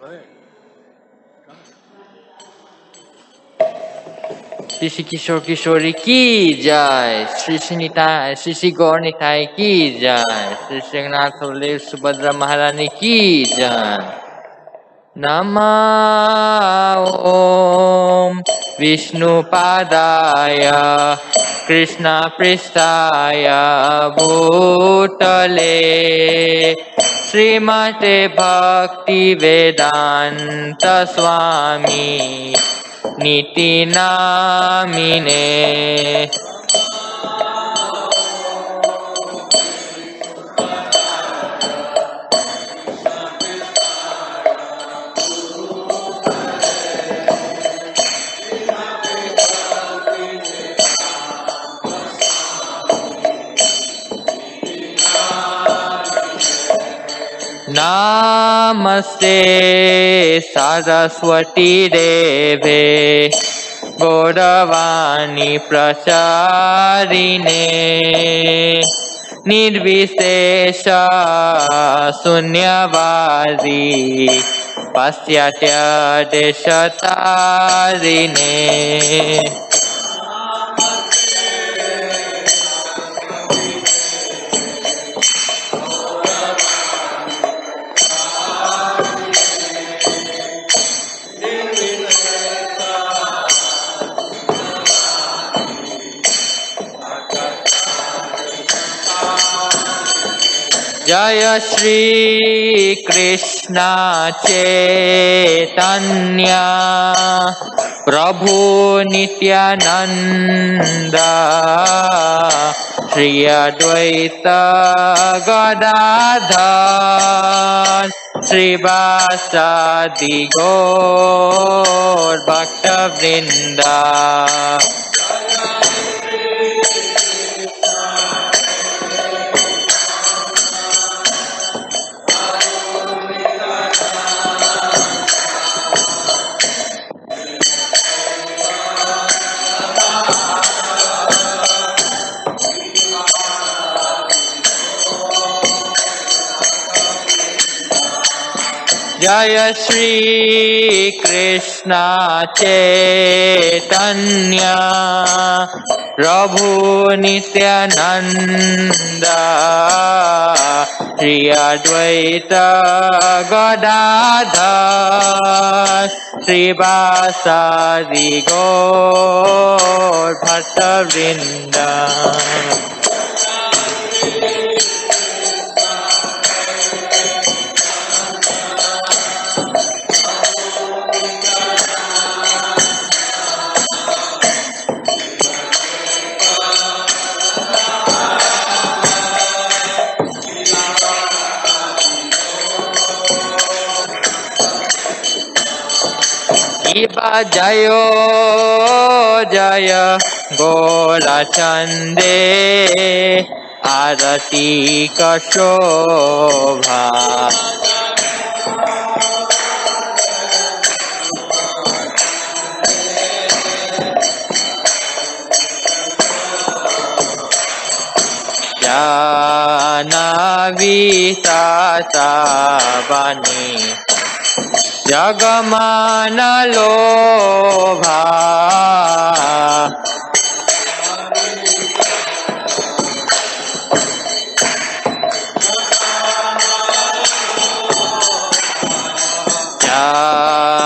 श्री श्री किशोर किशोरी की जय, श्री श्री गौर निताई की जय, श्री जगन्नाथ बलदेव सुभद्रा महारानी की जय। नमः ओम विष्णुपादाय कृष्णपृष्ठाय भूतले श्रीमते भक्ति वेदांत स्वामी नीति नामिने। नमस्ते सरस्वती देवे गौरवाणी प्रचारिणे निर्विशेष शून्यवादी पाश्चात्य देशतारिणे। जय श्री कृष्ण चैतन्य प्रभु नित्यानंद श्री अद्वैत गदाधर श्रीवासादि गौर भक्तवृंद। जय श्री कृष्ण चैतन्य प्रभु नित्यानंद श्री अद्वैत गदाधर श्रीवासादि गौर भक्तवृंद। जय जय गौरचंदे आरती कशोभा जानवीता बनी जगमान लोभा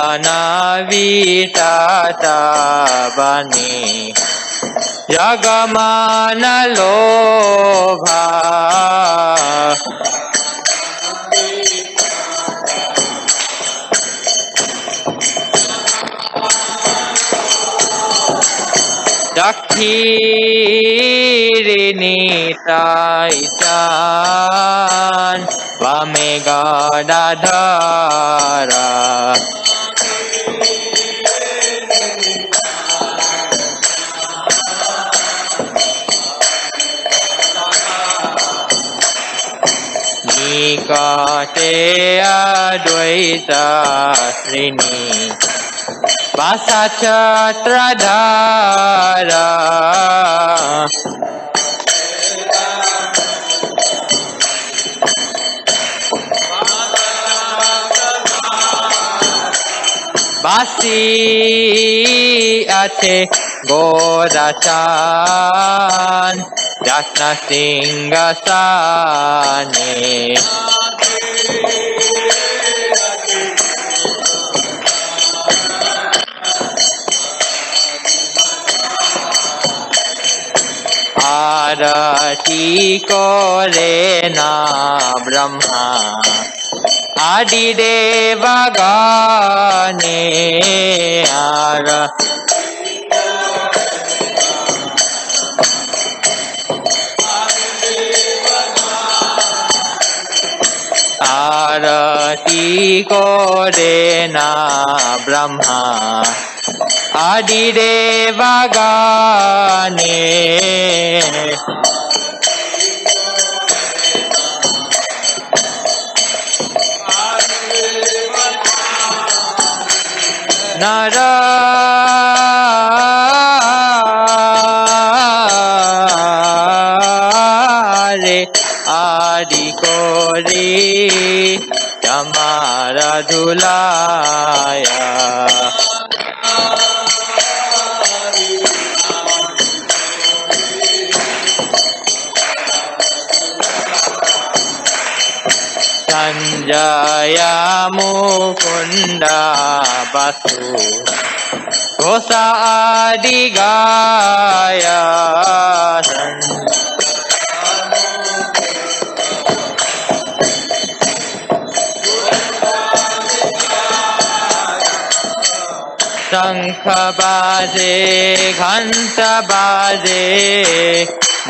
जानवीता बनी जगमान लोभा दक्षिणीताईशान वामे गदाधरा निकटे अद्वैत श्रेणी वासाक्षत्रधारा বাসি আছে গোরাচান রত্ন সিংহাসনে আরতি করে না ব্রহ্মা আদি দেবগণে আরতি করে না ব্রহ্মা আদি দেবগণে নারে আদি করে তোমারা ধুলায়া সঞ্জয়া মুকুন্দা বাসু ঘোষা আদি গায়া শঙ্খ বাজে ঘণ্টা বাজে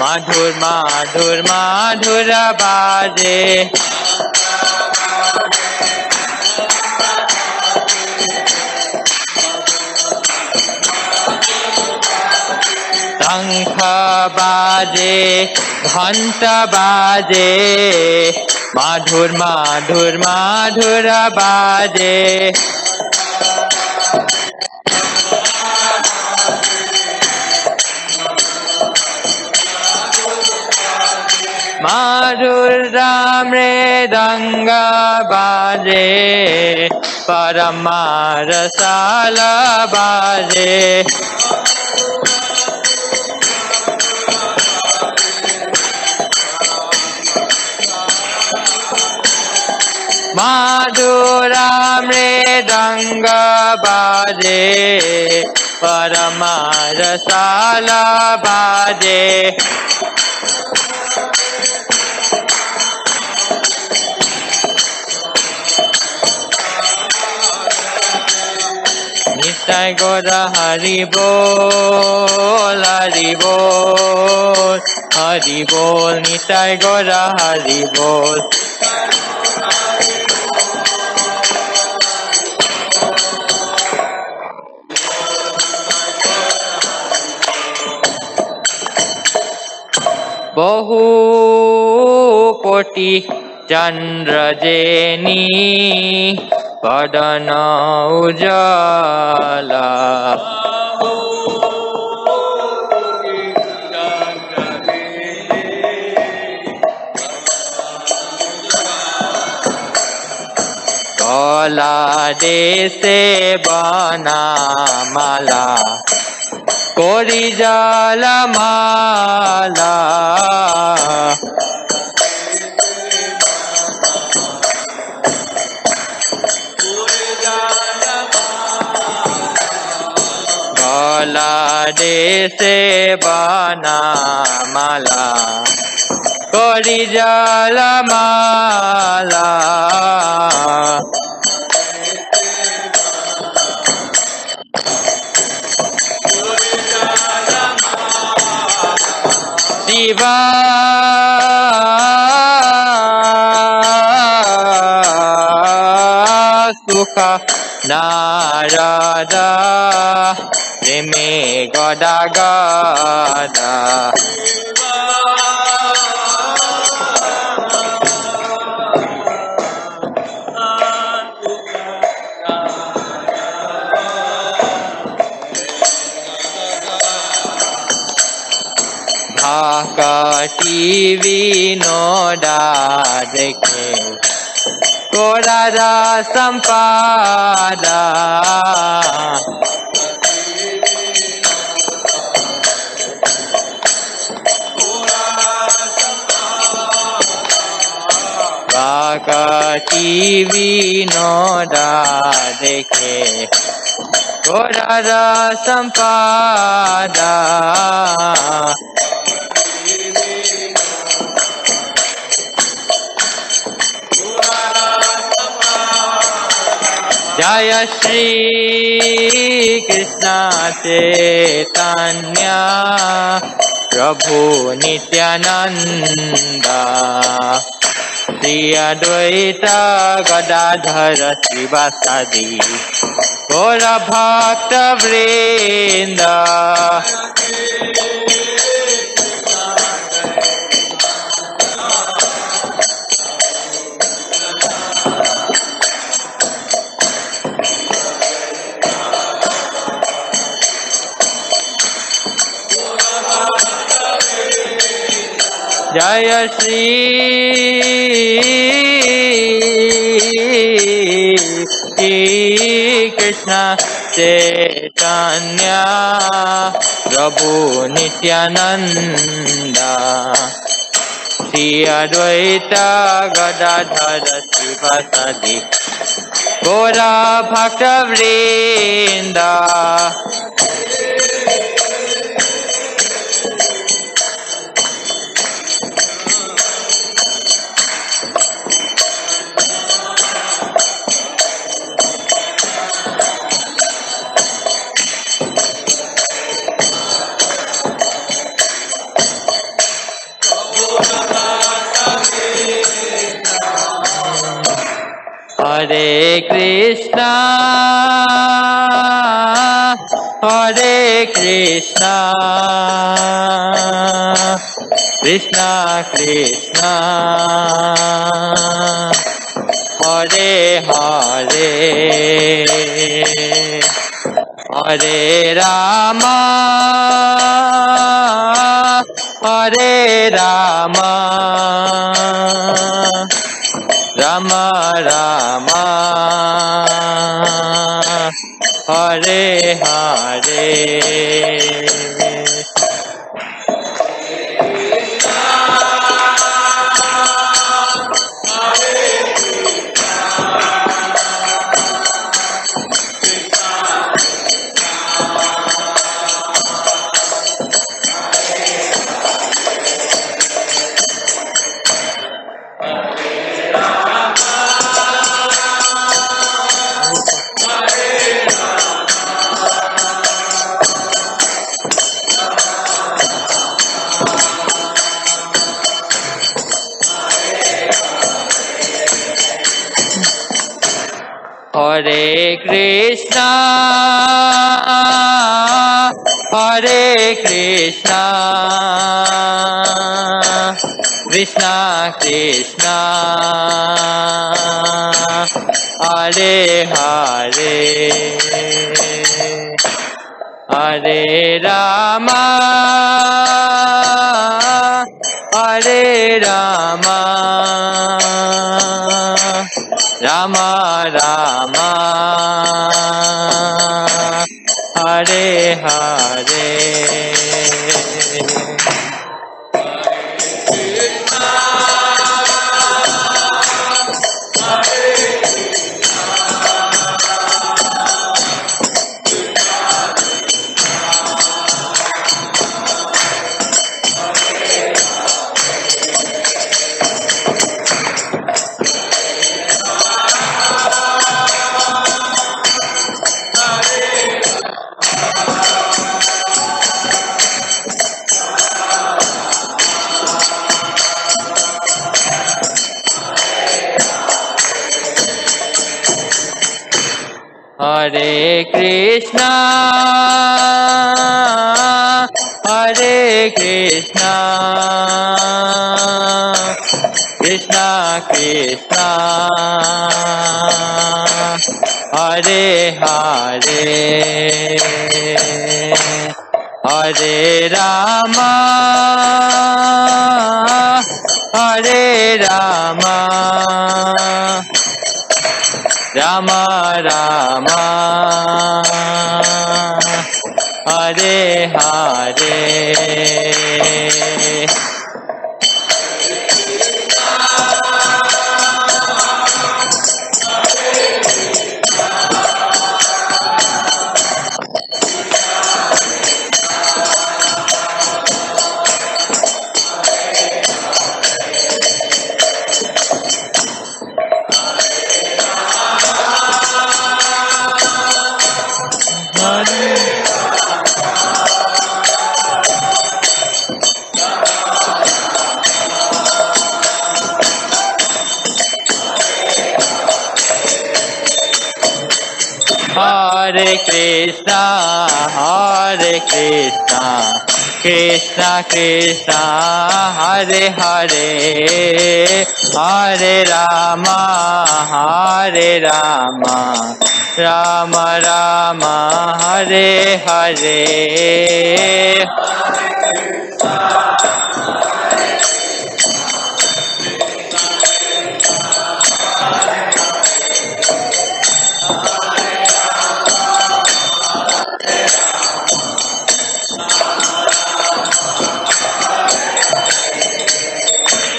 মাধুর মাধুর মাধুর বাজে শঙ্খ বাজে ঘণ্টা বাজে মাধুর মাধুর মাধুর বাজে মাধুর রাম রে দঙ্গ বাজে পরমার সাল বাজে মাধুর রাম রে দঙ্গ বাজে পরমার সাল বাজে নিতাই গৌর হরি বল হরি বল হরি বল নিতাই গৌর হরি বল বহু কোটি চন্দ্র জেনি বদন উজালা কলা দেশে বনমালা করি জলমালা কলা দেশে বনমালা করি জলমালা শিবা সুখ নারদা প্রেমে গদা গদা ঢাকাটি বিনোদা দেখে কোরারা সম্পাদা रति विनोदा देखे गोरार संपादा जय श्री कृष्ण चैतन्य प्रभु नित्यानंद श्री अद्वैत गदाधर श्रीवासादि गौर भक्त वृंद जय श्री कृष्ण चैतन्य प्रभु नित्यानंद श्री अद्वैत गदाधर श्रीवासादि गौर भक्त वृंद हरे Krishna Krishna Krishna Hare Hare Hare Rama Ram Ram Hare Hare Hare Krishna Krishna Krishna Hare Hare Hare Rama Ram Ram Hare Hare Hare Krishna Krishna Krishna Hare Hare Hare Ram Ram Ram Hare Hare Hare Krishna, Hare Krishna, Krishna Krishna, Hare Hare, Hare Rama, Hare Rama, Rama Rama, Hare Hare.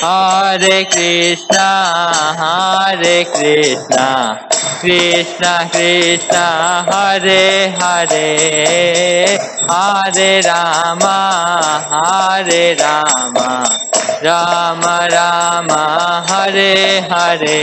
Hare Krishna, Hare Krishna, Krishna Krishna, Hare Hare, Hare Rama, Hare Rama, Rama Rama, Hare Hare.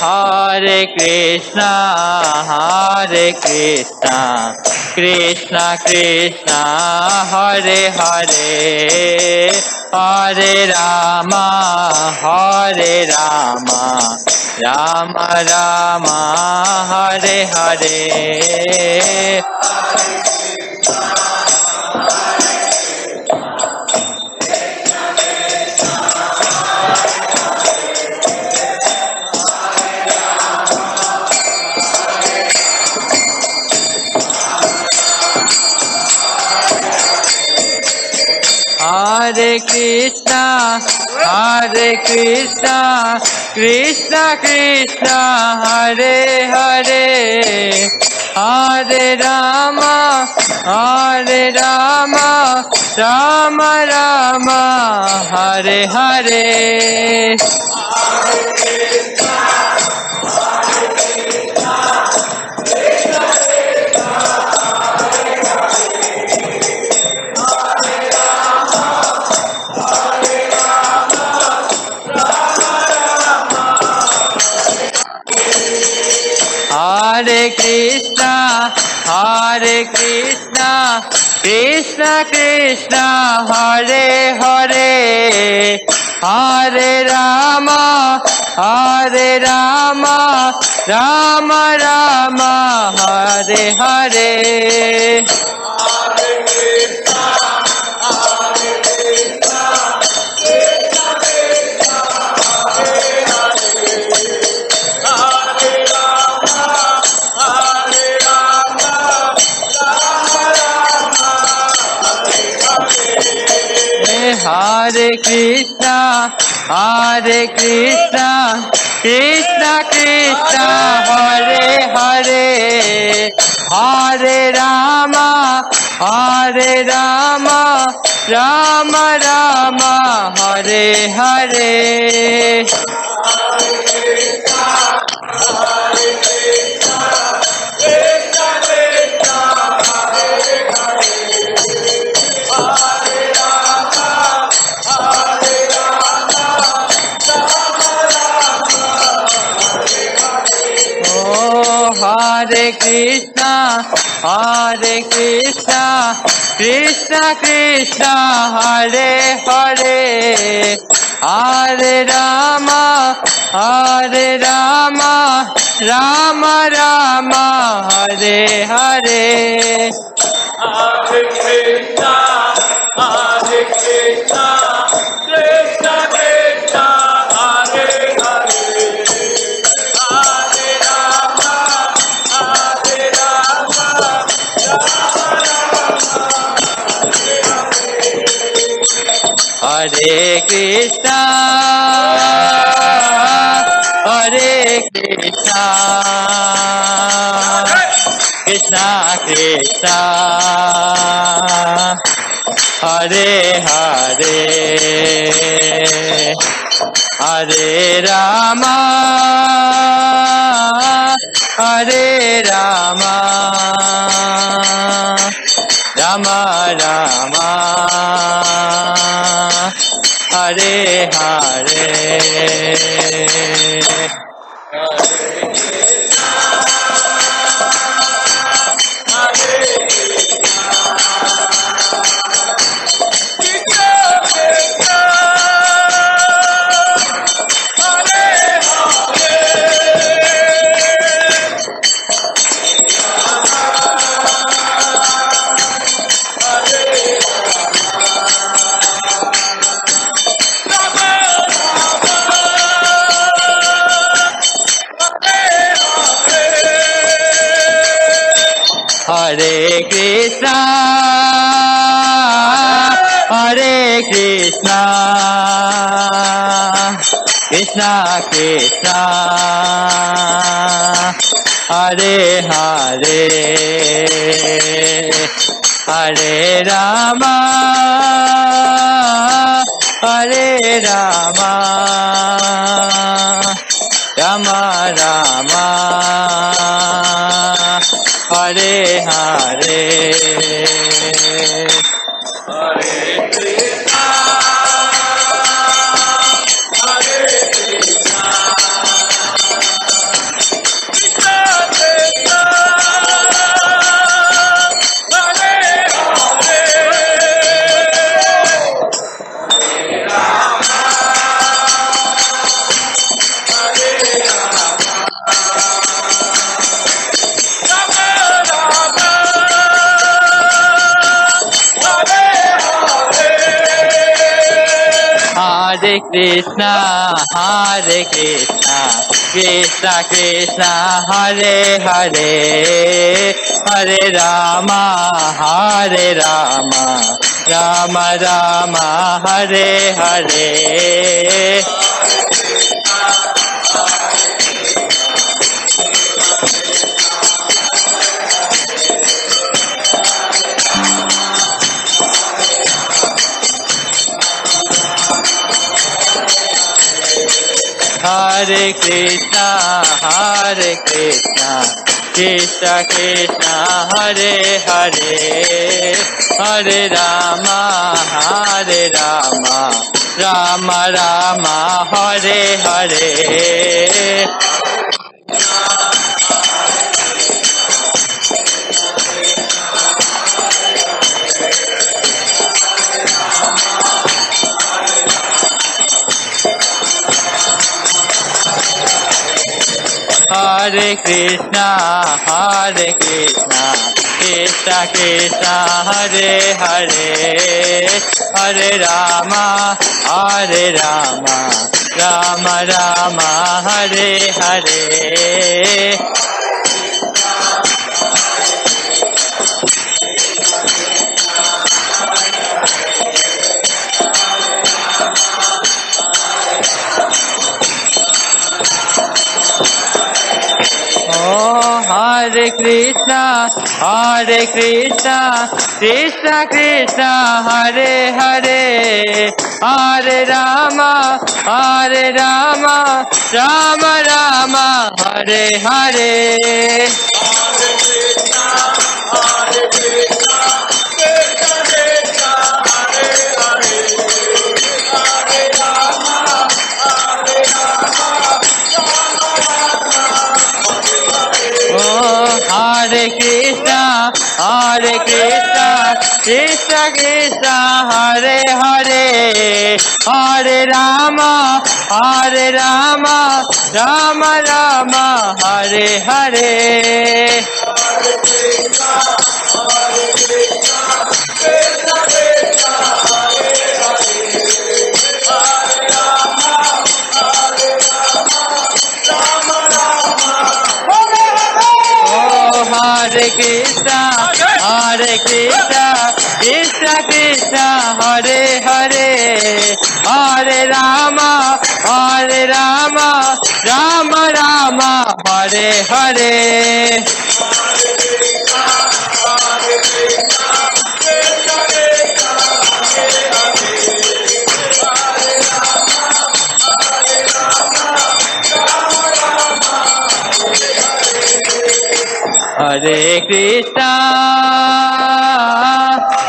Hare Krishna, Hare Krishna, Krishna Krishna, Hare Hare, Hare Rama, Hare Rama, Rama Rama, Hare Hare. Hare Krishna, Hare Krishna, Krishna Krishna, Hare Hare, Hare Rama, Hare Rama, Rama Rama, Hare Hare. Hare Krishna, Hare Krishna, Krishna Krishna, Hare Hare, Hare Rama, Hare Rama, Rama Rama, Hare Hare. Hare Krishna, Hare Krishna, Krishna Krishna, Hare Hare, Hare Rama, Hare Rama, Rama Rama, Hare Hare. Hare Krishna, Hare Krishna, Krishna Krishna, Hare Hare, Hare Rama, Hare Rama, Rama Rama, Hare Hare. Hare Krishna, Hare Krishna, Krishna Krishna, Hare Hare. Hare Krishna, Hare Krishna, Krishna Krishna, Hare Hare, Hare Rama, Hare Rama, Rama Rama, Hare Hare. Hare Krishna, Hare Krishna, Krishna Krishna, Hare Hare, Hare Rama, Hare Rama, Rama Rama, Hare Hare. Hare Krishna, Hare Krishna, Krishna Krishna, Hare Hare, Hare Rama, Hare Rama, Rama Rama, Hare Hare. Hare Krishna, Hare Krishna, Krishna Krishna, Hare Hare, Hare Rama, Hare Rama, Rama Rama, Hare Hare. Hare Krishna, Hare Krishna, Krishna Krishna, Hare Hare, Hare Rama, Hare Rama, Rama Rama, Hare Hare. Hare Krishna, Hare Krishna, Krishna Krishna, Hare Hare, Hare Rama, Hare Rama, Rama Rama, Hare Hare. Oh, Hare Krishna, Hare Krishna, Krishna Krishna, Hare Hare, Hare Rama, Hare Rama, Rama Rama, Hare Hare. Hare Krishna, Hare Krishna, Krishna Krishna, Hare Hare, Hare Rama, Hare Rama, Rama Rama. Oh, Hare Krishna, Hare Krishna, Krishna Krishna, Hare Hare, Hare Rama, Hare Rama, Rama Rama, Hare Hare. Hare Krishna, Hare Krishna, Krishna Krishna, Hare Hare, Hare Rama, Hare Rama, Rama Rama. Oh, Hare Krishna, Hare Krishna, Krishna Krishna, Hare Hare, Hare Rama, Hare Rama, Rama Rama, Hare Hare. Hare Krishna, Hare Krishna, Krishna Krishna, Hare Hare, Hare Rama, Hare Rama, Rama Rama, Hare Hare. Hare Krishna,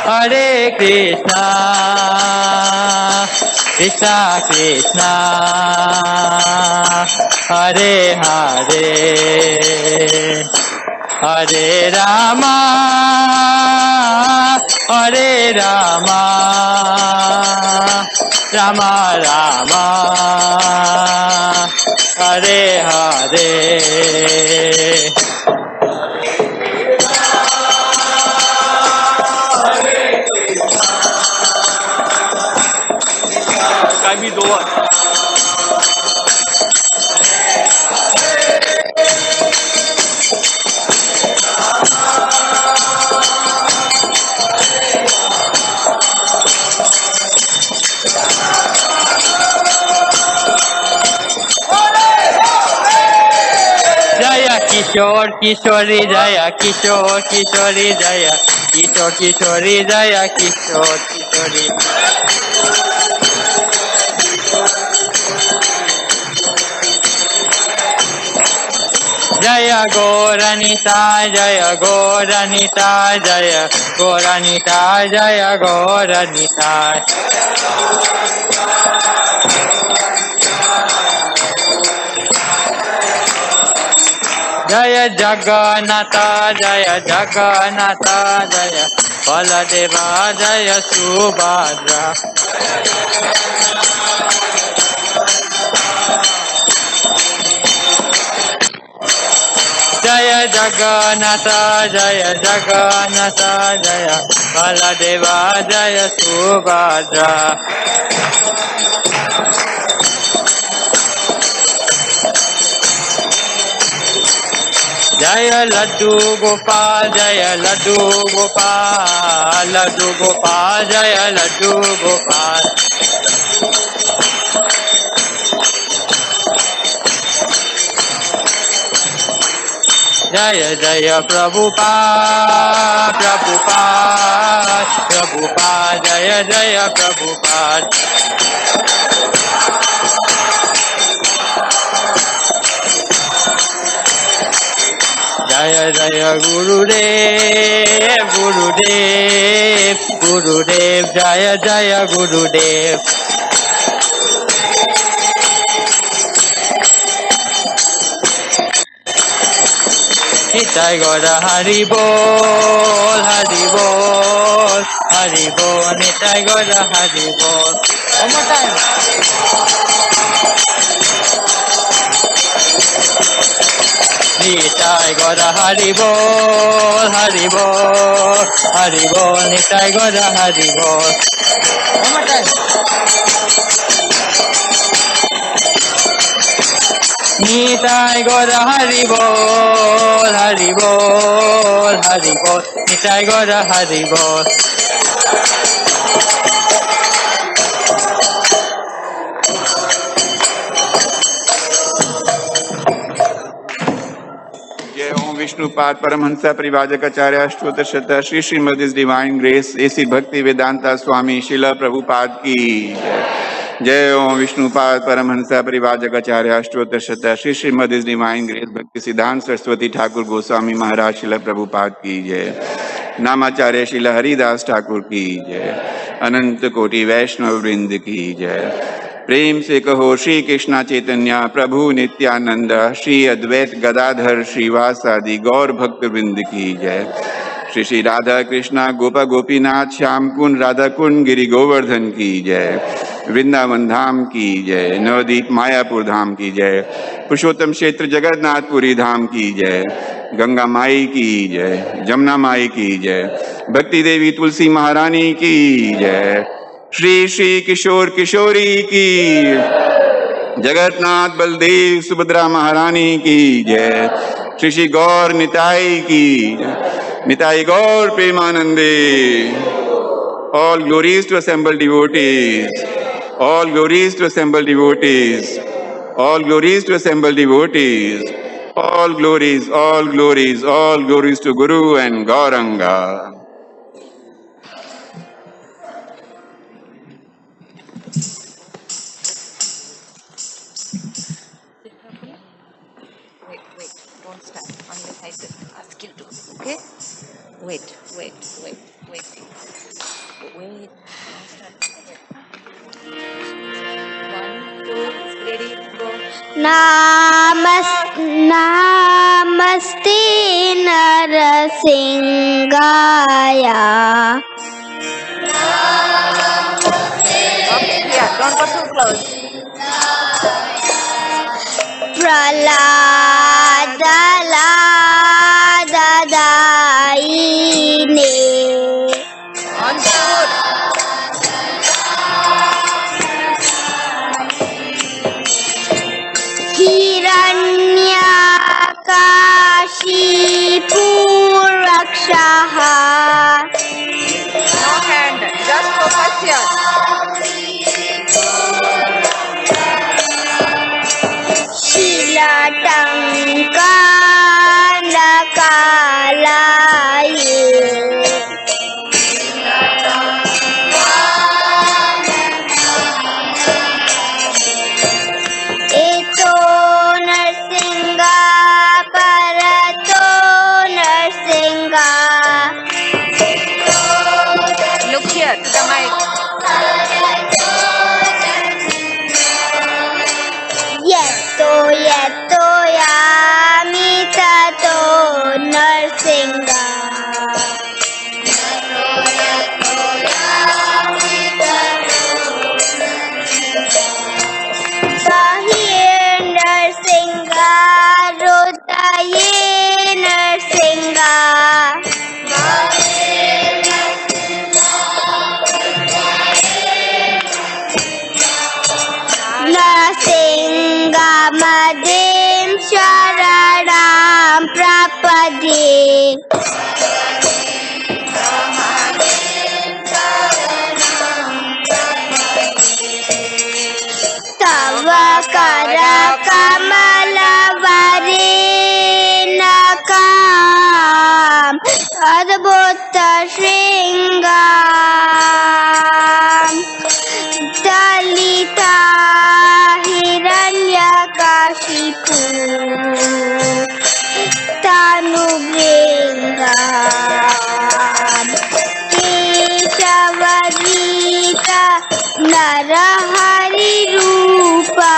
Hare Krishna, Krishna Krishna, Hare Hare, Hare Rama, Hare Rama, Rama Rama, Hare Hare. Cái video ạ. Jaya Kishore Kishori Jaya Kishore Kishori Jaya Kishore Kishori Jaya Kishore Kishori Jaya Goranita Jaya Goranita Jaya Goranita Jaya Goranita Jaya Jagannatha Jaya Jagannatha Jaya Baladeva Jaya Subhadra Jaya Jagannatha Jaya Jagannatha Jaya Baladeva Jaya Subhadra Jaya Laddu Gopal Jaya Laddu Gopal Laddu Gopal Jaya Laddu Gopal Jaya Jaya Prabhupada Prabhupada Prabhupada Jaya Jaya Prabhupada Jaya Jaya Gurudev Gurudev Gurudev Jaya Jaya Gurudev Nitai Gaura Hari Bol Hari Bol Hari Bol Nitai Gaura Hari Bol. One more time. Nitai Gaura Hari Bol Hari Bol Hari Bol Nitai Gaura Hari Bol. One more time. Nitai Gaura Hari Bol Hari Bol Hari Bol Nitai Gaura Hari Bol. Vishnupada Paramahansa Parivajakacarya Ashtota Shata Shri Srimad His Divine Grace A.C. Bhakti Vedanta Swami Srila Prabhupada Ki Jai Om Vishnupada Paramahansa Parivajakacarya Ashtota Shata Shri Srimad His Divine Grace Bhakti Siddhanta Saraswati Thakur Goswami Maharaj Srila Prabhupada Ki Jai Namacharya Srila Haridas Thakur Ki Jai Anant Koti Vaishnav Vrind Ki Jai प्रेम से कहो श्री कृष्णा चैतन्य प्रभु नित्यानंद श्री अद्वैत गदाधर श्रीवास आदि गौर भक्त वृंद की जय श्री श्री राधा कृष्णा गोपा गोपीनाथ श्याम कुंड राधा कुंड गिरि गोवर्धन की जय वृंदावन धाम की जय नवदीप मायापुर धाम की जय पुरुषोत्तम क्षेत्र जगन्नाथ पुरी धाम की जय गंगा माई की जय जमुना माई की जय भक्ति देवी तुलसी महारानी की जय श्री श्री किशोर किशोरी की जगन्नाथ बलदेव सुभद्रा महारानी की जय श्री श्री गौर निताई की निताई गौर प्रेमानंदे all glories to assembled devotees all glories to assembled devotees all glories to assembled devotees all glories all glories to Guru and Gauranga. Wait, don't start. Unless I ask Kill two. Okay? Wait. Wait. One, two, ready, go. Namaste Narasingaya. Okay, here. Don't go too close. Praladadaine. On the foot. Hiranyakashipu Rakshaha. No hand. Just focus here. Shilatankanakalaye. Eto Narsinga Parato Narsinga. Look here to the mic. Yeto Yeto Yami Tato Narsinga. Sahir Narsinga Rudaye Narsinga. Narsinga Madim Sharanam Prapade. Tava Kara Kamala Varinakam Adbhuta Shringam Dalita Hiranyakashipu Tanubringam Keshavarita Narahari Rupa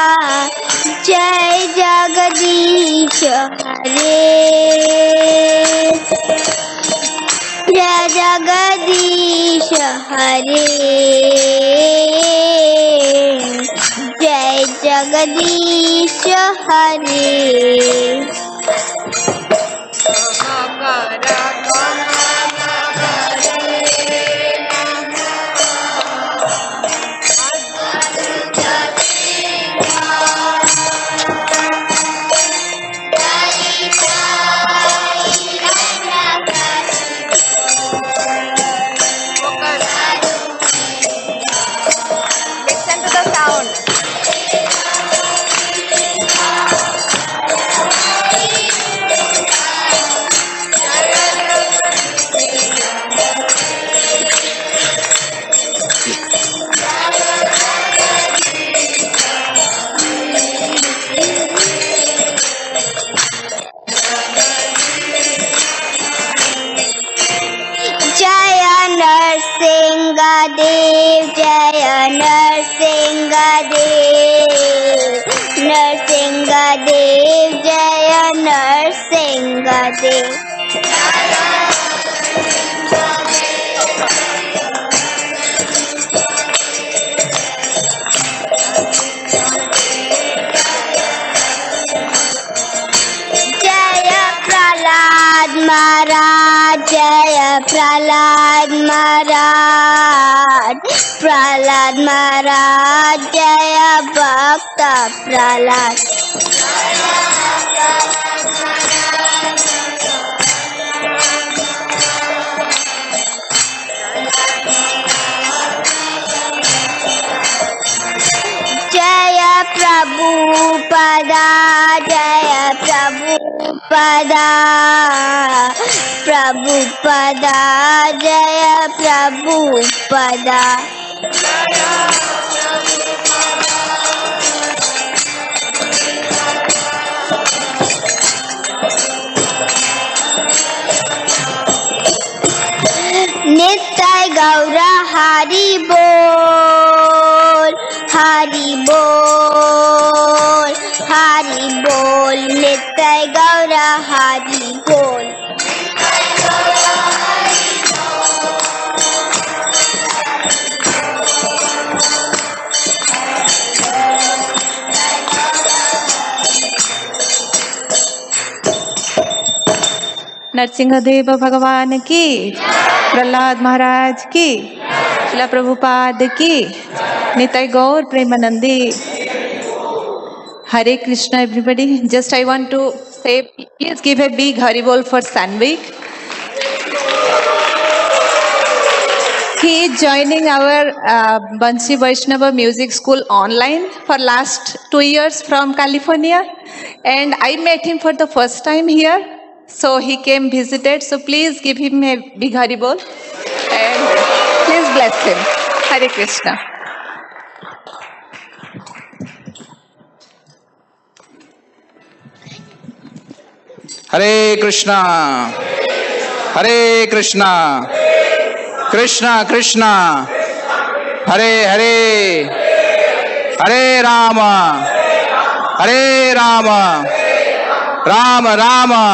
Jai Jagadish Hare. Jai Jagadish Hare. Jai Jagadish Hare. Listen to the sound. Jaya Narsinga Dev, Jaya Narsinga Dev, Narsinga Dev, Jaya Narsinga Dev. Jaya Prahlad Maharaj, Jaya Prahlad Maharaj, Prahlad Maharaj, Jaya Bhakta Prahlad. Jaya Prabhupada, Jaya Prabhupada, Prabhupada, Jaya Prabhupada. Gaura Hari Bol, Hari Bol, Hari Bol, Nitai Gaura Hari Bol. Narasimhadeva भगवान की, प्रहलाद महाराज की, शिला प्रभुपाद की, निताई गौर Premanandi. Hare Krishna everybody. Just I want to say, please give a big Hari Bol for Sanvik. He is joining our Bansi Vaishnava Music School online for last 2 years from California, and I met him for the first time here. So he came visited. So please give him a big Hari Bol and please bless him. Hare Krishna. Hare Krishna, Hare Krishna, Krishna Krishna, Hare Hare, Hare Rama, Hare Rama, Rama Rama,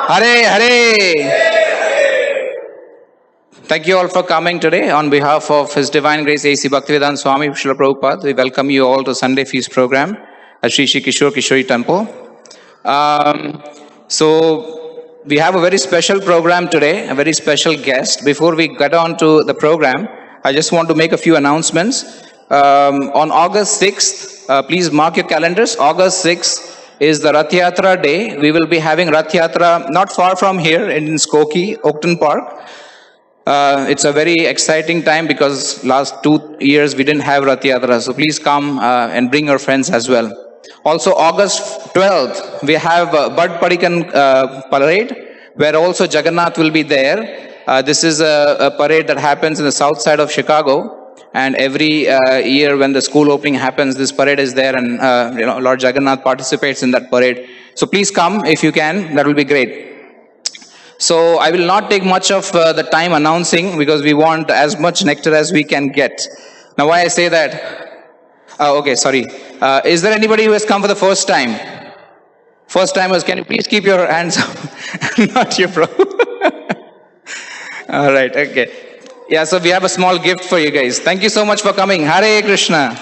Hare Hare. Thank you all for coming today. On behalf of His Divine Grace A.C. Bhaktivedanta Swami Srila Prabhupada, we welcome you all to Sunday Feast program at Sri Sri Kishore Kishori Temple. So we have a very special program today, a very special guest. Before we get on to the program, I just want to make a few announcements. On August 6th, please mark your calendars. August 6th is the Rath Yatra day. We will be having Rath Yatra not far from here in Skokie, Oakton Park. It's a very exciting time because last 2 years we didn't have Rath Yatra. So please come and bring your friends as well. Also, August 12th, we have Bud Padikan parade, where also Jagannath will be there. This is a parade that happens in the south side of Chicago. And every year when the school opening happens, this parade is there, and Lord Jagannath participates in that parade. So please come if you can. That will be great. So I will not take much of the time announcing, because we want as much nectar as we can get. Now, why I say that? Okay, sorry. Is there anybody who has come for the first time? First timers, can you please keep your hands up? Not you, bro. All right, okay. Yeah, so we have a small gift for you guys. Thank you so much for coming. Hare Krishna.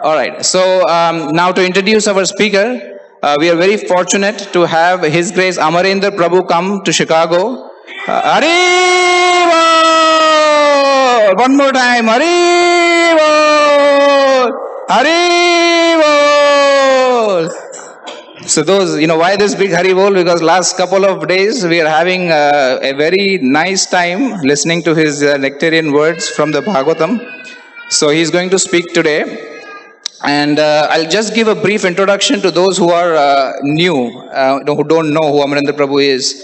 All right, so now to introduce our speaker, we are very fortunate to have His Grace Amarendra Prabhu come to Chicago. Hare one more time. Hare Bol! Hare Bol! So those, why this big Hari Bol? Because last couple of days we are having a very nice time listening to his nectarian words from the Bhagavatam. So he's going to speak today. And I'll just give a brief introduction to those who are new, who don't know who Amarendra Prabhu is.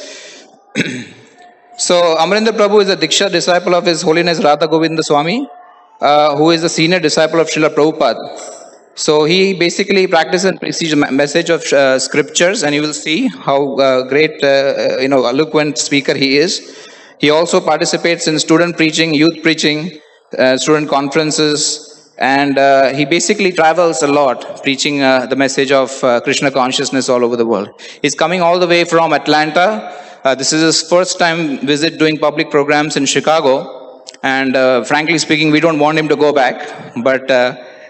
So Amarendra Prabhu is a Diksha disciple of His Holiness Radha Govinda Swami, who is a senior disciple of Srila Prabhupada. So he basically practices and preaches a message of scriptures, and you will see how great, eloquent speaker he is. He also participates in student preaching, youth preaching, student conferences, and he basically travels a lot, preaching the message of Krishna consciousness all over the world. He's coming all the way from Atlanta. This is his first time visit doing public programs in Chicago, and frankly speaking, we don't want him to go back, but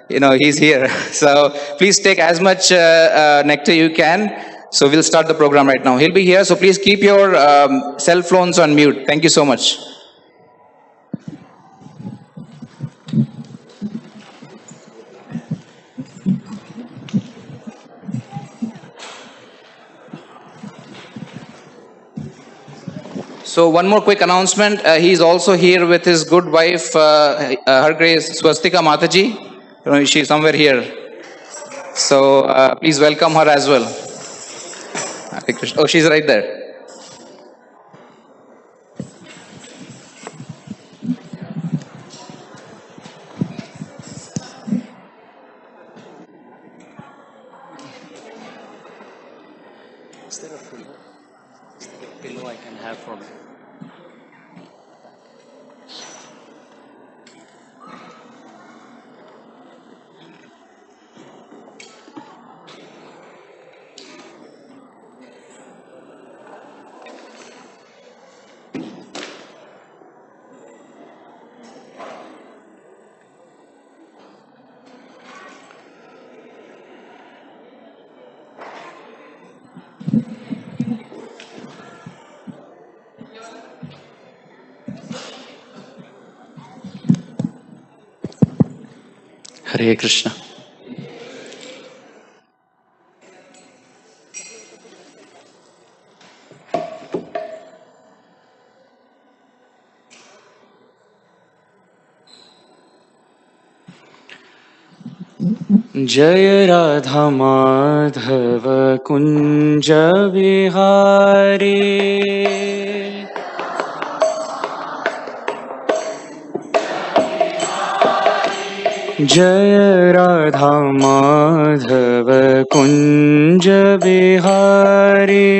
he's here. So please take as much nectar you can. So we'll start the program right now. He'll be here, so please keep your cell phones on mute. Thank you so much. So one more quick announcement. He's also here with his good wife, Her Grace Swastika Mataji. She's somewhere here. So please welcome her as well. Oh, she's right there. Pillow I can have from. Hare Krishna. जय राधा माधव कुंज विहारी, जय राधा माधव कुंज विहारी,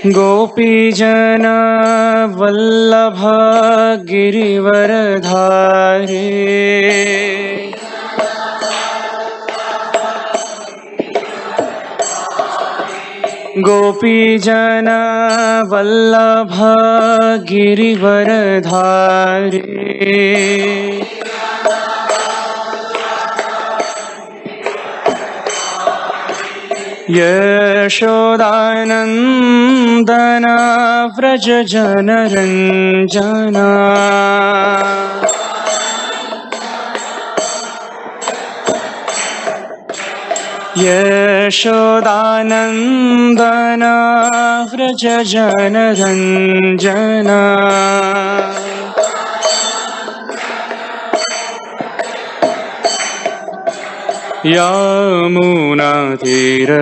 गोपी जन वल्लभ गिरिवरधारी, गोपी जन वल्लभ गिरिवरधारी, यशोदानन्दन व्रज जनरञ्जना, यशोदानन्दन व्रज जनरञ्जना, यमुना तीरवनचारी,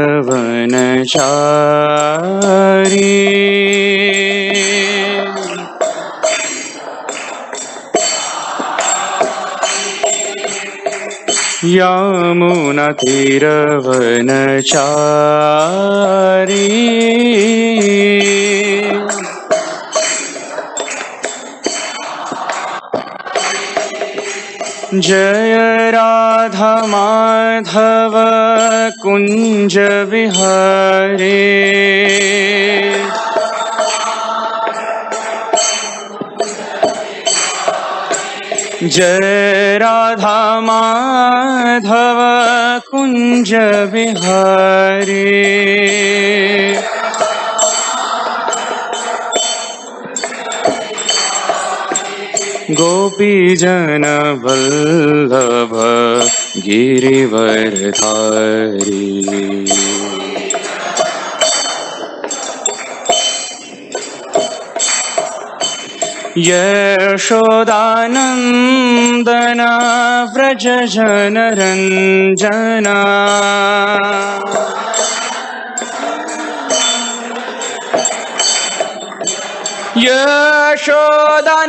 यमुना तीरवनचारी, जय राधा माधव कुंज विहारी, जय राधा माधव कुंज विहारी, गोपी जन वल्लभ गिरिवरधारी, यशोदानन्दन व्रज जनरञ्जना, यशोदानन्दन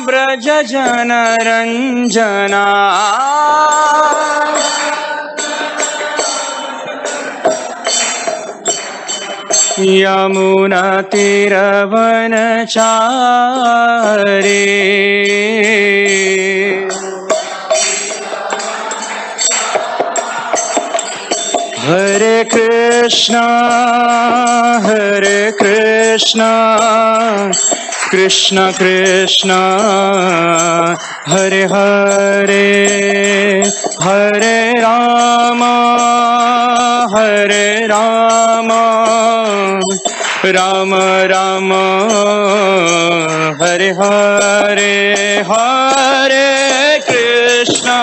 व्रज जनरञ्जना, यमुना तीरवनचारी, हरे कृष्णा कृष्ण कृष्ण हरे हरे, हरे राम राम राम हरे हरे, हरे कृष्णा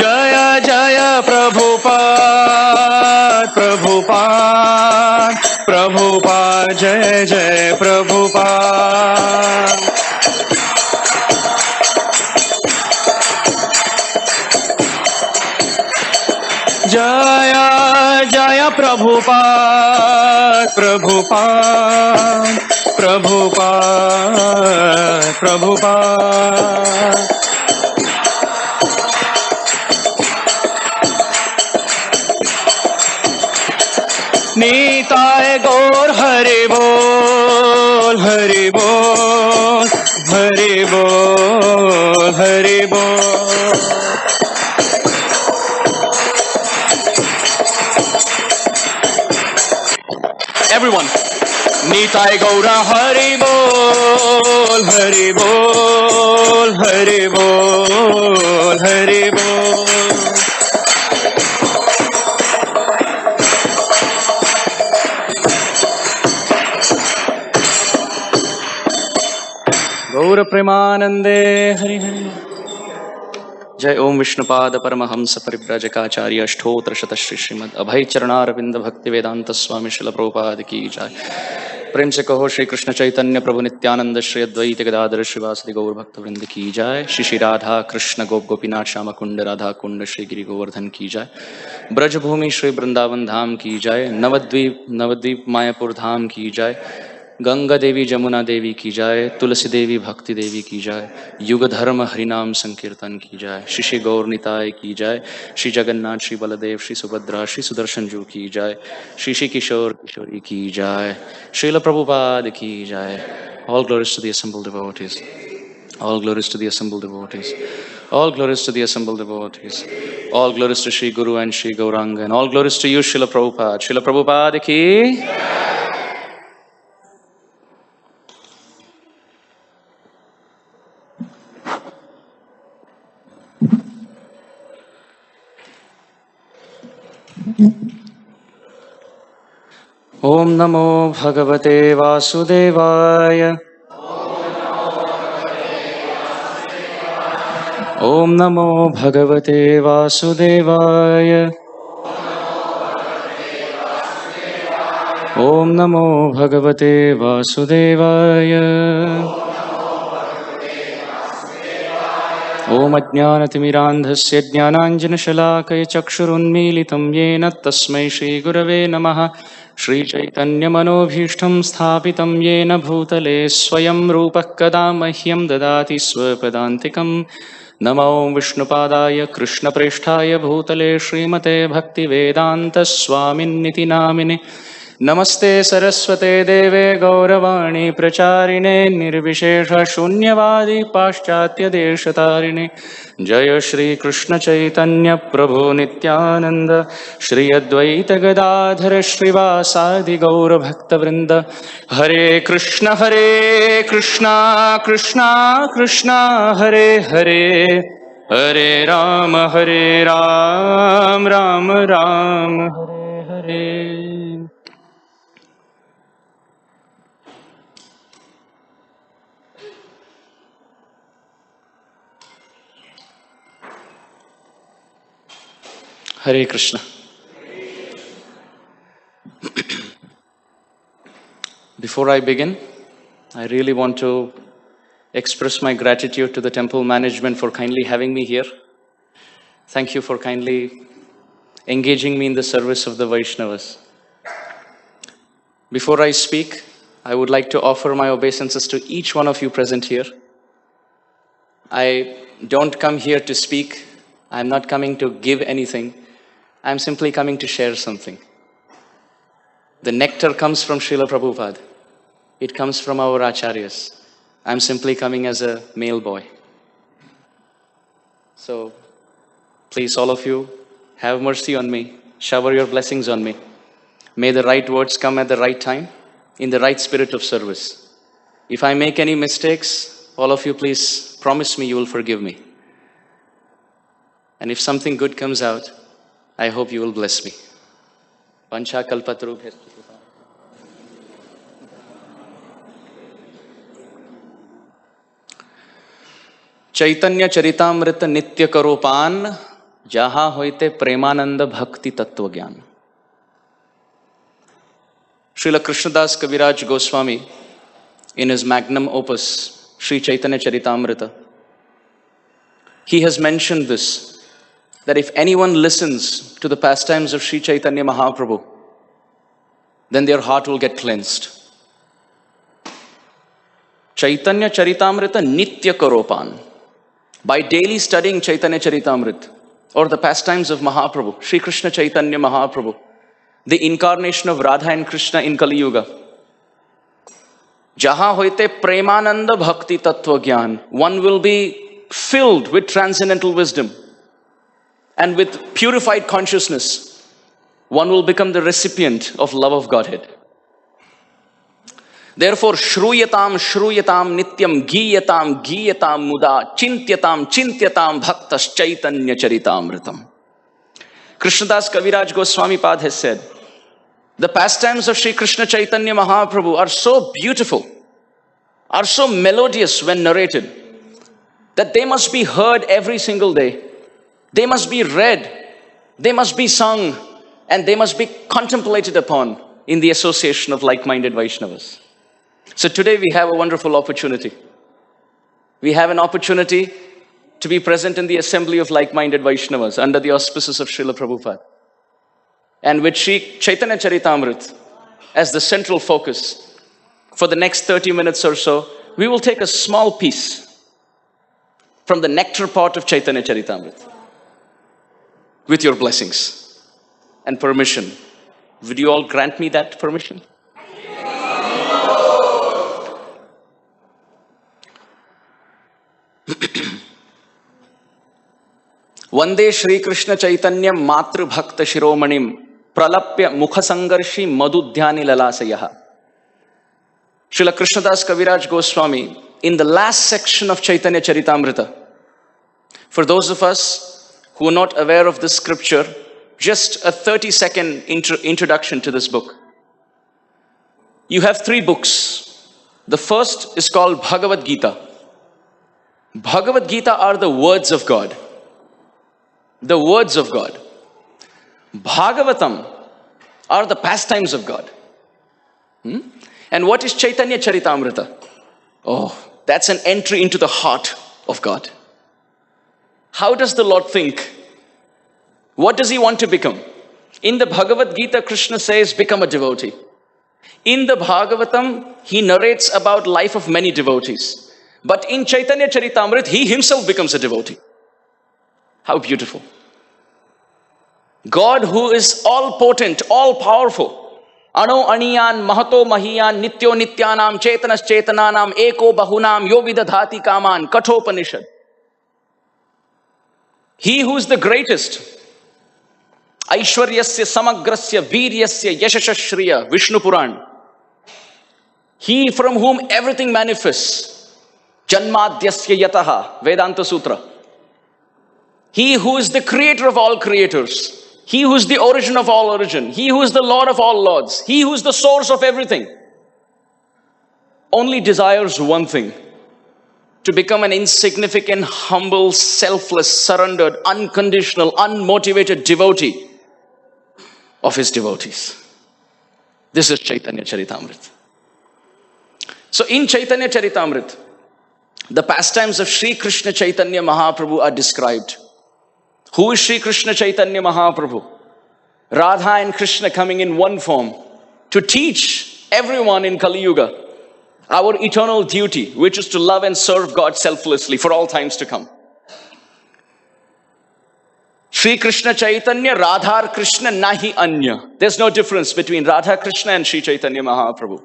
जय जय प्रभुपाद प्रभुपाद प्रभुपाद, जय जय Prabhupada, Jaya Prabhupada, Prabhupada, Prabhupada, Prabhupada. Nitai Gaur Hari Bol, Hari Bol, Hari Bol, Hari Bol. Everyone, Nitai Gaura Hari Bol, Hari Bol, Hari Bol, Hari Bol. Gaura Premanande Hari Hari. जय ओम विष्णुपाद परमहंस परिव्राजकाचार्य अष्टोत्तर शत श्री श्रीमद अभय चरणारविंद भक्ति वेदांत स्वामी शिल प्रभुपाद की जय। प्रेम से कहो श्री कृष्ण चैतन्य प्रभु नित्यानंद श्री अद्वैत गदाधर श्रीवासदि गौर भक्त वृंद की जय। श्री श्री राधा कृष्ण गोप गोपीनाथ श्याम कुंड राधा कुंड श्री गिरि गोवर्धन की जय। ब्रजभूमि श्री वृंदावन धाम की जय। नवद्वीप मायापुर धाम की जय। गंगा देवी जमुना देवी की जय। तुलसी देवी भक्ति देवी की जय। युग धर्म हरिनाम संकीर्तन की जय। श्री श्री गौर निताय की जय। श्री जगन्नाथ श्री बलदेव श्री सुभद्रा श्री सुदर्शन जू की जय। श्री श्री किशोर किशोरी की जय। श्रील प्रभुपाद की जय। All glories to the assembled devotees. All glories to the assembled devotees. All glories to the assembled devotees. All glories to Shri Guru and Shri Gauranga. And all glories to you, Srila Prabhupada. Srila Prabhupada ki. Om Namo Bhagavate Vasudevaya. Om Namo Bhagavate Vasudevaya. Om Namo Bhagavate Vasudevaya. Om Ajnanatimmirandhasya Jnananjanashalakaya Chakshurunmilitam Yena Tasmai Shri Gurave Namaha. Shri Chaitanya Manobhishtam Sthapitam Yena Bhutale Swayam Rupak Kada Mahyam Dadati Swapadantikam. Namo Vishnupadaya Krishna Presthaya Bhutale Srimate Bhakti Vedanta Swamin Niti Namine. Namaste Saraswate Deve Gauravani Pracharine Nirvishesha Shunyavadi Paschatya Deshatarine. Jaya Shri Krishna Chaitanya Prabhu Nityananda Shri Advaita Gadadhara Shrivasadi Gaura Bhakta Vrinda. Hare Krishna Krishna Krishna Hare Hare Hare Ram Ram Ram Hare Hare. Hare Krishna. Before I begin, I really want to express my gratitude to the temple management for kindly having me here. Thank you for kindly engaging me in the service of the Vaishnavas. Before I speak, I would like to offer my obeisances to each one of you present here. I don't come here to speak. I'm not coming to give anything. I'm simply coming to share something. The nectar comes from Srila Prabhupada. It comes from our acharyas. I'm simply coming as a male boy. So, please all of you, have mercy on me. Shower your blessings on me. May the right words come at the right time, in the right spirit of service. If I make any mistakes, all of you please promise me you will forgive me. And if something good comes out, I hope you will bless me. Pancha kalpatru Chaitanya Charitamrita Nitya Karopan Jaha Hoite Premananda Bhakti Tattva Gyan. Srila Krishnadas Kaviraj Goswami, in his magnum opus, Sri Chaitanya Charitamrita, he has mentioned this, that if anyone listens to the pastimes of Sri Chaitanya Mahaprabhu, then their heart will get cleansed. Chaitanya Charitamrita Nitya Karopan. By daily studying Chaitanya Charitamrita or the pastimes of Mahaprabhu, Sri Krishna Chaitanya Mahaprabhu, the incarnation of Radha and Krishna in Kali Yuga. Jaha hoite premananda bhakti tattva gyan. One will be filled with transcendental wisdom and with purified consciousness. One will become the recipient of love of Godhead. Therefore, shruyatam shruyatam nityam giyatam giyatam muda chintyatam chintyatam bhaktas chaitanya charitamritam. Krishnadas Kaviraj Goswami Pad has said, the pastimes of Sri Krishna Chaitanya Mahaprabhu are so beautiful, are so melodious when narrated, that they must be heard every single day. They must be read, they must be sung, and they must be contemplated upon in the association of like-minded Vaishnavas. So today we have a wonderful opportunity. We have an opportunity to be present in the assembly of like-minded Vaishnavas under the auspices of Srila Prabhupada. And with Sri Chaitanya Charitamrita as the central focus, for the next 30 minutes or so, we will take a small piece from the nectar pot of Chaitanya Charitamrita. With your blessings and permission, would you all grant me that permission? Vande Shri Krishna Chaitanya Matru Bhakta Shiromanim Pralapya Mukha Sangarshi Madhudhyani Lalasayaha. Srila Krishnadas Kaviraj Goswami, in the last section of Chaitanya Charitamrita, for those of us who are not aware of this scripture, just a 30-second introduction to this book. You have 3 books. The first is called Bhagavad Gita. Bhagavad Gita are the words of God. The words of God. Bhagavatam are the pastimes of God. And what is Chaitanya Charitamrita? Oh, that's an entry into the heart of God. How does the Lord think? What does he want to become? In the Bhagavad Gita, Krishna says, become a devotee. In the Bhagavatam, he narrates about life of many devotees. But in Chaitanya Charitamrita, he himself becomes a devotee. How beautiful. God, who is all potent, all powerful. Ano aniyan mahato mahiyan nityo nityanam chetanas chetananam eko bahunam yovidadhati kaman kathopanishad. He who is the greatest. Aishwaryasya samagrasya viryasya yashashashriya Vishnu Puran. He from whom everything manifests. Janmadhyasya yataha Vedanta Sutra. He who is the creator of all creators. He who is the origin of all origin. He who is the Lord of all lords. He who is the source of everything. Only desires one thing. To become an insignificant, humble, selfless, surrendered, unconditional, unmotivated devotee of his devotees. This is Chaitanya Charitamrita. So in Chaitanya Charitamrita, the pastimes of Sri Krishna Chaitanya Mahaprabhu are described. Who is Sri Krishna Chaitanya Mahaprabhu? Radha and Krishna coming in one form to teach everyone in Kali Yuga our eternal duty, which is to love and serve God selflessly for all times to come. Sri Krishna Chaitanya, Radha Krishna, nahi anya. There's no difference between Radha Krishna and Sri Chaitanya Mahaprabhu.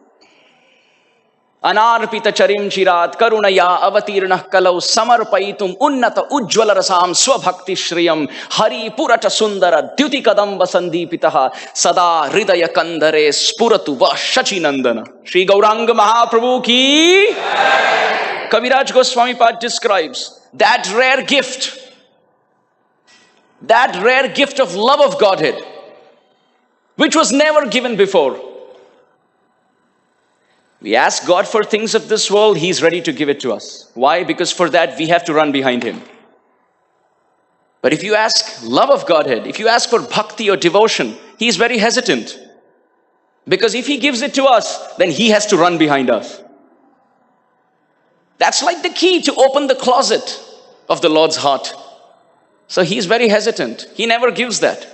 Anarpita charim chirat karunaya avatirnah kalau samarpaitum unnata ujjvala rasam swabhakti shriyam hari purata sundara dyuti kadamba sandipitaha sada hridaya kandare spuratu vashachi nandana. Shri Gauranga Mahaprabhu ki Kaviraj Goswami Pad describes that rare gift of love of Godhead, which was never given before. We ask God for things of this world, He's ready to give it to us. Why? Because for that we have to run behind Him. But if you ask love of Godhead, if you ask for bhakti or devotion, He's very hesitant. Because if He gives it to us, then He has to run behind us. That's like the key to open the closet of the Lord's heart. So He's very hesitant. He never gives that.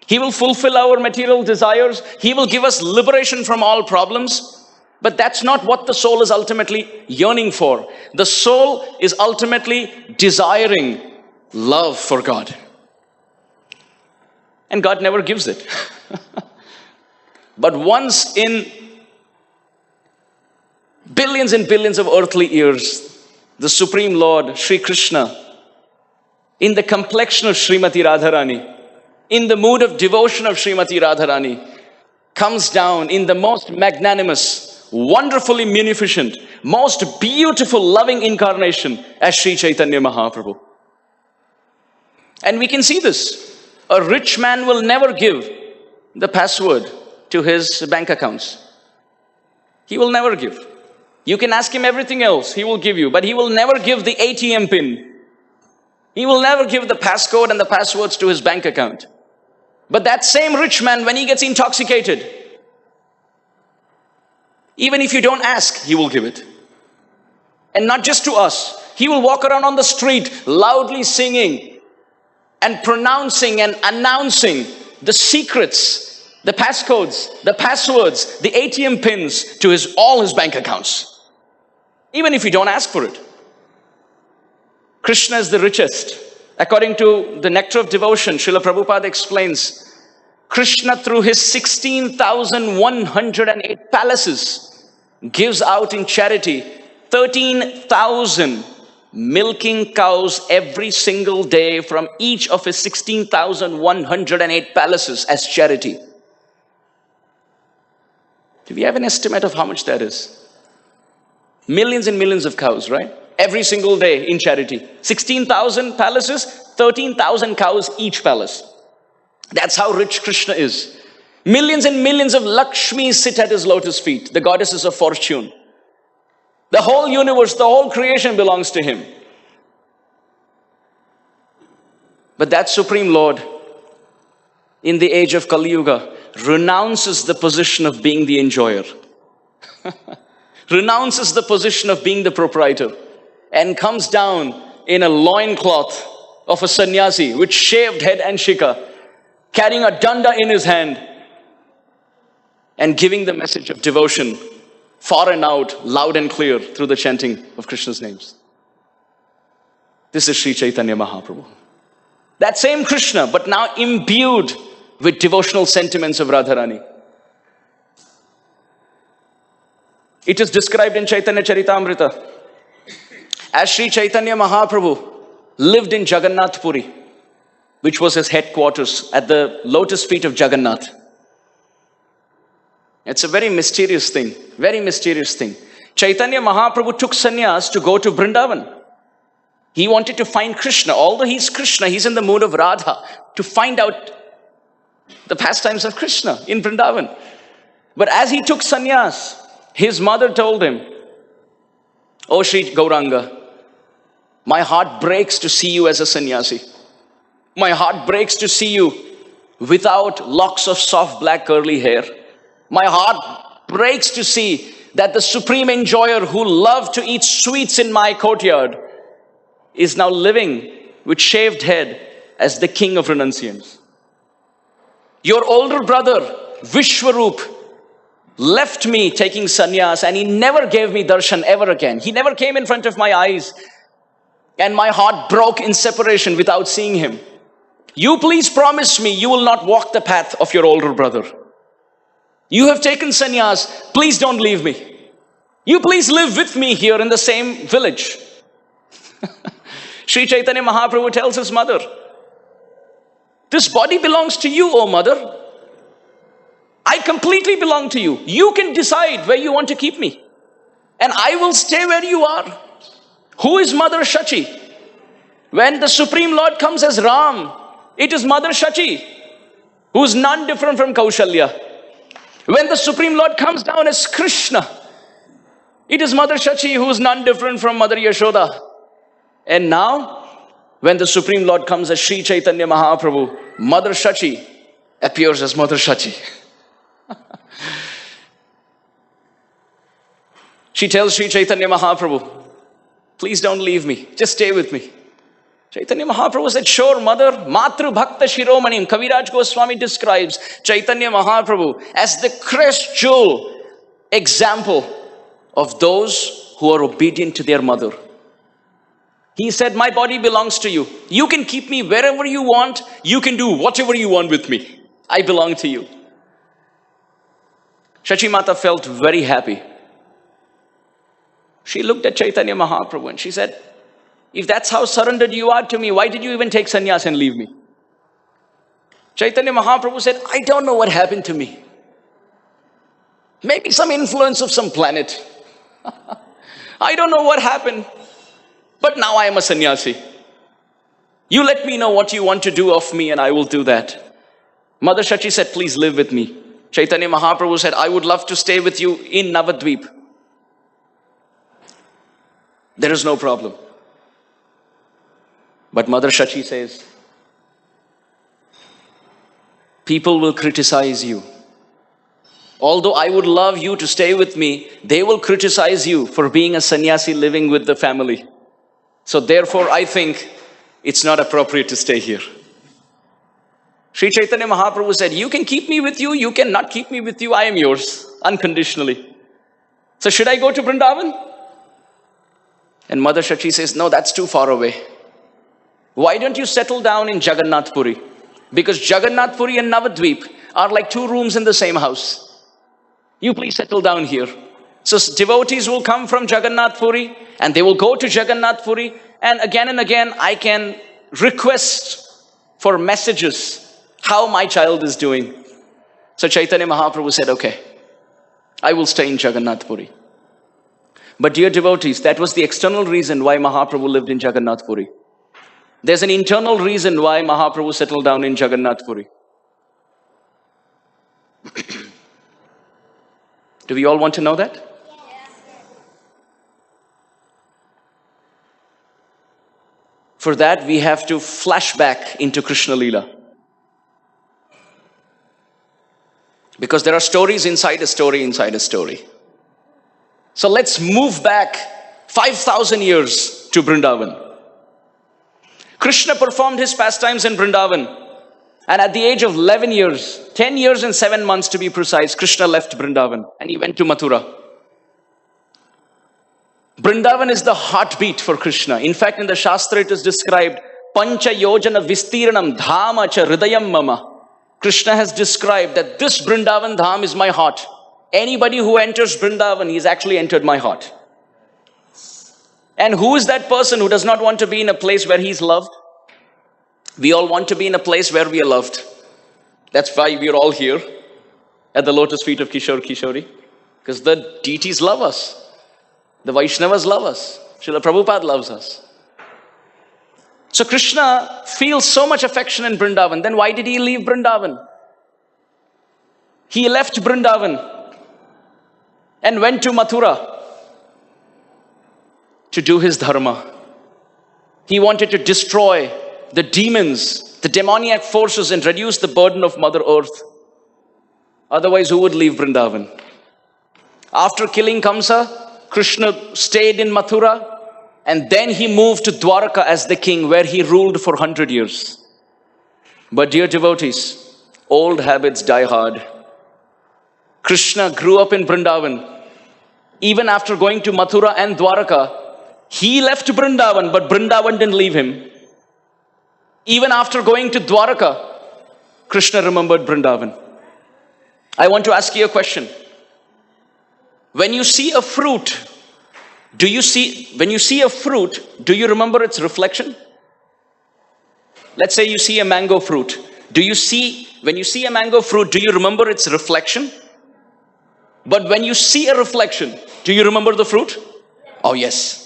He will fulfill our material desires. He will give us liberation from all problems. But that's not what the soul is ultimately yearning for. The soul is ultimately desiring love for God. And God never gives it. But once in billions and billions of earthly years, the Supreme Lord, Sri Krishna, in the complexion of Srimati Radharani, in the mood of devotion of Srimati Radharani, comes down in the most magnanimous, wonderfully munificent, most beautiful, loving incarnation as Sri Chaitanya Mahaprabhu. And we can see this. A rich man will never give the password to his bank accounts. He will never give. You can ask him everything else, he will give you, but he will never give the ATM pin. He will never give the passcode and the passwords to his bank account. But that same rich man, when he gets intoxicated, even if you don't ask, he will give it. And not just to us. He will walk around on the street loudly singing and pronouncing and announcing the secrets, the passcodes, the passwords, the ATM pins to all his bank accounts. Even if you don't ask for it. Krishna is the richest. According to the Nectar of Devotion, Srila Prabhupada explains, Krishna through his 16,108 palaces gives out in charity 13,000 milking cows every single day from each of his 16,108 palaces as charity. Do we have an estimate of how much that is? Millions and millions of cows, right? Every single day in charity. 16,000 palaces, 13,000 cows each palace. That's how rich Krishna is. Millions and millions of Lakshmis sit at his lotus feet, the goddesses of fortune. The whole universe, the whole creation belongs to him. But that Supreme Lord, in the age of Kali Yuga, renounces the position of being the enjoyer. Renounces the position of being the proprietor. And comes down in a loincloth of a sannyasi with shaved head and shikha, carrying a danda in his hand and giving the message of devotion far and out, loud and clear through the chanting of Krishna's names. This is Sri Chaitanya Mahaprabhu. That same Krishna, but now imbued with devotional sentiments of Radharani. It is described in Chaitanya Charitamrita as Sri Chaitanya Mahaprabhu lived in Jagannath Puri, which was his headquarters at the lotus feet of Jagannath. It's a very mysterious thing, very mysterious thing. Chaitanya Mahaprabhu took sannyas to go to Vrindavan. He wanted to find Krishna. Although he's Krishna, he's in the mood of Radha, to find out the pastimes of Krishna in Vrindavan. But as he took sannyas, his mother told him, "Oh Sri Gauranga, my heart breaks to see you as a sannyasi. My heart breaks to see you without locks of soft black curly hair. My heart breaks to see that the supreme enjoyer who loved to eat sweets in my courtyard is now living with shaved head as the king of renunciants. Your older brother, Vishwarup, left me taking sannyas and he never gave me darshan ever again. He never came in front of my eyes and my heart broke in separation without seeing him. You please promise me you will not walk the path of your older brother. You have taken sannyas, please don't leave me. You please live with me here in the same village." Sri Chaitanya Mahaprabhu tells his mother, "This body belongs to you, O mother. I completely belong to you. You can decide where you want to keep me. And I will stay where you are." Who is Mother Shachi? When the Supreme Lord comes as Ram, it is Mother Shachi, who is none different from Kaushalya. When the Supreme Lord comes down as Krishna, it is Mother Shachi, who is none different from Mother Yashoda. And now, when the Supreme Lord comes as Sri Chaitanya Mahaprabhu, Mother Shachi appears as Mother Shachi. She tells Sri Chaitanya Mahaprabhu, "Please don't leave me. Just stay with me. Chaitanya Mahaprabhu said, sure, mother. Matru Bhakta Shiromanim. Kaviraj Goswami describes Chaitanya Mahaprabhu as the crest jewel example of those who are obedient to their mother. He said, my body belongs to you. You can keep me wherever you want. You can do whatever you want with me. I belong to you. Shachi Mata felt very happy. She looked at Chaitanya Mahaprabhu and she said, if that's how surrendered you are to me, why did you even take sannyas and leave me? Chaitanya Mahaprabhu said, I don't know what happened to me. Maybe some influence of some planet. I don't know what happened. But now I am a sannyasi. You let me know what you want to do of me and I will do that. Mother Shachi said, please live with me. Chaitanya Mahaprabhu said, I would love to stay with you in Navadvip. There is no problem. But Mother Shachi says, people will criticize you. Although I would love you to stay with me, they will criticize you for being a sannyasi living with the family. So therefore, I think it's not appropriate to stay here. Sri Chaitanya Mahaprabhu said, you can keep me with you, you cannot keep me with you, I am yours, unconditionally. So should I go to Vrindavan? And Mother Shachi says, no, that's too far away. Why don't you settle down in Jagannath Puri? Because Jagannath Puri and Navadvip are like two rooms in the same house. You please settle down here. So devotees will come from Jagannath Puri and they will go to Jagannath Puri, and again I can request for messages how my child is doing. So Chaitanya Mahaprabhu said, okay, I will stay in Jagannath Puri. But dear devotees, that was the external reason why Mahaprabhu lived in Jagannath Puri. There's an internal reason why Mahaprabhu settled down in Jagannath Puri. Do we all want to know that? For that, we have to flash back into Krishna Leela. Because there are stories inside a story inside a story. So let's move back 5,000 years to Vrindavan. Krishna performed his pastimes in Vrindavan. And at the age of 11 years, 10 years and 7 months to be precise, Krishna left Vrindavan and he went to Mathura. Vrindavan is the heartbeat for Krishna. In fact, in the Shastra it is described, Pancha Yojana Vistiranam Dhama Cha Hridayam Mama. Krishna has described that this Vrindavan Dham is my heart. Anybody who enters Vrindavan, he's actually entered my heart. And who is that person who does not want to be in a place where he's loved? We all want to be in a place where we are loved. That's why we are all here at the lotus feet of Kishore Kishori. Because the deities love us. The Vaishnavas love us. Srila Prabhupada loves us. So Krishna feels so much affection in Vrindavan. Then why did he leave Vrindavan? He left Vrindavan and went to Mathura to do his dharma. He wanted to destroy the demons, the demoniac forces, and reduce the burden of Mother Earth. Otherwise, who would leave Vrindavan? After killing Kamsa, Krishna stayed in Mathura and then he moved to Dwaraka as the king, where he ruled for 100 years. But dear devotees, old habits die hard. Krishna grew up in Vrindavan. Even after going to Mathura and Dwaraka, he left Vrindavan, but Vrindavan didn't leave him. Even after going to Dwaraka, Krishna remembered Vrindavan. I want to ask you a question. When you see a fruit, do you remember its reflection? Let's say you see a mango fruit. When you see a mango fruit, do you remember its reflection? But when you see a reflection, do you remember the fruit? Oh yes.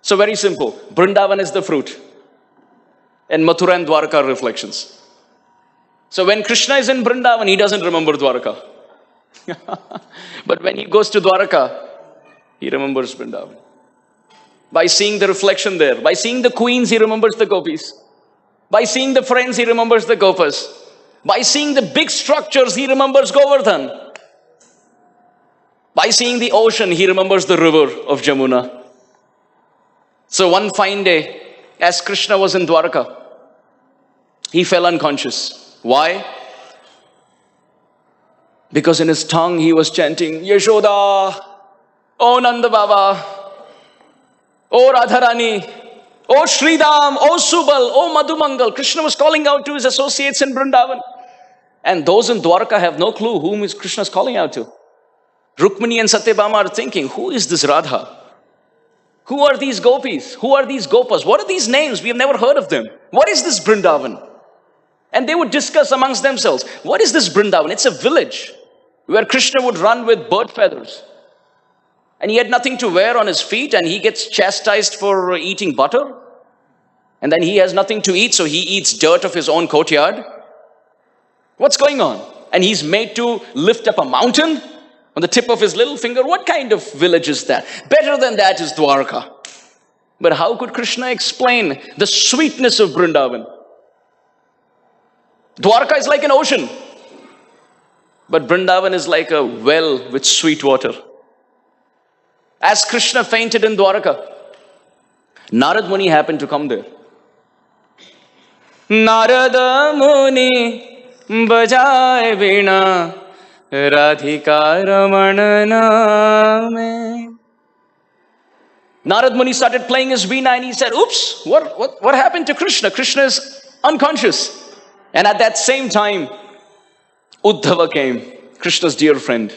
So very simple. Vrindavan is the fruit. And Mathura and Dwaraka are reflections. So when Krishna is in Vrindavan, he doesn't remember Dwaraka. But when he goes to Dwaraka, he remembers Vrindavan. By seeing the reflection there, by seeing the queens, he remembers the gopis. By seeing the friends, he remembers the gopas. By seeing the big structures, he remembers Govardhan. By seeing the ocean, he remembers the river of Jamuna. So one fine day, as Krishna was in Dwarka. He fell unconscious. Why? Because in his tongue he was chanting, Yashoda, O Nanda Baba, O Radharani, O Sridham, O Subal, O Madhumangal. Krishna was calling out to his associates in Vrindavan. And those in Dwarka have no clue whom is Krishna's calling out to. Rukmini and Satyabhama are thinking, who is this Radha? Who are these gopis? Who are these gopas? What are these names? We have never heard of them. What is this Vrindavan? And they would discuss amongst themselves, what is this Vrindavan? It's a village where Krishna would run with bird feathers. And he had nothing to wear on his feet, and he gets chastised for eating butter. And then he has nothing to eat, so he eats dirt of his own courtyard. What's going on? And he's made to lift up a mountain on the tip of his little finger. What kind of village is that? Better than that is Dwarka. But how could Krishna explain the sweetness of Vrindavan? Dwarka is like an ocean, but Vrindavan is like a well with sweet water. As Krishna fainted in Dwarka, Narad Muni happened to come there. Narada Muni bajaye veena Radhika Ramana naame. Narad Muni started playing his veena and he said, oops, what happened to Krishna? Krishna is unconscious. And at that same time, Uddhava came, Krishna's dear friend.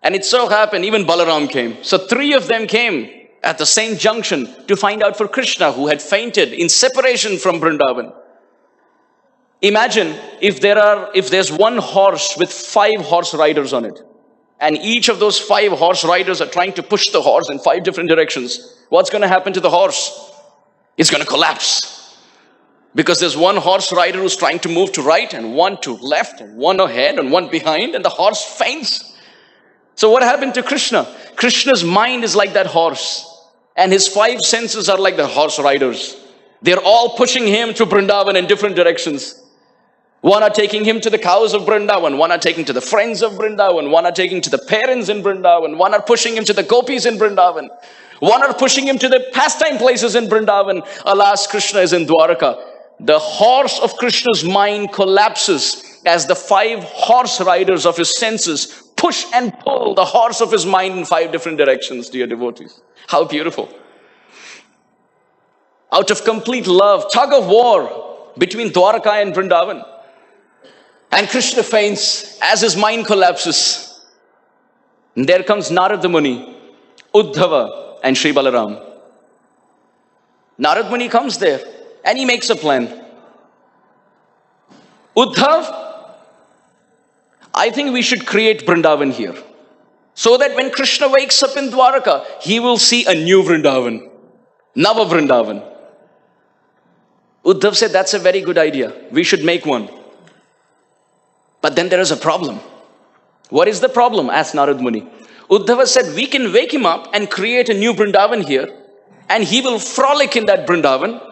And it so happened, even Balaram came. So 3 of them came at the same junction to find out for Krishna, who had fainted in separation from Vrindavan. Imagine if there's one horse with 5 horse riders on it. And each of those 5 horse riders are trying to push the horse in 5 different directions. What's going to happen to the horse? It's going to collapse. Because there's one horse rider who's trying to move to right, and one to left, and one ahead, and one behind, and the horse faints. So what happened to Krishna? Krishna's mind is like that horse, and his 5 senses are like the horse riders. They're all pushing him to Vrindavan in different directions. One are taking him to the cows of Vrindavan, one are taking to the friends of Vrindavan, one are taking to the parents in Vrindavan, one are pushing him to the gopis in Vrindavan, one are pushing him to the pastime places in Vrindavan. Alas, Krishna is in Dwarka. The horse of Krishna's mind collapses as the 5 horse riders of his senses push and pull the horse of his mind in 5 different directions, dear devotees. How beautiful. Out of complete love, tug of war between Dwarka and Vrindavan. And Krishna faints as his mind collapses. And there comes Narada Muni, Uddhava, and Sri Balaram. Narada Muni comes there. And he makes a plan. Uddhav, I think we should create Vrindavan here. So that when Krishna wakes up in Dwaraka, he will see a new Vrindavan. Nava Vrindavan. Uddhav said, that's a very good idea. We should make one. But then there is a problem. What is the problem? Asked Narad Muni. Uddhava said, we can wake him up and create a new Vrindavan here. And he will frolic in that Vrindavan.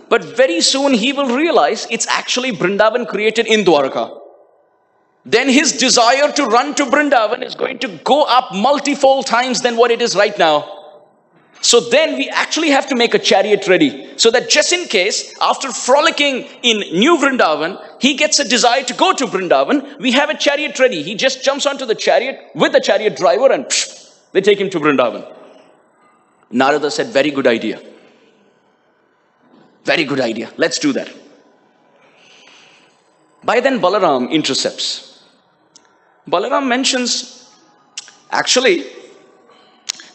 But very soon he will realize it's actually Vrindavan created in Dwarka. Then his desire to run to Vrindavan is going to go up multifold times than what it is right now. So then we actually have to make a chariot ready. So that just in case, after frolicking in New Vrindavan, he gets a desire to go to Vrindavan, we have a chariot ready. He just jumps onto the chariot with the chariot driver and they take him to Vrindavan. Narada said, very good idea. Very good idea. Let's do that. By then, Balaram intercepts. Balaram mentions, actually,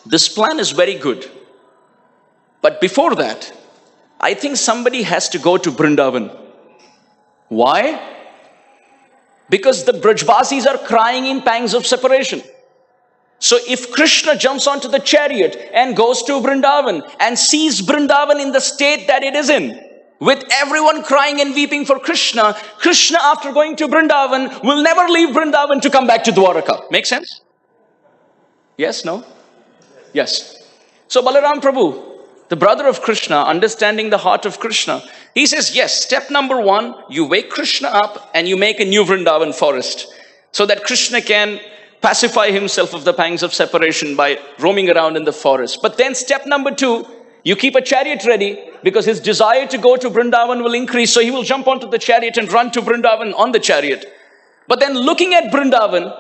this plan is very good. But before that, I think somebody has to go to Vrindavan. Why? Because the Brajvasis are crying in pangs of separation. So if Krishna jumps onto the chariot and goes to Vrindavan and sees Vrindavan in the state that it is in, with everyone crying and weeping for Krishna, Krishna after going to Vrindavan will never leave Vrindavan to come back to Dwaraka. Make sense? Yes, no? Yes. So Balaram Prabhu, the brother of Krishna, understanding the heart of Krishna, he says, yes, step number 1, you wake Krishna up and you make a new Vrindavan forest so that Krishna can pacify himself of the pangs of separation by roaming around in the forest. But then step number 2, You keep a chariot ready because his desire to go to Vrindavan will increase. So he will jump onto the chariot and run to Vrindavan on the chariot. But then looking at Vrindavan,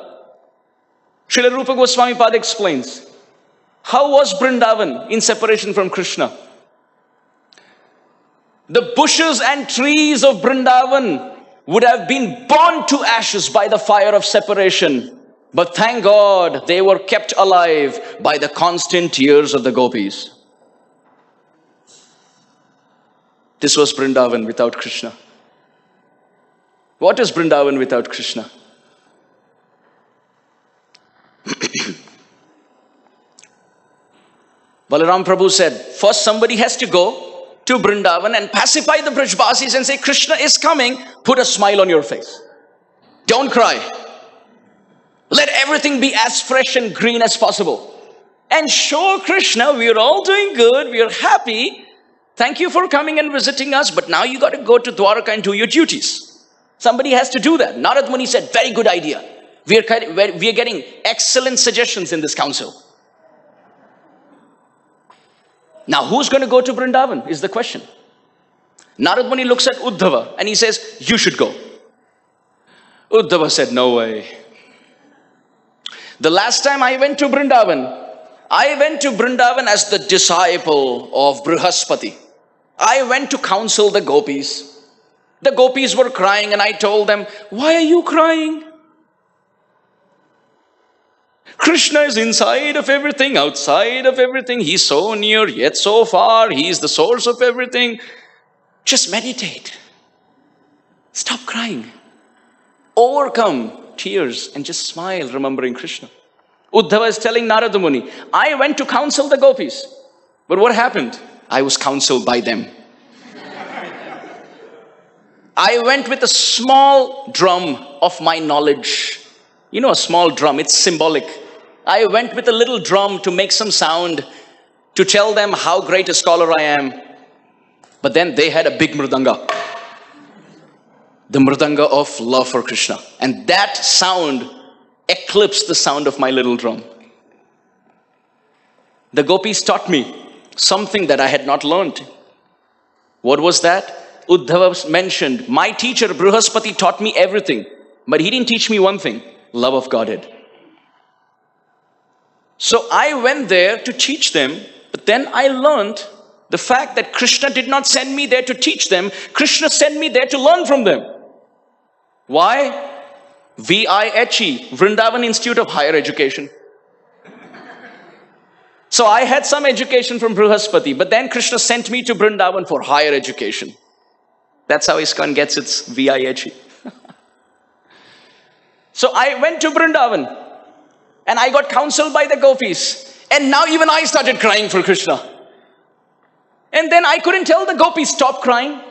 Srila Rupa Goswami Pada explains, how was Vrindavan in separation from Krishna? The bushes and trees of Vrindavan would have been burned to ashes by the fire of separation. But thank God they were kept alive by the constant tears of the gopis. This was Vrindavan without Krishna. What is Vrindavan without Krishna? Balaram Prabhu said, first somebody has to go to Vrindavan and pacify the Brajbasis and say, Krishna is coming, put a smile on your face. Don't cry. Let everything be as fresh and green as possible. And show Krishna, we are all doing good, we are happy. Thank you for coming and visiting us, but now you got to go to Dwaraka and do your duties. Somebody has to do that. Narad Muni said, very good idea. We are getting excellent suggestions in this council. Now, who's going to go to Vrindavan is the question. Narad Muni looks at Uddhava and he says, you should go. Uddhava said, no way. The last time I went to Vrindavan as the disciple of Brihaspati. I went to counsel the gopis. The gopis were crying and I told them, why are you crying? Krishna is inside of everything, outside of everything. He's so near, yet so far. He's the source of everything. Just meditate. Stop crying. Overcome tears and just smile, remembering Krishna. Uddhava is telling Narada Muni, I went to counsel the gopis. But what happened? I was counseled by them. I went with a small drum of my knowledge. You know, a small drum, it's symbolic. I went with a little drum to make some sound, to tell them how great a scholar I am. But then they had a big mridanga. The mridanga of love for Krishna. And that sound eclipsed the sound of my little drum. The gopis taught me something that I had not learned. What was that? Uddhava mentioned, my teacher Brihaspati taught me everything, but he didn't teach me one thing, love of Godhead. So I went there to teach them, but then I learned the fact that Krishna did not send me there to teach them. Krishna sent me there to learn from them. Why? VIHE, Vrindavan Institute of Higher Education. So I had some education from Brihaspati, but then Krishna sent me to Vrindavan for higher education. That's how ISKCON gets its VIHE. So I went to Vrindavan and I got counseled by the gopis. And now even I started crying for Krishna. And then I couldn't tell the gopis, stop crying.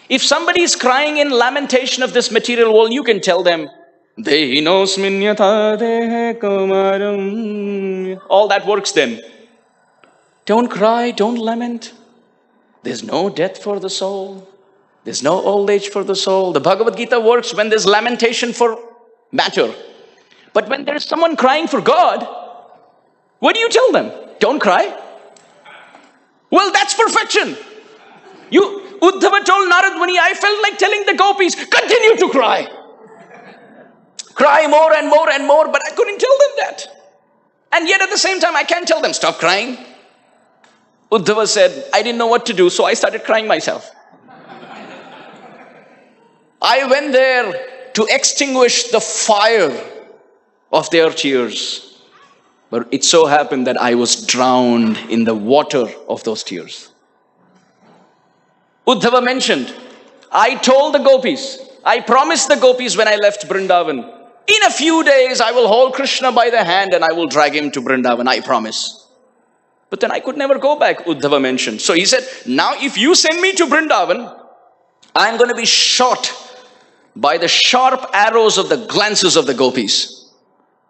If somebody is crying in lamentation of this material world, you can tell them, all that works then. Don't cry, don't lament. There's no death for the soul. There's no old age for the soul. The Bhagavad Gita works when there's lamentation for matter. But when there's someone crying for God, what do you tell them? Don't cry. Well, that's perfection. Uddhava told Narad Muni, I felt like telling the gopis, continue to cry. Cry more and more and more, but I couldn't tell them that. And yet at the same time, I can't tell them, stop crying. Uddhava said, I didn't know what to do, so I started crying myself. I went there to extinguish the fire of their tears. But it so happened that I was drowned in the water of those tears. Uddhava mentioned, I told the gopis, I promised the gopis when I left Vrindavan, in a few days I will hold Krishna by the hand and I will drag him to Vrindavan, I promise. But then I could never go back, Uddhava mentioned. So he said, now if you send me to Vrindavan, I'm going to be shot by the sharp arrows of the glances of the gopis.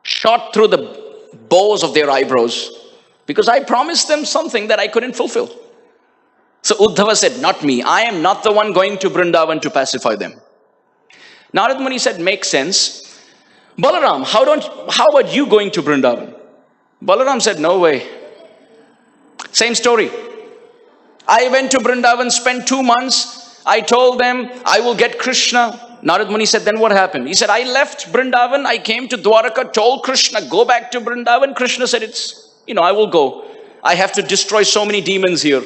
Shot through the bows of their eyebrows. Because I promised them something that I couldn't fulfill. So Uddhava said, not me. I am not the one going to Vrindavan to pacify them. Narad Muni said, makes sense. Balaram, how about you going to Vrindavan? Balaram said, no way. Same story. I went to Vrindavan, spent 2 months. I told them I will get Krishna. Narad Muni said, then what happened? He said, I left Vrindavan, I came to Dwaraka, told Krishna, go back to Vrindavan. Krishna said, I will go. I have to destroy so many demons here.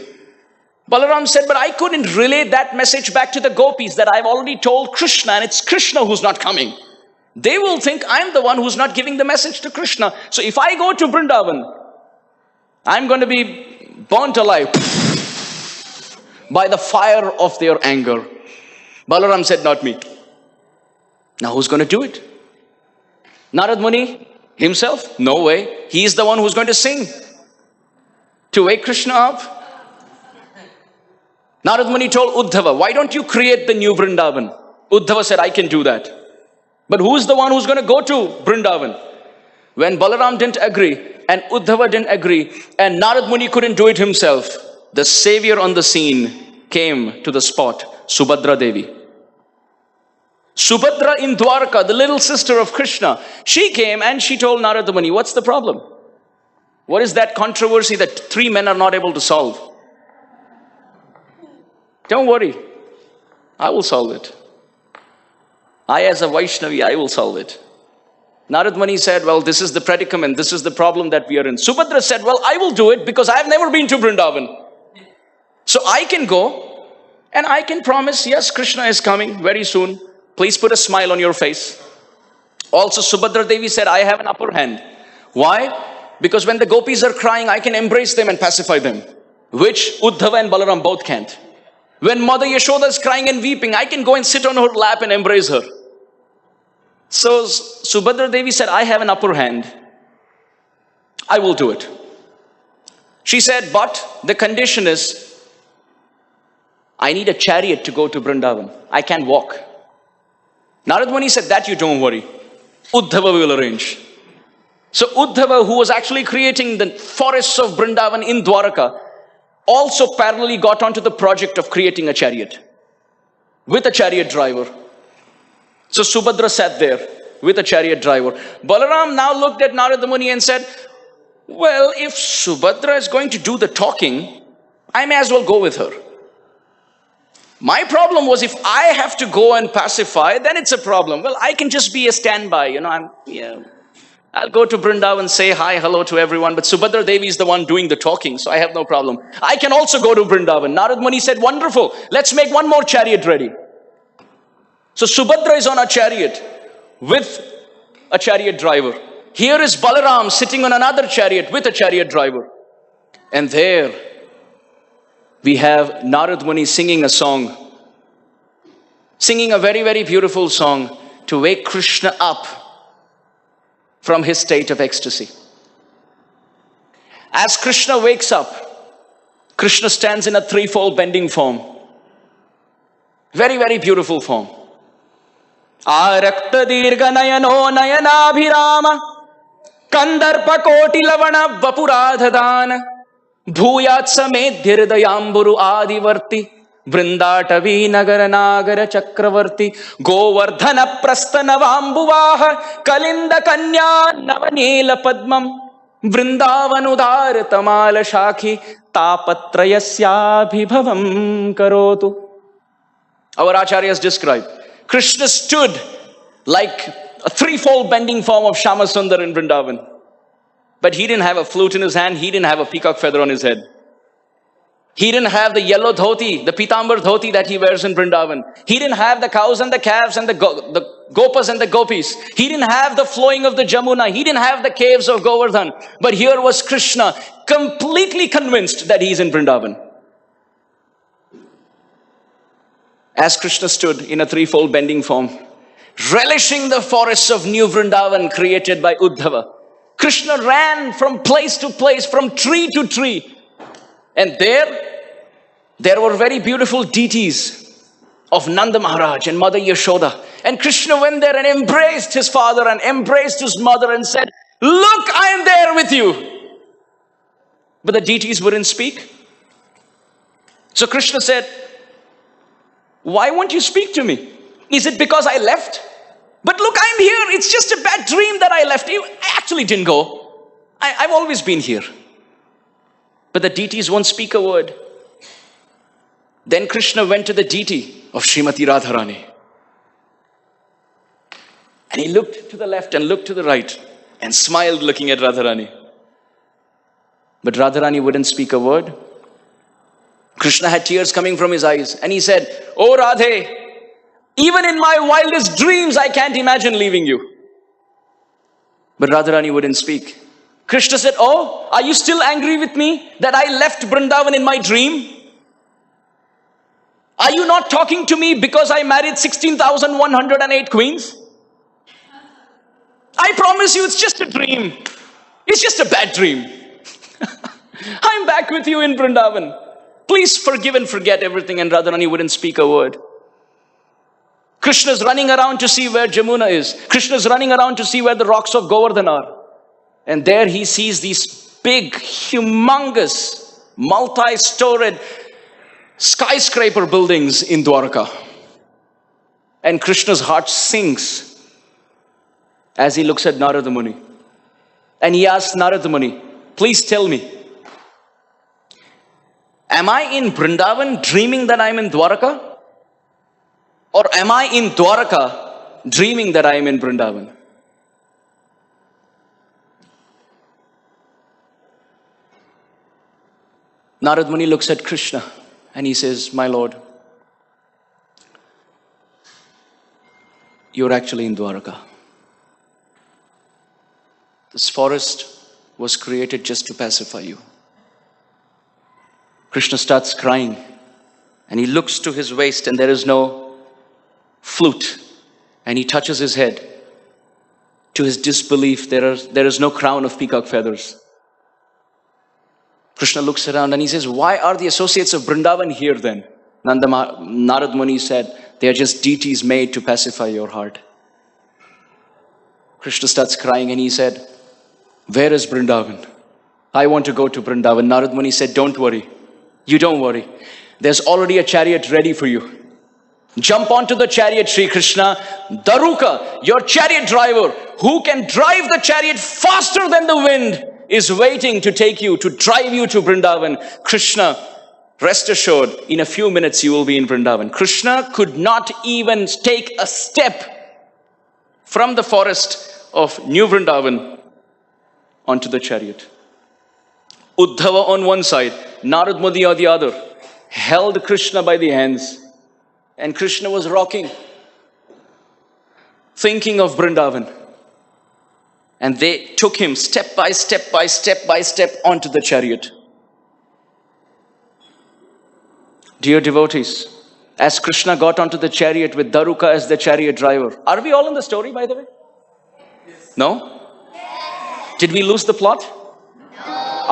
Balaram said, but I couldn't relay that message back to the gopis that I've already told Krishna and it's Krishna who's not coming. They will think I'm the one who's not giving the message to Krishna. So if I go to Vrindavan, I'm going to be burnt alive by the fire of their anger. Balaram said, not me. Now who's going to do it? Narad Muni himself? No way. He is the one who's going to sing to wake Krishna up. Narad Muni told Uddhava, why don't you create the new Vrindavan? Uddhava said, I can do that. But who's the one who's going to go to Vrindavan? When Balaram didn't agree and Uddhava didn't agree and Narad Muni couldn't do it himself, the savior on the scene came to the spot, Subhadra Devi. Subhadra in Dwarka, the little sister of Krishna, she came and she told Narada Muni, what's the problem? What is that controversy that 3 men are not able to solve? Don't worry, I will solve it. I as a Vaishnavi, I will solve it. Narad Muni said, well, this is the predicament, this is the problem that we are in. Subhadra said, well, I will do it because I have never been to Vrindavan. So I can go and I can promise, yes, Krishna is coming very soon. Please put a smile on your face. Also, Subhadra Devi said, I have an upper hand. Why? Because when the gopis are crying, I can embrace them and pacify them, which Uddhava and Balaram both can't. When Mother Yashoda is crying and weeping, I can go and sit on her lap and embrace her. So Subhadra Devi said, I have an upper hand. I will do it. She said, but the condition is, I need a chariot to go to Vrindavan. I can't walk. Narad Muni said, that you don't worry. Uddhava will arrange. So Uddhava, who was actually creating the forests of Vrindavan in Dwaraka, also parallelly got onto the project of creating a chariot with a chariot driver. So Subhadra sat there with a chariot driver. Balaram now looked at Narada Muni and said, well, if Subhadra is going to do the talking, I may as well go with her. My problem was if I have to go and pacify, then it's a problem. Well, I can just be a standby, I'll go to Vrindavan, say hi, hello to everyone, but Subhadra Devi is the one doing the talking, so I have no problem. I can also go to Vrindavan. Narad Muni said, wonderful, let's make one more chariot ready. So Subhadra is on a chariot with a chariot driver. Here is Balaram sitting on another chariot with a chariot driver. And there we have Narad Muni singing a song, singing a very, very beautiful song to wake Krishna up from his state of ecstasy. As Krishna wakes up, Krishna stands in a threefold bending form. Very, very beautiful form. Arakta dirgha nayano nayanabhirama kandarpa koti lavana vapuradhadana bhuyat samet dhirdayamburu adivarti Vrindatavi nagara nagara chakravarti Govardhana prasthana vambuvaha Kalinda kanya navanela padmam Vrindavanudar tamala shakhi Tapatrayasya karotu. Our acharyas describe Krishna stood like a threefold bending form of Shama Sundar in Vrindavan. But he didn't have a flute in his hand, he didn't have a peacock feather on his head. He didn't have the yellow dhoti, the pitambar dhoti that he wears in Vrindavan. He didn't have the cows and the calves and the gopas and the gopis. He didn't have the flowing of the Jamuna. He didn't have the caves of Govardhan. But here was Krishna, completely convinced that he's in Vrindavan. As Krishna stood in a threefold bending form, relishing the forests of new Vrindavan created by Uddhava, Krishna ran from place to place, from tree to tree. And there were very beautiful deities of Nanda Maharaj and Mother Yashoda. And Krishna went there and embraced his father and embraced his mother and said, look, I am there with you. But the deities wouldn't speak. So Krishna said, why won't you speak to me? Is it because I left? But look, I'm here. It's just a bad dream that I left. I actually didn't go. I've always been here. but the deities won't speak a word. Then Krishna went to the deity of Srimati Radharani. And he looked to the left and looked to the right and smiled looking at Radharani. But Radharani wouldn't speak a word. Krishna had tears coming from his eyes and he said, "Oh Radhe, even in my wildest dreams I can't imagine leaving you." But Radharani wouldn't speak. Krishna said, "Oh, are you still angry with me that I left Vrindavan in my dream? Are you not talking to me because I married 16,108 queens? I promise you it's just a dream. It's just a bad dream. I'm back with you in Vrindavan. Please forgive and forget everything." And Radharani wouldn't speak a word. Krishna's running around to see where Jamuna is. Krishna's running around to see where the rocks of Govardhan are. And there he sees these big, humongous, multi-storied skyscraper buildings in Dwarka. And Krishna's heart sinks as he looks at Narada Muni. And he asks Narada Muni, "Please tell me, am I in Vrindavan dreaming that I'm in Dwarka? Or am I in Dwarka dreaming that I am in Vrindavan?" Narad Muni looks at Krishna and he says, "My Lord, you're actually in Dwarka. This forest was created just to pacify you." Krishna starts crying and he looks to his waist and there is no flute, and he touches his head. To his disbelief, there is no crown of peacock feathers. Krishna looks around and he says, "Why are the associates of Vrindavan here then?" Narad Muni said, "They are just deities made to pacify your heart." Krishna starts crying and he said, "Where is Vrindavan? I want to go to Vrindavan." Narad Muni said, "Don't worry. You don't worry. There's already a chariot ready for you. Jump onto the chariot, Sri Krishna. Daruka, your chariot driver, who can drive the chariot faster than the wind, is waiting to take you, to drive you to Vrindavan. Krishna, rest assured, in a few minutes you will be in Vrindavan." Krishna could not even take a step from the forest of New Vrindavan onto the chariot. Uddhava on one side, Narad Muni on the other, held Krishna by the hands. And Krishna was rocking, thinking of Vrindavan. And they took him step by step onto the chariot. Dear devotees, as Krishna got onto the chariot with Daruka as the chariot driver. Are we all in the story, by the way? Yes. No? Yes. Did we lose the plot? No.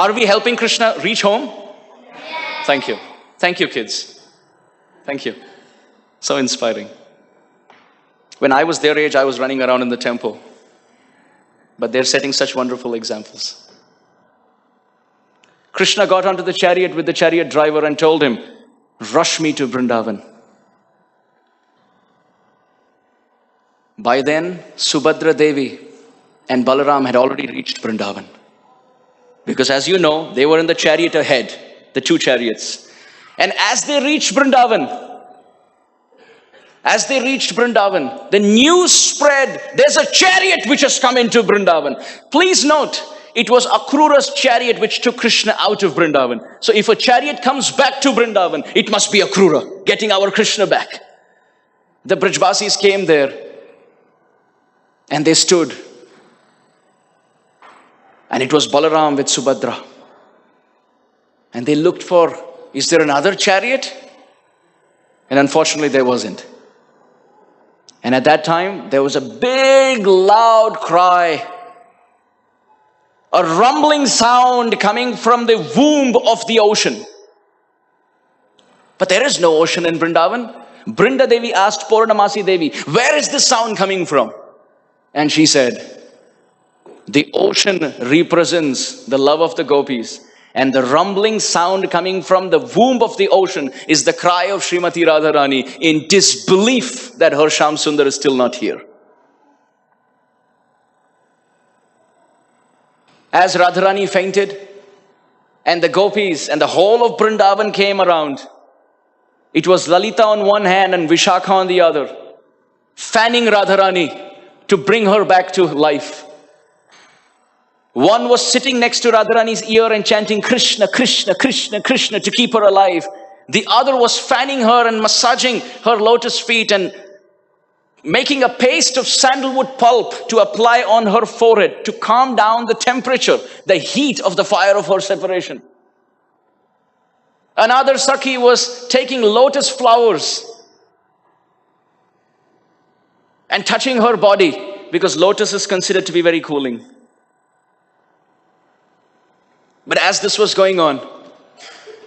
Are we helping Krishna reach home? Yes. Thank you. Thank you, kids. Thank you. So inspiring. When I was their age, I was running around in the temple. But they're setting such wonderful examples. Krishna got onto the chariot with the chariot driver and told him, "Rush me to Vrindavan." By then, Subhadra Devi and Balaram had already reached Vrindavan. Because as you know, they were in the chariot ahead, the two chariots. And as they reached Vrindavan, the news spread, there's a chariot which has come into Vrindavan. Please note, it was Akrura's chariot which took Krishna out of Vrindavan. So if a chariot comes back to Vrindavan, it must be Akrura, getting our Krishna back. The Brajvasis came there and they stood. And it was Balaram with Subhadra. And they looked for, is there another chariot? And unfortunately there wasn't. And at that time, there was a big, loud cry, a rumbling sound coming from the womb of the ocean. But there is no ocean in Vrindavan. Brinda Devi asked Purnamasi Devi, "Where is this sound coming from?" And she said, "The ocean represents the love of the gopis. And the rumbling sound coming from the womb of the ocean is the cry of Srimati Radharani in disbelief that her Shyam Sundar is still not here." As Radharani fainted, and the gopis and the whole of Vrindavan came around. It was Lalita on one hand and Vishakha on the other, fanning Radharani to bring her back to life. One was sitting next to Radharani's ear and chanting Krishna, Krishna, Krishna, Krishna to keep her alive. The other was fanning her and massaging her lotus feet and making a paste of sandalwood pulp to apply on her forehead to calm down the temperature, the heat of the fire of her separation. Another Sakhi was taking lotus flowers and touching her body because lotus is considered to be very cooling. But as this was going on,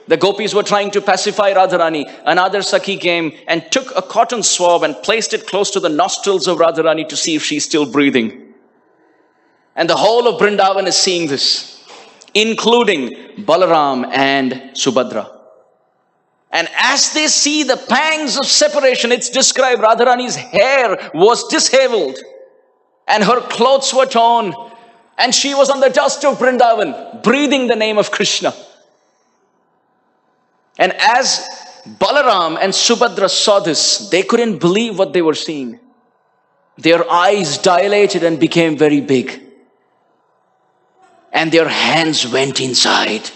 the gopis were trying to pacify Radharani. Another Sakhi came and took a cotton swab and placed it close to the nostrils of Radharani to see if she's still breathing. And the whole of Vrindavan is seeing this, including Balaram and Subhadra. And as they see the pangs of separation, it's described Radharani's hair was disheveled and her clothes were torn and she was on the dust of Vrindavan, breathing the name of Krishna. And as Balaram and Subhadra saw this, they couldn't believe what they were seeing. Their eyes dilated and became very big. And their hands went inside.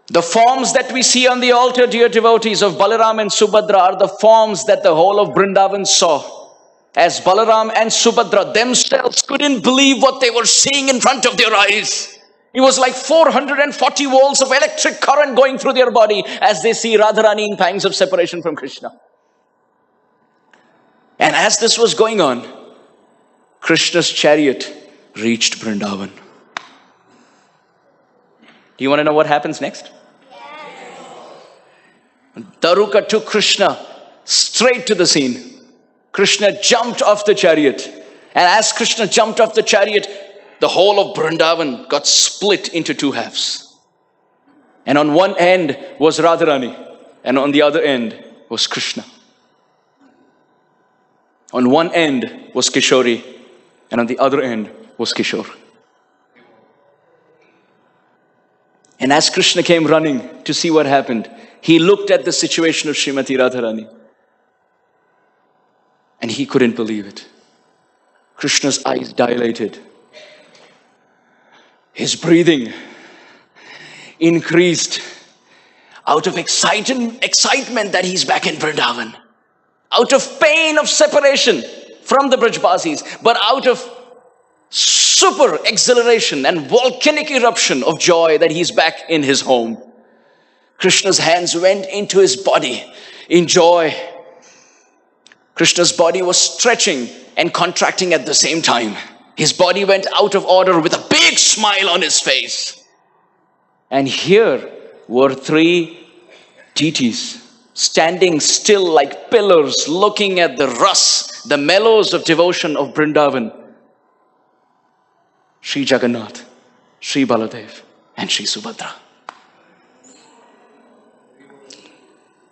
The forms that we see on the altar, dear devotees, of Balaram and Subhadra are the forms that the whole of Vrindavan saw. As Balaram and Subhadra themselves couldn't believe what they were seeing in front of their eyes. It was like 440 volts of electric current going through their body as they see Radharani in pangs of separation from Krishna. And as this was going on, Krishna's chariot reached Vrindavan. Do you want to know what happens next? Daruka took Krishna straight to the scene. Krishna jumped off the chariot. And as Krishna jumped off the chariot, the whole of Vrindavan got split into two halves. And on one end was Radharani, and on the other end was Krishna. On one end was Kishori, and on the other end was Kishore. And as Krishna came running to see what happened, he looked at the situation of Srimati Radharani. And he couldn't believe it. Krishna's eyes dilated. His breathing increased out of excitement that he's back in Vrindavan. Out of pain of separation from the Brajbasis, but out of super exhilaration and volcanic eruption of joy that he's back in his home. Krishna's hands went into his body in joy. Krishna's body was stretching and contracting at the same time. His body went out of order with a big smile on his face. And here were three deities standing still like pillars, looking at the ras, the mellows of devotion of Vrindavan. Sri Jagannath, Sri Baladev, and Sri Subhadra.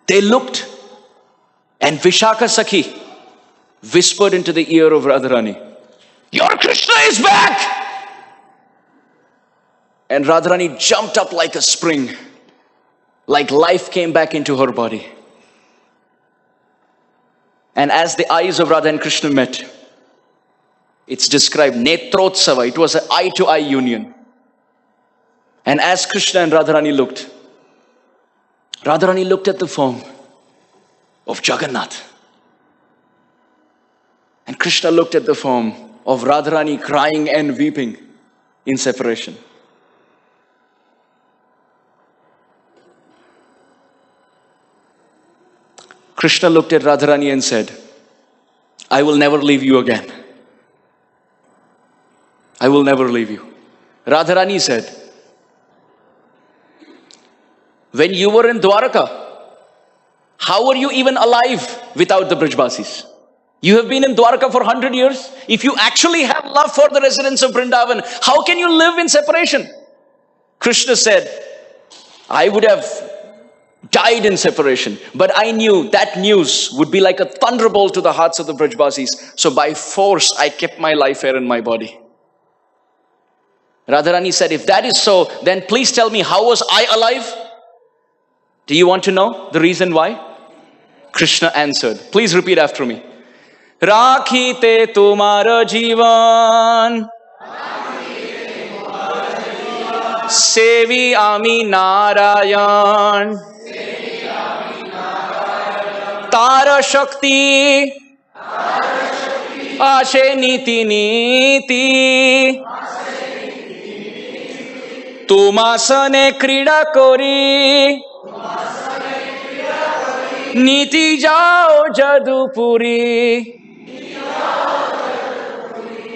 They looked, and Vishakha Sakhi whispered into the ear of Radharani, "Your Krishna is back!" And Radharani jumped up like a spring, like life came back into her body. And as the eyes of Radha and Krishna met, it's described Netrotsava. It was an eye-to-eye union. And as Krishna and Radharani looked at the form of Jagannath. And Krishna looked at the form of Radharani crying and weeping in separation. Krishna looked at Radharani and said, "I will never leave you again. I will never leave you." Radharani said, "When you were in Dwaraka, how were you even alive without the Brajbasis? You have been in Dwaraka for 100 years. If you actually have love for the residents of Vrindavan, how can you live in separation?" Krishna said, "I would have died in separation, but I knew that news would be like a thunderbolt to the hearts of the Brajbasis. So by force, I kept my life here in my body." Radharani said, if that is so, then please tell me, how was I alive? Do you want to know the reason why? Krishna answered. Please repeat after me. Rakhite tumhara jivan, sevi ami Narayan, tara shakti, ashe niti niti, tumasane krida kori, নীতি যাও যদুপুরি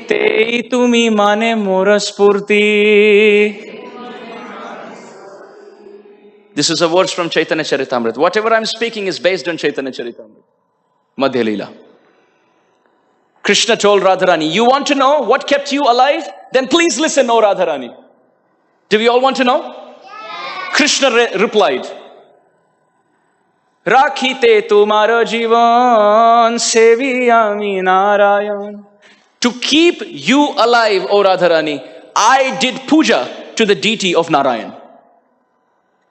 তেই তুমি মানে মোর স্ফূর্তি. This is a words from Chaitanya Charitamrita. Whatever I'm speaking is based on Chaitanya Charitamrita. Madhya Leela. Krishna told Radharani, you want to know what kept you alive? Then please listen, O Radharani. Do we all want to know? Yeah. Krishna replied, Rakhite tumhara jivan, sevi ami Narayan. To keep you alive, O Radharani, I did puja to the deity of Narayan.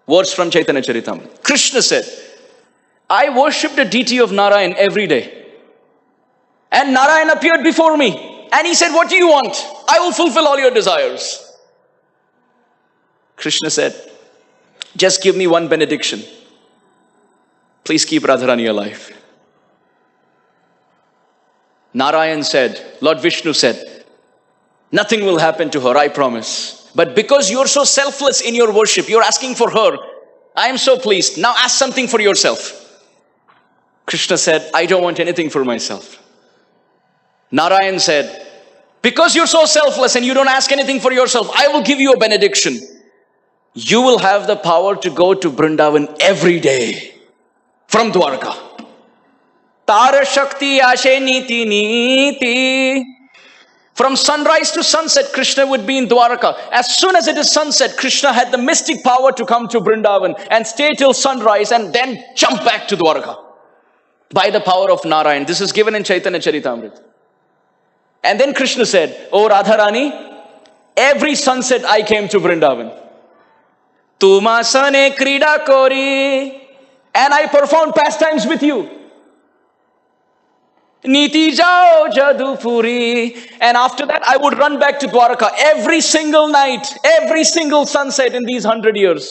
Words from Chaitanya Charitamrita. Krishna said, I worshipped the deity of Narayan every day. And Narayan appeared before me. And he said, what do you want? I will fulfill all your desires. Krishna said, just give me one benediction. Please keep Radharani alive. Narayan said, Lord Vishnu said, nothing will happen to her, I promise. But because you're so selfless in your worship, you're asking for her, I am so pleased. Now ask something for yourself. Krishna said, I don't want anything for myself. Narayan said, because you're so selfless and you don't ask anything for yourself, I will give you a benediction. You will have the power to go to Vrindavan every day. From Dwarka. Tara Shakti Ashe Niti Niti. From sunrise to sunset, Krishna would be in Dwarka. As soon as it is sunset, Krishna had the mystic power to come to Vrindavan and stay till sunrise and then jump back to Dwarka. By the power of Narayan. This is given in Chaitanya Charitamrita. And then Krishna said, O Radharani, every sunset I came to Vrindavan. Tumasane krida kori. And I performed pastimes with you. Niti jao jadupuri. And after that, I would run back to Dwarka every single night, every single sunset in these 100 years.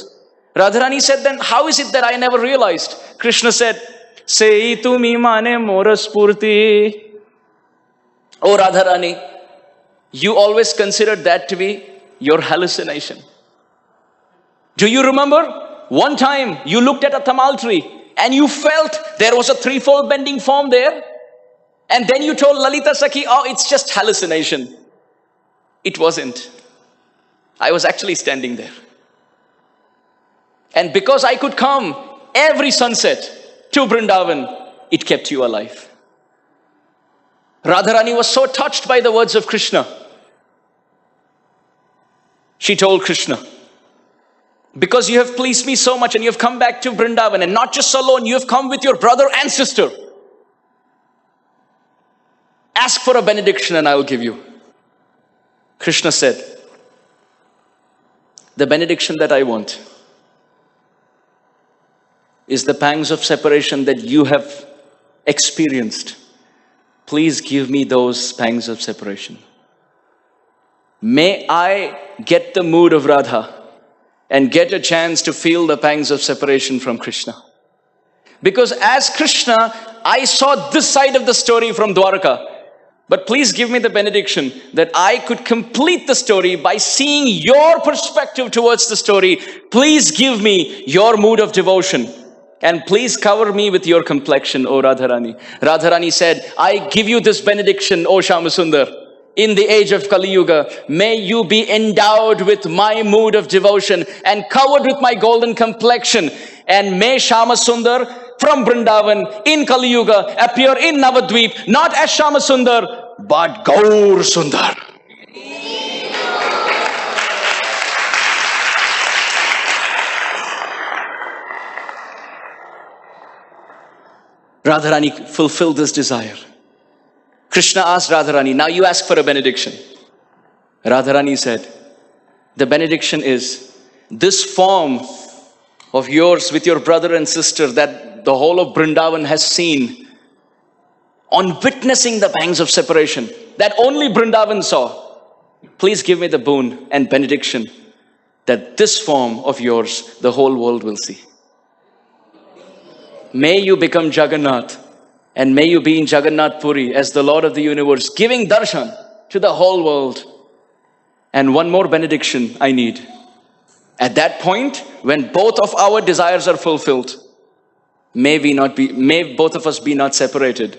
Radharani said, then how is it that I never realized? Krishna said, Sei tumi mane mora spurti. Oh Radharani, you always considered that to be your hallucination. Do you remember? One time you looked at a tamal tree and you felt there was a threefold bending form there. And then you told Lalita Sakhi, oh, it's just hallucination. It wasn't. I was actually standing there. And because I could come every sunset to Vrindavan, it kept you alive. Radharani was so touched by the words of Krishna. She told Krishna, because you have pleased me so much and you have come back to Vrindavan, and not just alone, you have come with your brother and sister. Ask for a benediction and I will give you. Krishna said, the benediction that I want is the pangs of separation that you have experienced. Please give me those pangs of separation. May I get the mood of Radha and get a chance to feel the pangs of separation from Krishna. Because as Krishna, I saw this side of the story from Dwarka. But please give me the benediction that I could complete the story by seeing your perspective towards the story. Please give me your mood of devotion. And please cover me with your complexion, O Radharani. Radharani said, I give you this benediction, O Shyamasundar. In the age of Kali Yuga, may you be endowed with my mood of devotion and covered with my golden complexion. And may Shyamasundar from Vrindavan in Kali Yuga appear in Navadvip, not as Shyamasundar, but Gaur Sundar. Radharani fulfilled this desire. Krishna asked Radharani, now you ask for a benediction. Radharani said, The benediction is, this form of yours with your brother and sister that the whole of Vrindavan has seen, on witnessing the pangs of separation that only Vrindavan saw, please give me the boon and benediction that this form of yours the whole world will see. May you become Jagannath, and may you be in Jagannath Puri as the Lord of the universe, giving darshan to the whole world. And one more benediction I need. At that point, when both of our desires are fulfilled, may both of us be not separated.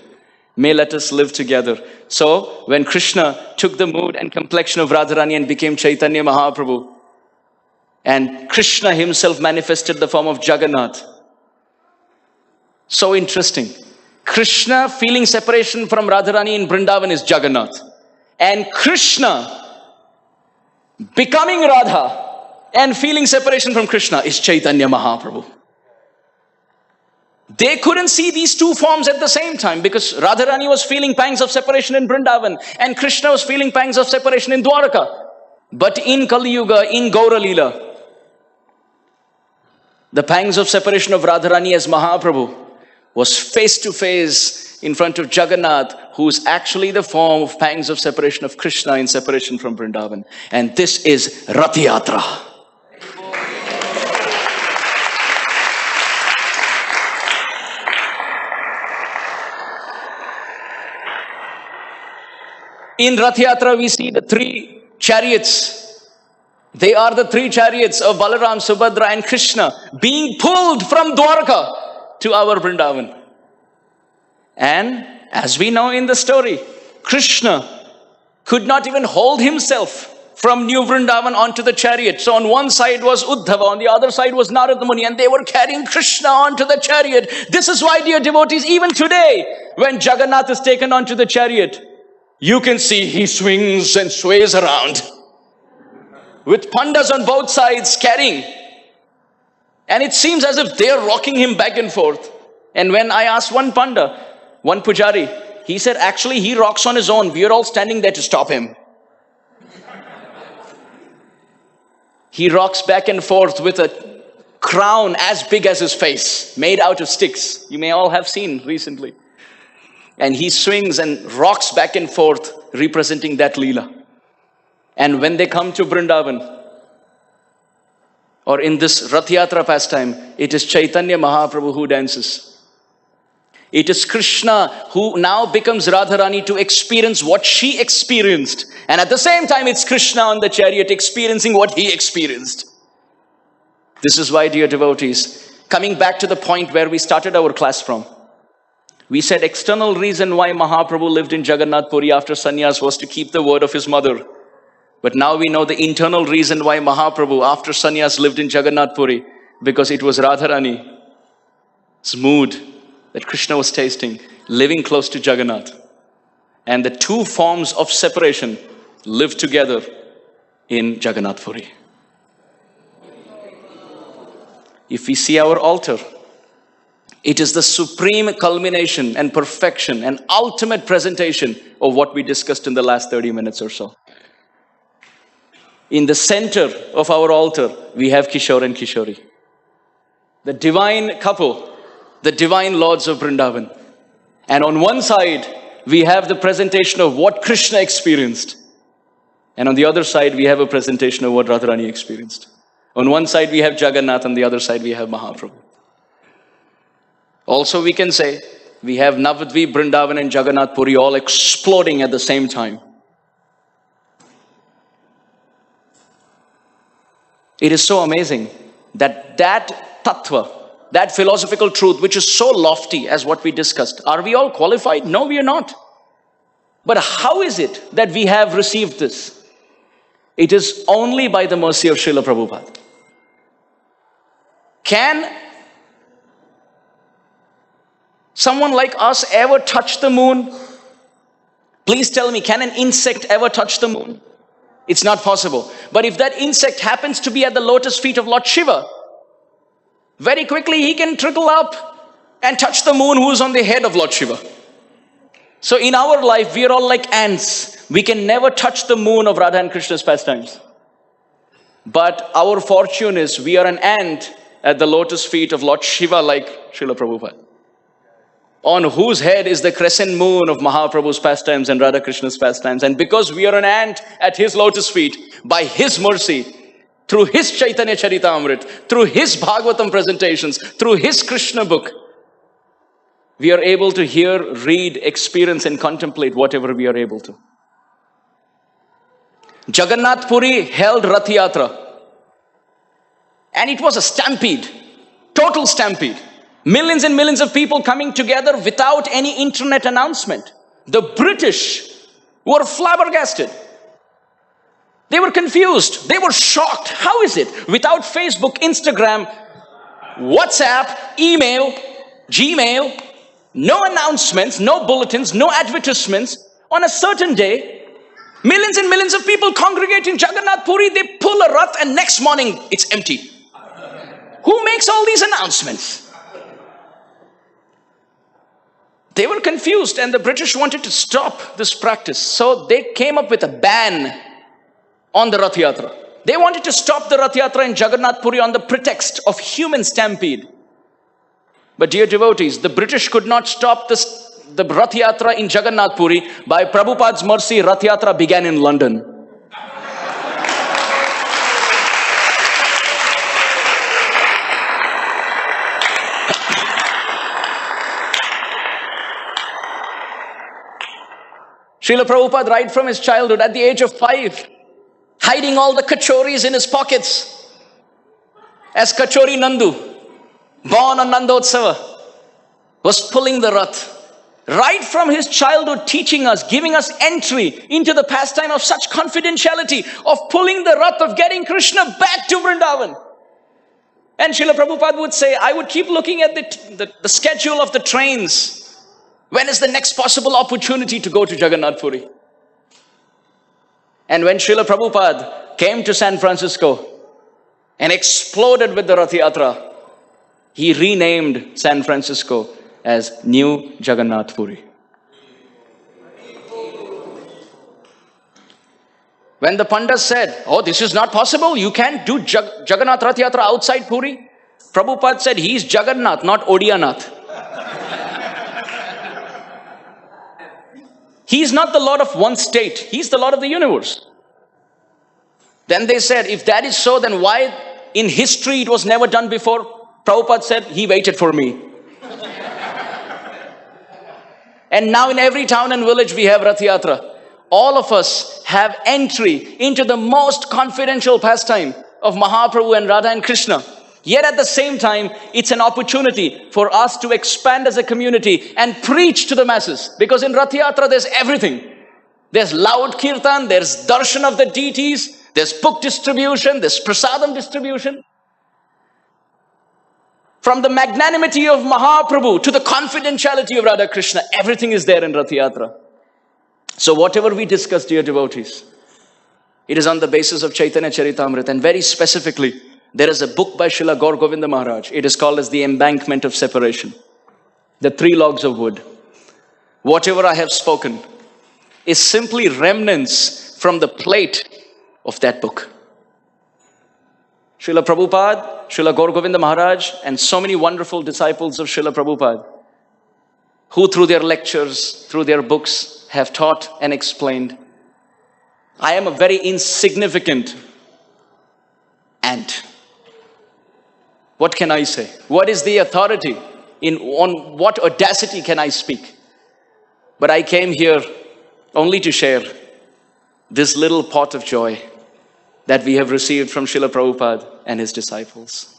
May let us live together. So, when Krishna took the mood and complexion of Radharani and became Chaitanya Mahaprabhu, and Krishna himself manifested the form of Jagannath. So interesting. Krishna feeling separation from Radharani in Vrindavan is Jagannath. And Krishna becoming Radha and feeling separation from Krishna is Chaitanya Mahaprabhu. They couldn't see these two forms at the same time because Radharani was feeling pangs of separation in Vrindavan and Krishna was feeling pangs of separation in Dwaraka. But in Kali Yuga, in Gaura Leela, the pangs of separation of Radharani as Mahaprabhu was face to face in front of Jagannath, who is actually the form of pangs of separation of Krishna in separation from Vrindavan. And this is Rath Yatra. In Rath Yatra, we see the three chariots. They are the three chariots of Balaram, Subhadra and Krishna being pulled from Dwaraka to our Vrindavan. And as we know in the story, Krishna could not even hold himself from New Vrindavan onto the chariot. So on one side was Uddhava, on the other side was Narada Muni, and they were carrying Krishna onto the chariot. This is why, dear devotees, even today, when Jagannath is taken onto the chariot, you can see he swings and sways around, with pandas on both sides carrying. And it seems as if they are rocking him back and forth. And when I asked one panda, one pujari, he said, actually, he rocks on his own. We are all standing there to stop him. He rocks back and forth with a crown as big as his face, made out of sticks. You may all have seen recently. And he swings and rocks back and forth, representing that Leela. And when they come to Vrindavan, or in this Rath Yatra pastime, it is Chaitanya Mahaprabhu who dances. It is Krishna who now becomes Radharani to experience what she experienced. And at the same time, it's Krishna on the chariot experiencing what he experienced. This is why, dear devotees, coming back to the point where we started our class from, we said external reason why Mahaprabhu lived in Jagannath Puri after sannyas was to keep the word of his mother. But now we know the internal reason why Mahaprabhu after sannyas lived in Jagannath Puri, because it was Radharani's mood that Krishna was tasting, living close to Jagannath. And the two forms of separation lived together in Jagannath Puri. If we see our altar, it is the supreme culmination and perfection and ultimate presentation of what we discussed in the last 30 minutes or so. In the center of our altar, we have Kishore and Kishori, the divine couple, the divine lords of Vrindavan. And on one side, we have the presentation of what Krishna experienced. And on the other side, we have a presentation of what Radharani experienced. On one side, we have Jagannath, on the other side, we have Mahaprabhu. Also, we can say, we have Navadvip, Vrindavan and Jagannath Puri all exploding at the same time. It is so amazing that tattva, that philosophical truth, which is so lofty as what we discussed, are we all qualified? No, we are not. But how is it that we have received this? It is only by the mercy of Srila Prabhupada. Can someone like us ever touch the moon? Please tell me, can an insect ever touch the moon? It's not possible. But if that insect happens to be at the lotus feet of Lord Shiva, very quickly he can trickle up and touch the moon who is on the head of Lord Shiva. So in our life, we are all like ants. We can never touch the moon of Radha and Krishna's pastimes. But our fortune is we are an ant at the lotus feet of Lord Shiva, like Srila Prabhupada, on whose head is the crescent moon of Mahaprabhu's pastimes and Radha Krishna's pastimes. And because we are an ant at his lotus feet, by his mercy, through his Chaitanya Charitamrita, through his Bhagavatam presentations, through his Krishna book, we are able to hear, read, experience and contemplate whatever we are able to. Jagannath Puri held Rath Yatra. And it was a stampede, total stampede. Millions and millions of people coming together without any internet announcement. The British were flabbergasted. They were confused. They were shocked. How is it? Without Facebook, Instagram, WhatsApp, email, Gmail, no announcements, no bulletins, no advertisements. On a certain day, millions and millions of people congregate in Jagannath Puri. They pull a rath and next morning it's empty. Who makes all these announcements? They were confused and the British wanted to stop this practice. So they came up with a ban on the Rath Yatra. They wanted to stop the Rath Yatra in Jagannath Puri on the pretext of human stampede. But dear devotees, the British could not stop the Rath Yatra in Jagannath Puri. By Prabhupada's mercy, Rath Yatra began in London. Srila Prabhupada, right from his childhood, at the age of 5, hiding all the kachoris in his pockets, as Kachori Nandu, born on Nandotsava, was pulling the rath. Right from his childhood, teaching us, giving us entry into the pastime of such confidentiality, of pulling the rath, of getting Krishna back to Vrindavan. And Srila Prabhupada would say, I would keep looking at the schedule of the trains. When is the next possible opportunity to go to Jagannath Puri? And when Srila Prabhupada came to San Francisco and exploded with the Rath Yatra, he renamed San Francisco as New Jagannath Puri. When the Pandit said, oh, this is not possible, you can't do Jagannath Rath Yatra outside Puri, Prabhupada said, he is Jagannath, not Odiyanath. He is not the Lord of one state. He is the Lord of the universe. Then they said, if that is so, then why in history it was never done before? Prabhupada said, he waited for me. And now in every town and village we have Rath Yatra. All of us have entry into the most confidential pastime of Mahaprabhu and Radha and Krishna. Yet at the same time, it's an opportunity for us to expand as a community and preach to the masses. Because in Rath Yatra, there's everything. There's loud kirtan, there's darshan of the deities, there's book distribution, there's prasadam distribution. From the magnanimity of Mahaprabhu to the confidentiality of Radha Krishna, everything is there in Rath Yatra. So whatever we discuss, dear devotees, it is on the basis of Chaitanya Charitamrita, and very specifically, there is a book by Srila Gaur Govinda Maharaj. It is called as The Embankment of Separation. The 3 logs of wood. Whatever I have spoken is simply remnants from the plate of that book. Srila Prabhupada, Srila Gaur Govinda Maharaj, and so many wonderful disciples of Srila Prabhupada, who through their lectures, through their books, have taught and explained. I am a very insignificant ant. What can I say? What is the authority? On what audacity can I speak? But I came here only to share this little pot of joy that we have received from Srila Prabhupada and his disciples.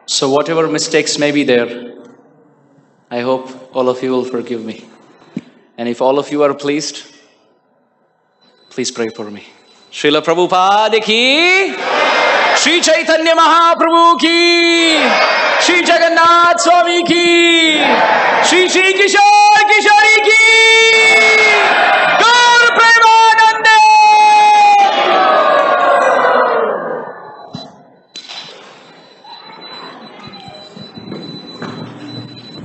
So whatever mistakes may be there, I hope all of you will forgive me. And if all of you are pleased, please pray for me. Srila Prabhupada ki, Sri Chaitanya Mahaprabhu ki, Sri Jagannath Swami ki, Sri Sri Kishore Kishori ki, Gaur Premanande.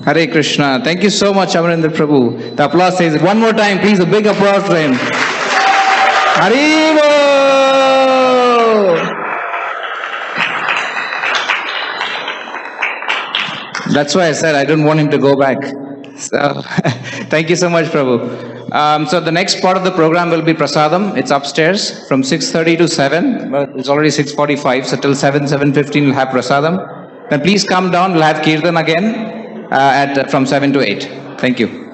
Hare Krishna. Thank you so much, Amarendra Prabhu. The applause says one more time, please, a big applause for him. Haribo! That's why I said I don't want him to go back. So, thank you so much, Prabhu. So the next part of the program will be Prasadam. It's upstairs from 6:30 to 7. Well, it's already 6:45, so till 7:15 we'll have Prasadam. Then please come down. We'll have Kirtan again from 7 to 8. Thank you.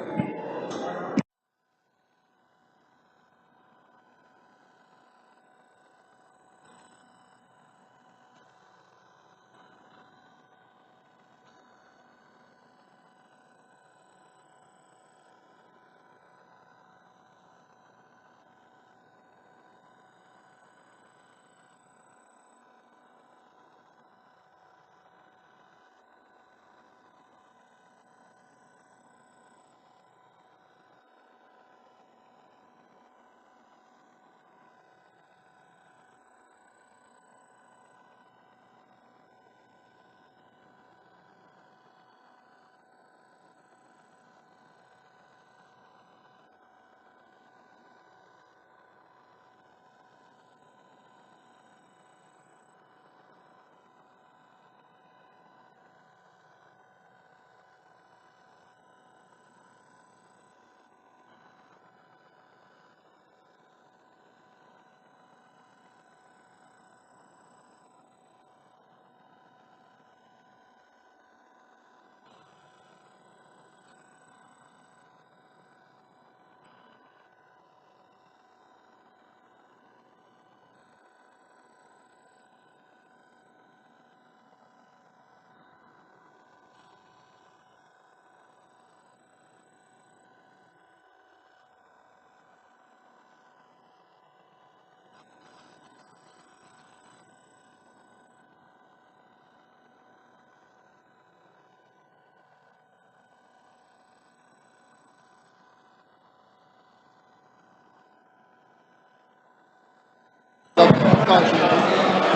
the country.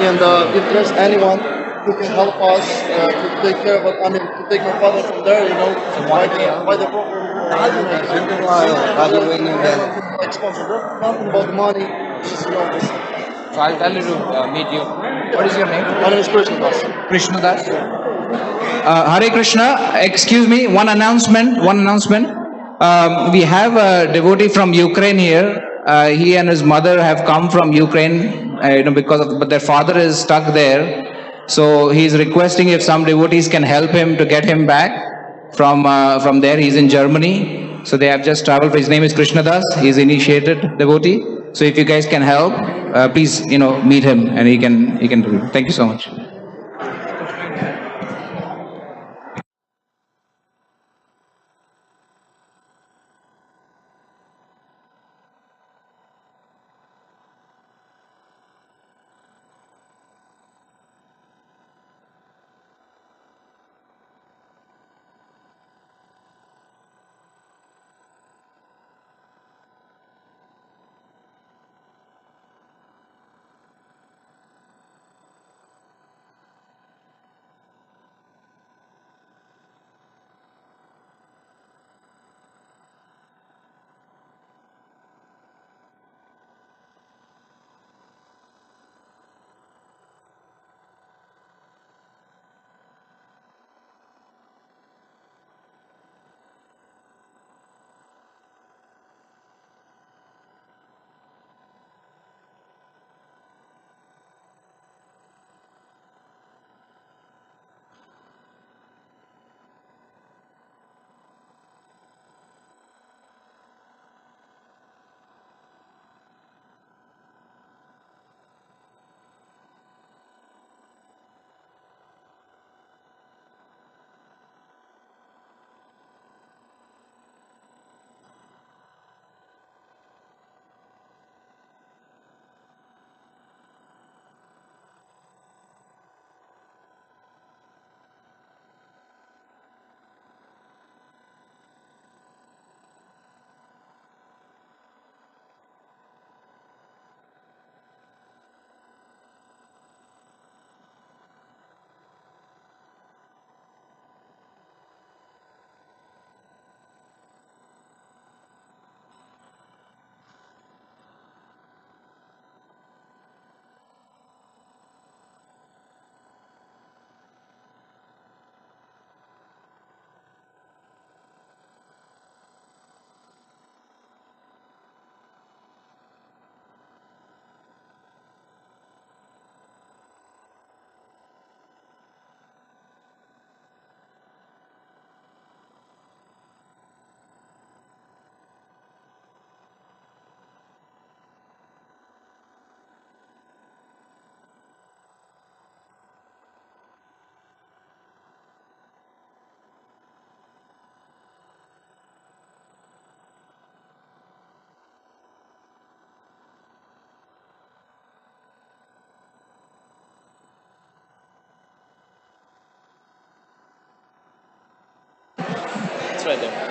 And if there's anyone who can help us to take care of, to take my father from there, by the proper expenses. There's nothing about money. Just, just, So I'll tell you to meet you. What is your name? my name is Krishna Das. Krishna Das. Hare Krishna. Excuse me. One announcement. We have a devotee from Ukraine here. He and his mother have come from Ukraine, but their father is stuck there. So he's requesting if some devotees can help him to get him back from there. He's in Germany. So they have just traveled. His name is Krishna Das. He's initiated devotee. So if you guys can help, please, meet him and he can do it. Thank you so much. right there.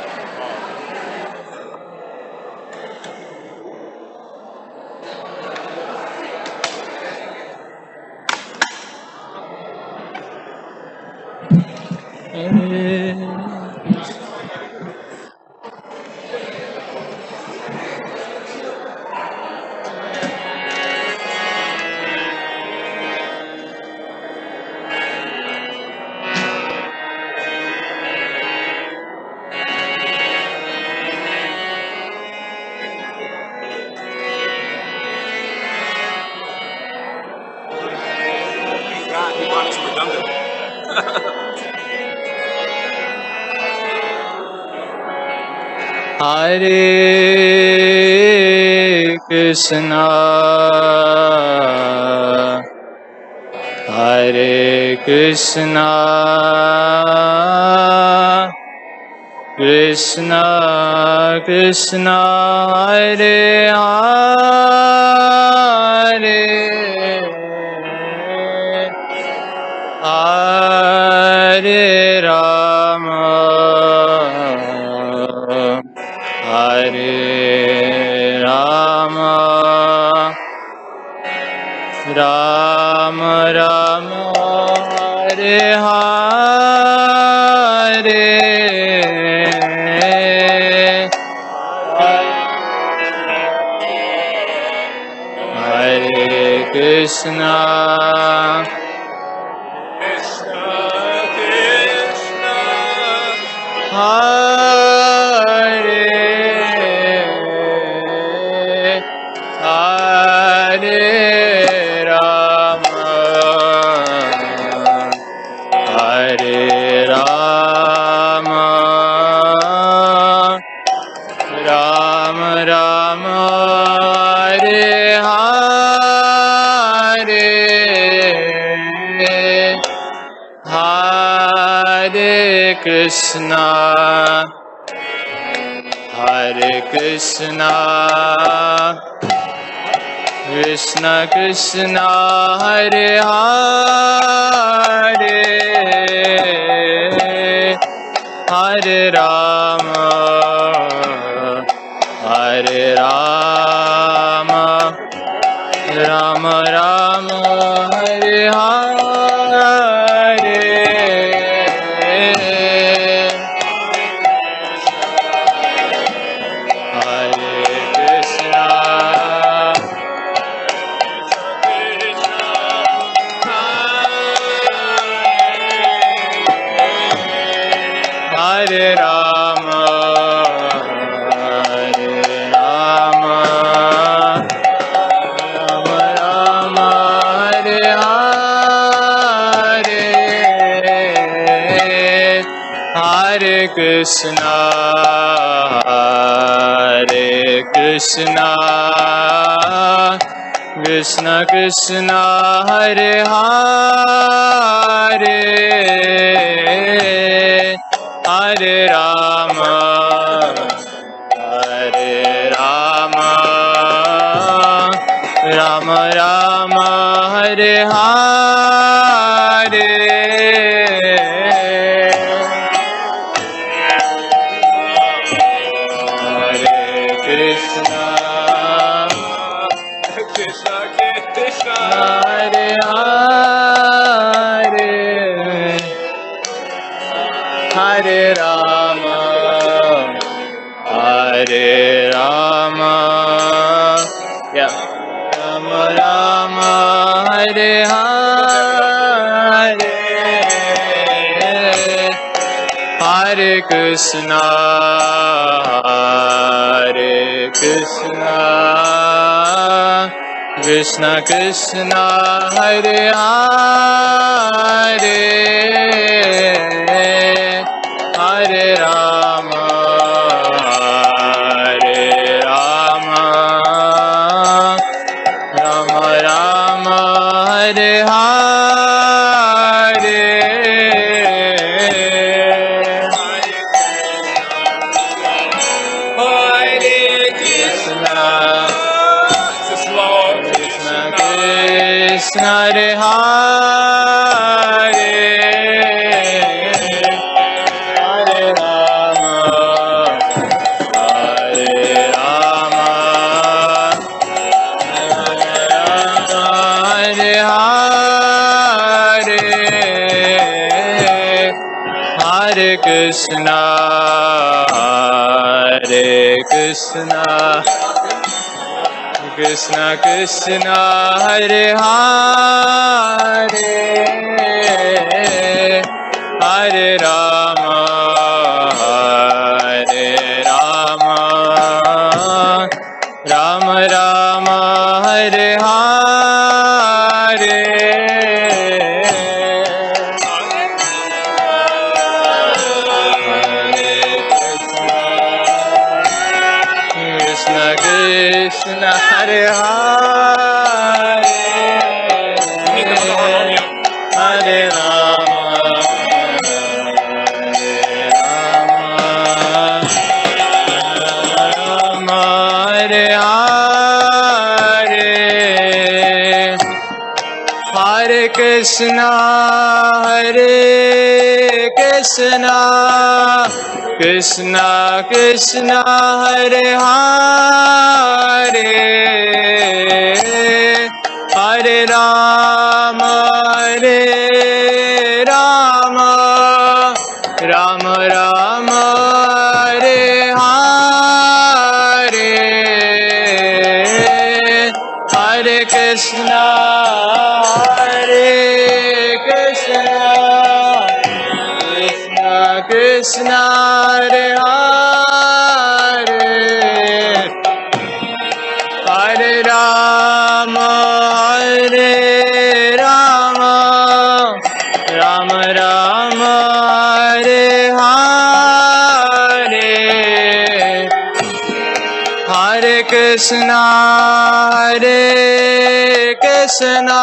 Hare Krishna, Hare Krishna, Krishna Krishna, Hare Hare, Hare Rama, Hare Rama, Rama Rama, Hare Hare, Hare Krishna, Hare Hare Rama, Hare Rama, Rama Rama, Hare Hare, Hare Krishna, Hare Krishna, Krishna Krishna, Hare Hare, Hare Rama, Hare Rama, Rama Rama, Hare Hare, Hare Krishna, Hare Rama, Hare Rama, Rama Rama, Hare Hare, Hare Krishna, Hare Krishna, Krishna Krishna, Hare Hare, Hare Rama, Hare Rama, Rama Rama, Hare Hare, Hare Krishna, Krishna Krishna, Hare Hare, Hare Rama, Hare Rama, yeah, Rama Rama, Hare Hare, Hare Krishna, Hare Krishna, Krishna Krishna, Hare Hare, Hare Rama, Hare Rama, Rama Rama, Hare Hare, Hare Krishna, Krishna Krishna, Hare Hare, Hare Rama, Krishna, Hare Krishna, Krishna Krishna, Hare Hare, Hare Rama, Hare Rama, Rama Rama, Hare Hare. Krishna Krishna, Hare Hare, Hare Rama, Rama, Hare Hare, Hare Krishna, Hare Krishna, Krishna Krishna, Hare Hare, Hare Rama, Hare Rama, Rama Rama, Hare Hare, Hare Krishna, Hare Krishna, Krishna Krishna, Hare Hare, Hare Rama, Hare Rama, Rama Rama, Hare Hare, Hare Krishna, Hare Krishna,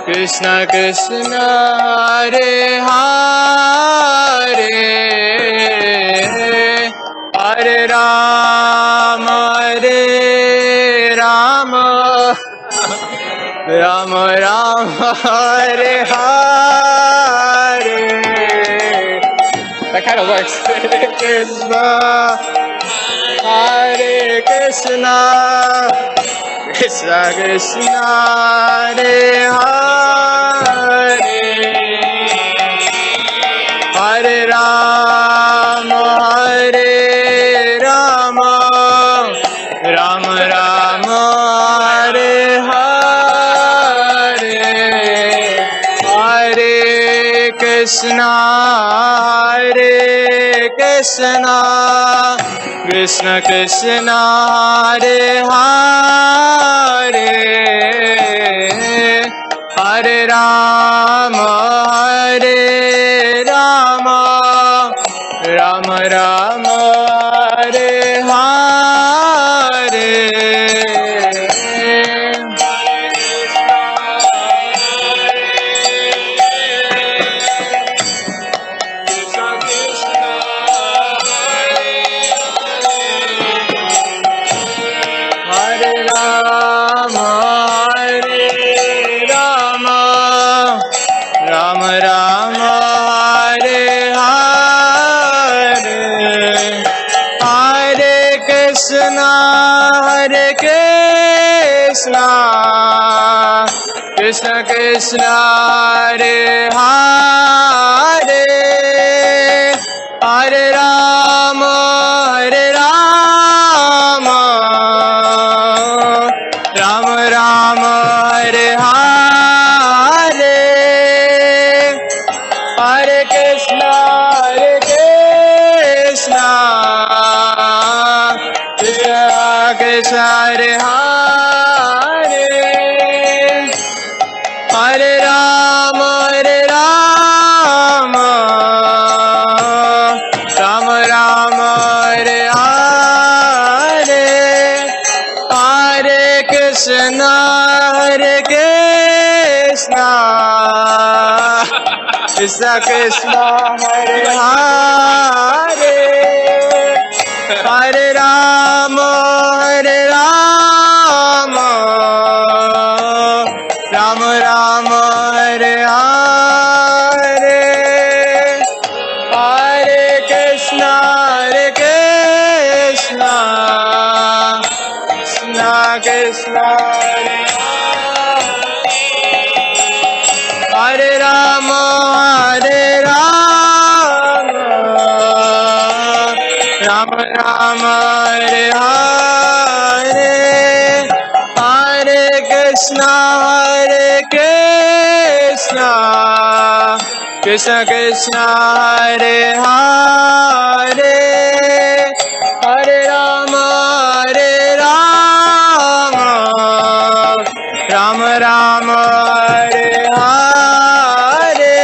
Krishna Krishna, Hare Hare, Hare Rama, Hare Rama, Rama Rama, Hare Hare. That kind of works. Hare Krishna, Hare Krishna, Krishna Krishna, Hare Hare, Hare Rama, Hare Rama, Rama Rama, Hare Hare, Hare Krishna, Hare Krishna, Krishna Krishna, Hare Hare, Hare Rama, Hare Rama, Rama Rama, Hare Hare. Hare Rama, Hare Rama, Rama Rama, Hare Hare, Hare Krishna, Hare Krishna, Krishna Krishna, Hare Hare, Hare Rama, Hare Rama, Rama Rama, Hare Hare, Hare Krishna, Hare Krishna, Krishna Krishna, Hare Hare, Hare Rama, Hare Rama, Rama Rama, Hare Hare, Hare Krishna, Hare Krishna, Krishna Krishna, Hare Hare, Hare Rama, Hare Rama, Rama Rama, Hare Hare, Hare Krishna, Hare Krishna, Krishna Krishna, Hare Hare, Hare Rama, Hare Rama, Ram Ram Hare Hare, Hare Krishna Krishna Krishna Hare Hare, Hare Rama Ram Ram Hare Hare.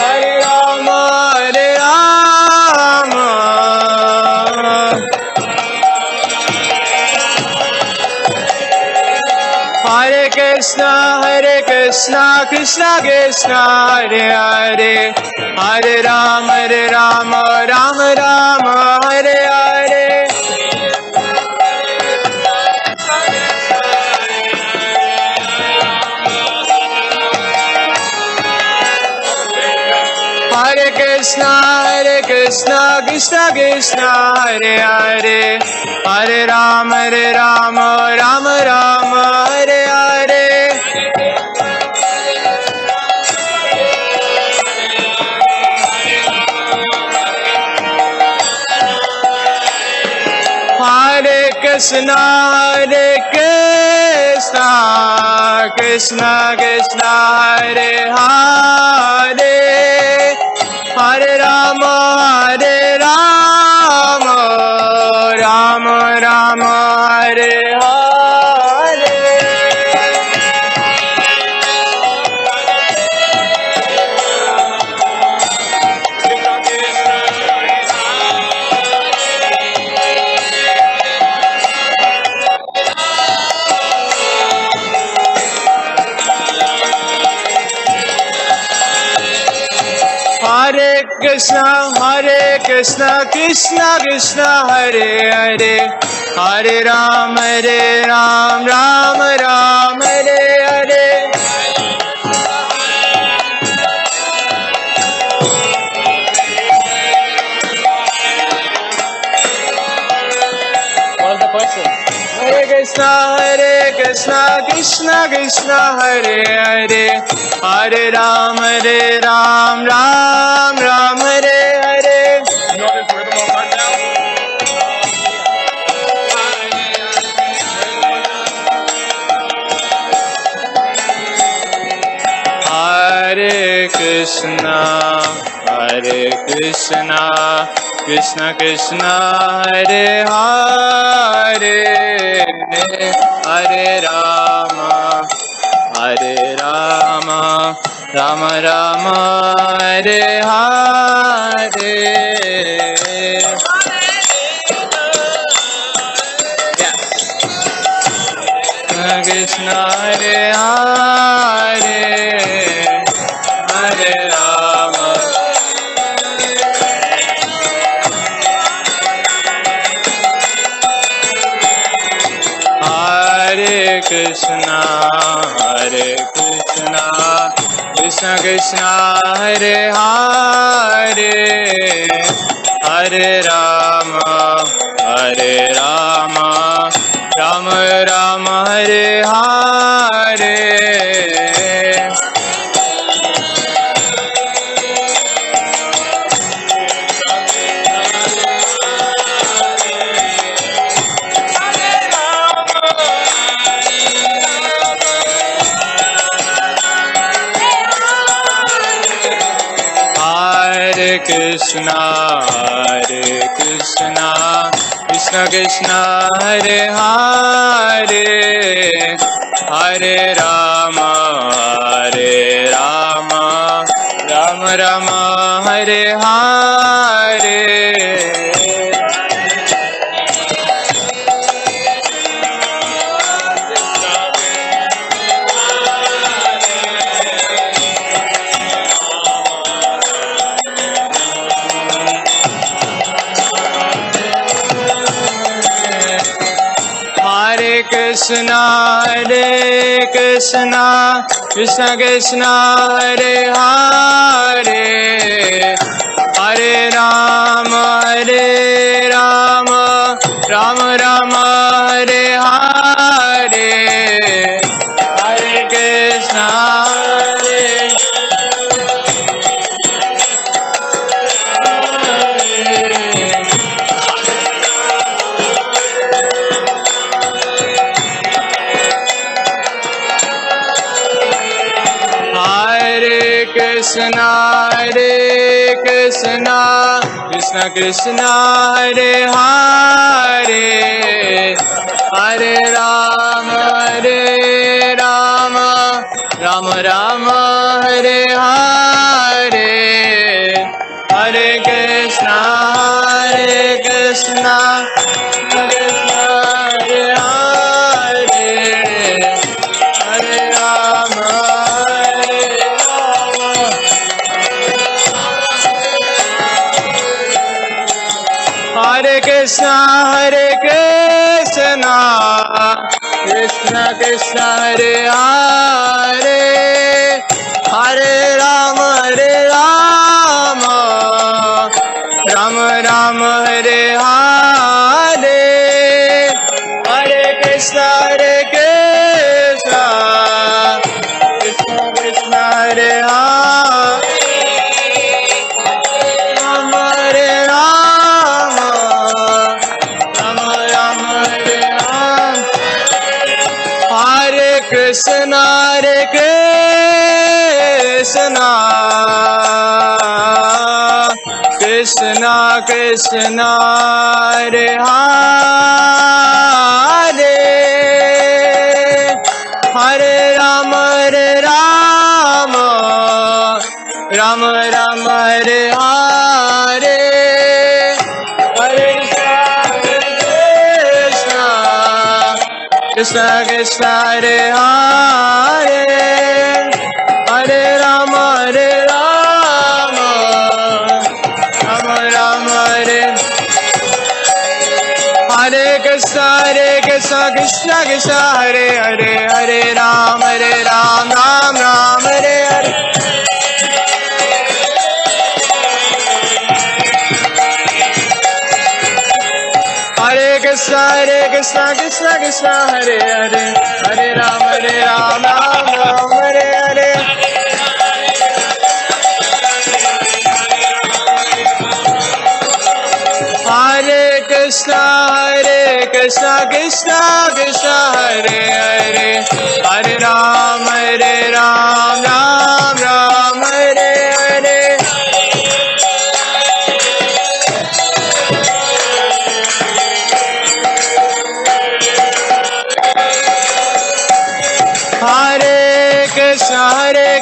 Hare Rama Hare Krishna Krishna Krishna Hare Hare, Hare Rama Ram Ram Hare Hare. Hare Krishna Krishna Krishna Hare Hare, Hare Rama Ram Ram Hare Hare. Hare Krishna Krishna Krishna Hare Hare, Hare Rama Ram Ram Hare Hare. Hare Krishna Krishna Krishna Hare Hare, Hare Ram Ram Hare Hare. What's the question? Hare Krishna Krishna Krishna Hare Hare, Hare Ram Ram Hare Hare. You know this rhythm on right now? Hare Krishna Krishna Krishna Hare Hare, Hare Rama Rama Rama Hare Hare. Yeah. Krishna Hare Hare, Hare Rama. Hare Krishna Krishna Krishna Hare Hare, Hare Rama Rama Rama Hare Hare. Hare Krishna Krishna Krishna Hare Hare, Hare Rama Rama Rama Hare Hare. Hare Krishna Krishna Krishna Hare Hare, Hare Rama Rama Rama Hare Krishna Krishna Hare Krishna Krishna Krishna Hare Hare Hare Rama Rama Rama Hare Hare Hare Krishna Krishna Krishna Hare Hare Hare Rama Hare Krishna Krishna Krishna Hare Hare Hare Rama Rama Rama Hare Hare Hare Krishna Krishna Krishna Hare Hare Rama Rama Rama Rama Hare Rama Hare Krishna Krishna Krishna Hare Hare Hare Rama Rama Rama Hare Hare Hare Krishna Krishna Krishna Hare Hare Hare Rama Rama Rama Hare Hare Krishna Krishna Krishna Hare Hare Hare Ram Ram Ram Hare Hare Hare Krishna Krishna Krishna Hare Hare Hare Ram Ram Ram Hare Hare Hare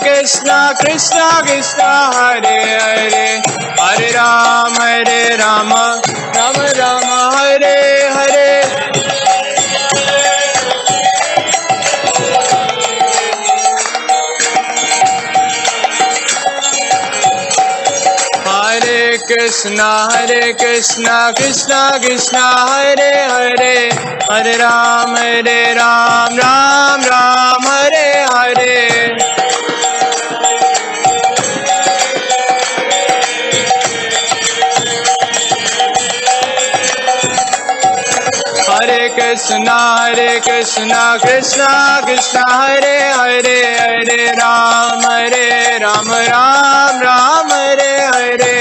Krishna Krishna Krishna Hare Hare Hare Ram Ram Ram Hare Hare Hare Krishna Krishna Krishna Hare Hare Hare Ram Rama Rama Hare Hare Hare Krishna Krishna Krishna Hare Hare Hare Ram Ram Ram Hare Hare Hare Krishna Krishna Krishna Hare Hare Hare Ram Ram Hare Hare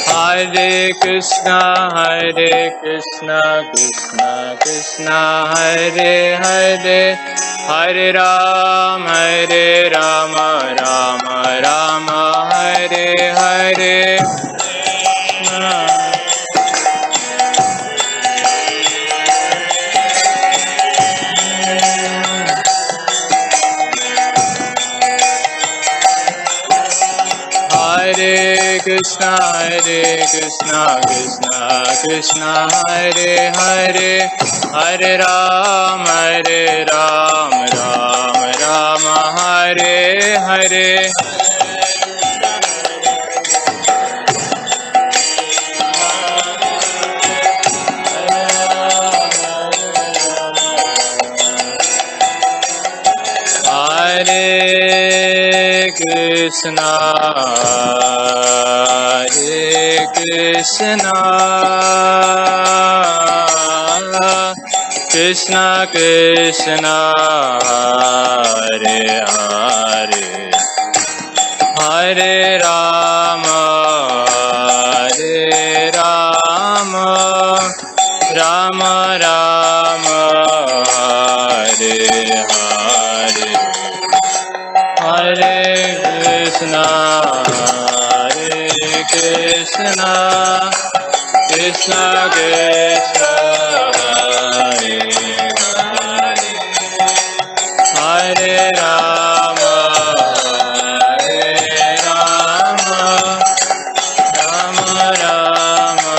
Hare Krishna Krishna Krishna Hare Hare Hare Ram Rama Hare Hare Hare Krishna Krishna Hare Hare Hare Ram Rama Hare Hare Hare Krishna Krishna, Krishna Krishna, Hare Hare, Hare Rama, Hare Rama, Rama Rama, Hare Hare, Hare Krishna, Hare Krishna, Krishna Krishna, Hare Hare, Hare Rama, Hare Rama, Rama Rama,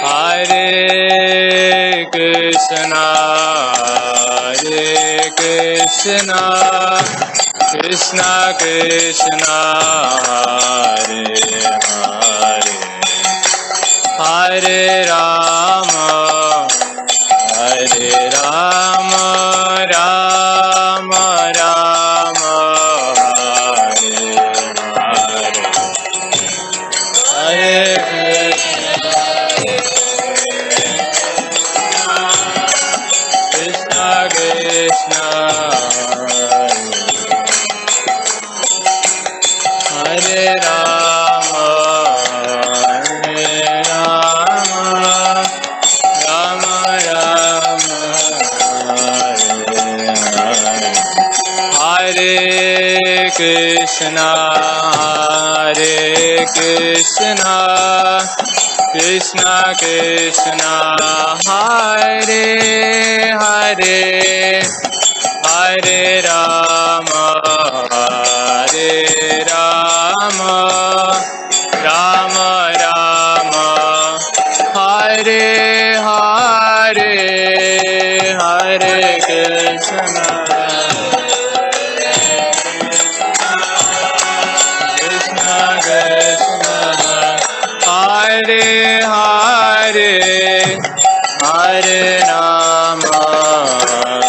Hare Krishna, Hare Krishna, Krishna Krishna, Hare Hare, Hare Rama, Hare Rama, Rama Rama, Hare Hare, Hare Krishna, Krishna Hare Rama, Hare Rama, Rama Rama, Hare Hare, Hare Krishna, Hare Krishna, Krishna Krishna, Hare Hare, Hare Rama, Hare Rama, Rama Rama, Hare Hare, Hare Krishna, Krishna Krishna, Hare Hare, Hare Rama,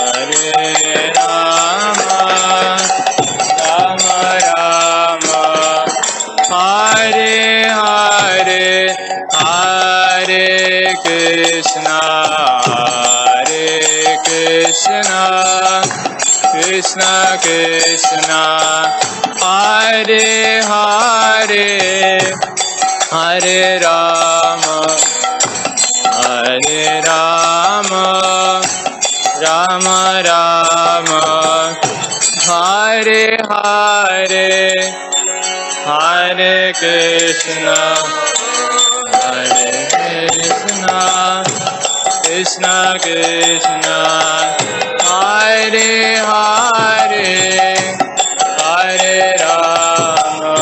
Hare Rama, Rama Rama, Hare Hare, Hare Krishna, Hare Krishna, Krishna Krishna, Hare Hare, Hare Rama, Hare Rama, Rama Rama, Hare Hare, Hare Krishna, Hare Krishna, Krishna Krishna, Hare Hare, Hare Rama,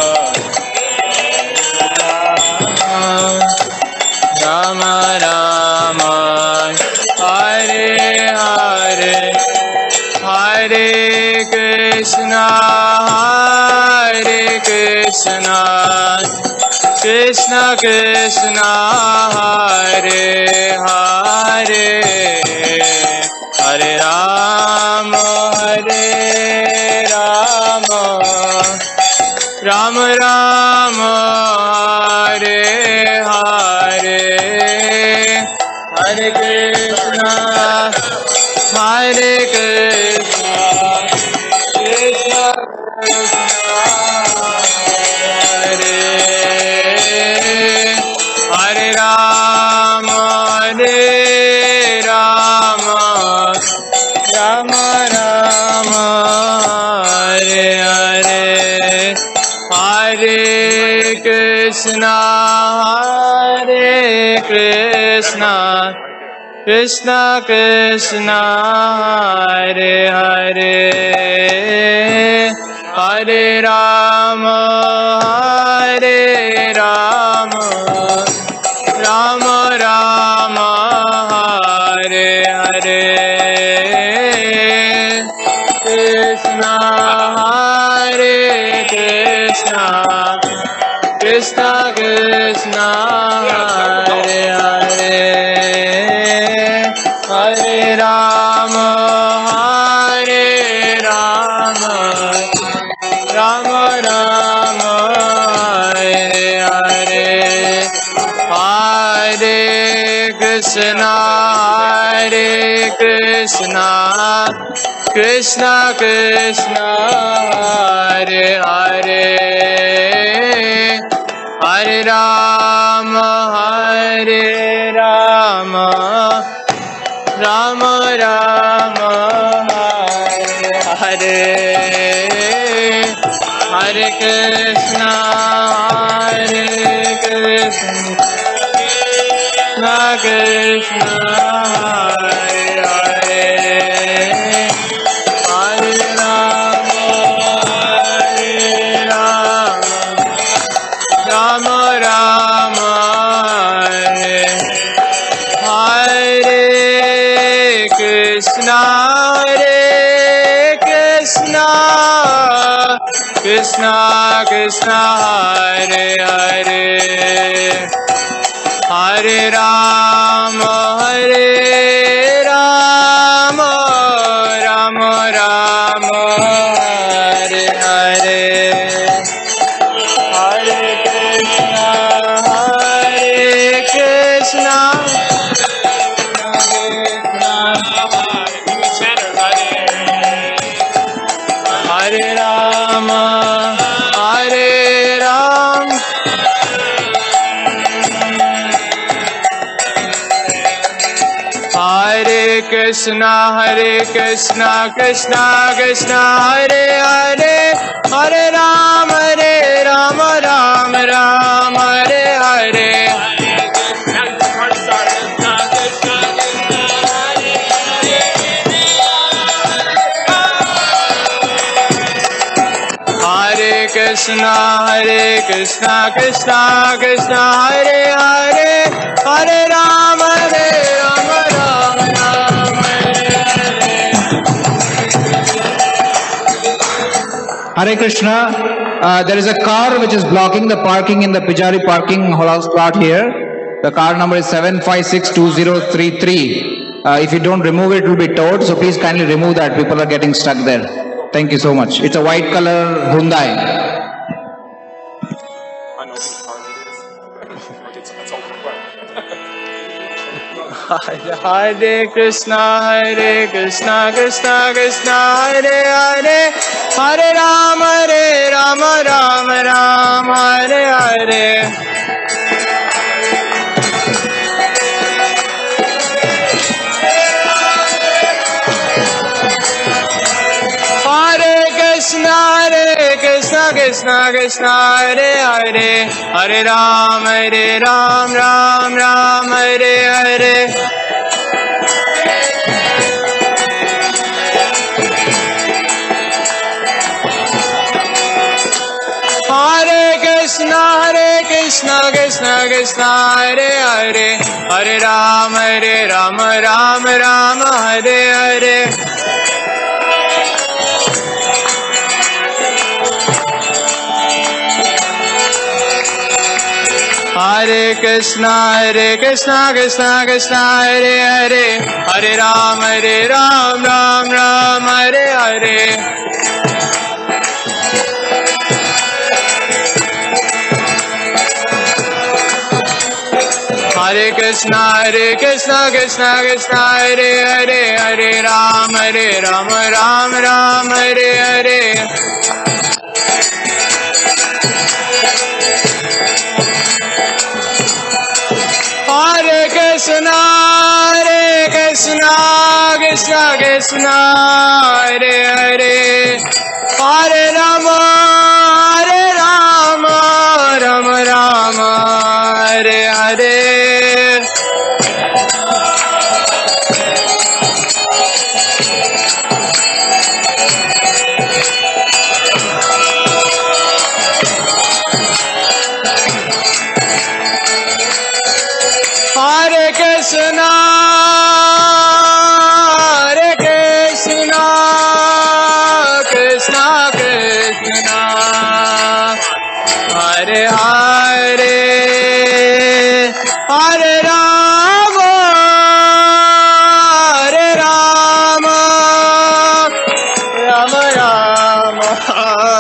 Rama Rama, Hare Hare, Hare Krishna, Hare Krishna, Krishna Krishna, Hare Hare, Hare Rama, Hare Rama, Rama Rama, Hare Hare, Hare Krishna, Hare Krishna, Krishna Krishna, Hare Hare Rama, Hare Rama, Rama Rama, Hare Hare, Hare Krishna, Hare Krishna, Krishna Krishna, Hare Hare, Hare Rama, Hare Rama, Rama Rama, Hare Hare, Krishna, Hare Krishna, Krishna Krishna, Hare Hare, Hare Rama, Hare Rama, Rama Rama, Krishna, Hare Krishna, Krishna Krishna, Hare Hare, Hare Rama, Hare Rama, Rama Rama, Hare Hare, Hare Krishna, Hare Krishna, Krishna Hare Hare, Hare Rama, Hare Rama, Rama Rama, Hare Hare, Krishna, Hare Krishna, Krishna Krishna, Hare Hare, Hare Rama, Hare Rama, Rama Rama, Hare Hare, Hare Krishna, Hare Krishna, Hare Rama, Hare Rama, Hare Krishna, Krishna Krishna, Hare Hare, Hare Rama, Rama Rama, Hare Hare. Hare Krishna, Krishna Krishna, Hare Hare, Hare Rama, Rama Rama, Hare Hare Krishna. There is a car which is blocking the parking in the Pujari parking house plot here. The car number is 7562033. If you don't remove it, it will be towed. So please kindly remove that. People are getting stuck there. Thank you so much. It's a white color Hyundai. Hare Krishna, Krishna Krishna, Hare Hare, Hare Rama, Rama Rama, Hare Hare. Hare Krishna, Krishna Krishna, Hare Hare, Hare Ram, Ram Ram, Hare Hare. Hare Krishna, Krishna Krishna, Hare Hare, Hare Ram, Ram Ram, Hare Hare. Hare Krishna, Krishna Krishna, Hare Hare, Hare Ram, Ram Ram, Hare Hare. Hare Krishna, Krishna Krishna, Hare Hare, Hare Ram, Ram Ram, Hare Hare. Hare Krishna, Krishna Krishna, Hare Hare, Hare Rama, Rama Rama, Hare Hare. Hare Krishna, Krishna Krishna, Hare Hare, Hare Rama, Rama Rama,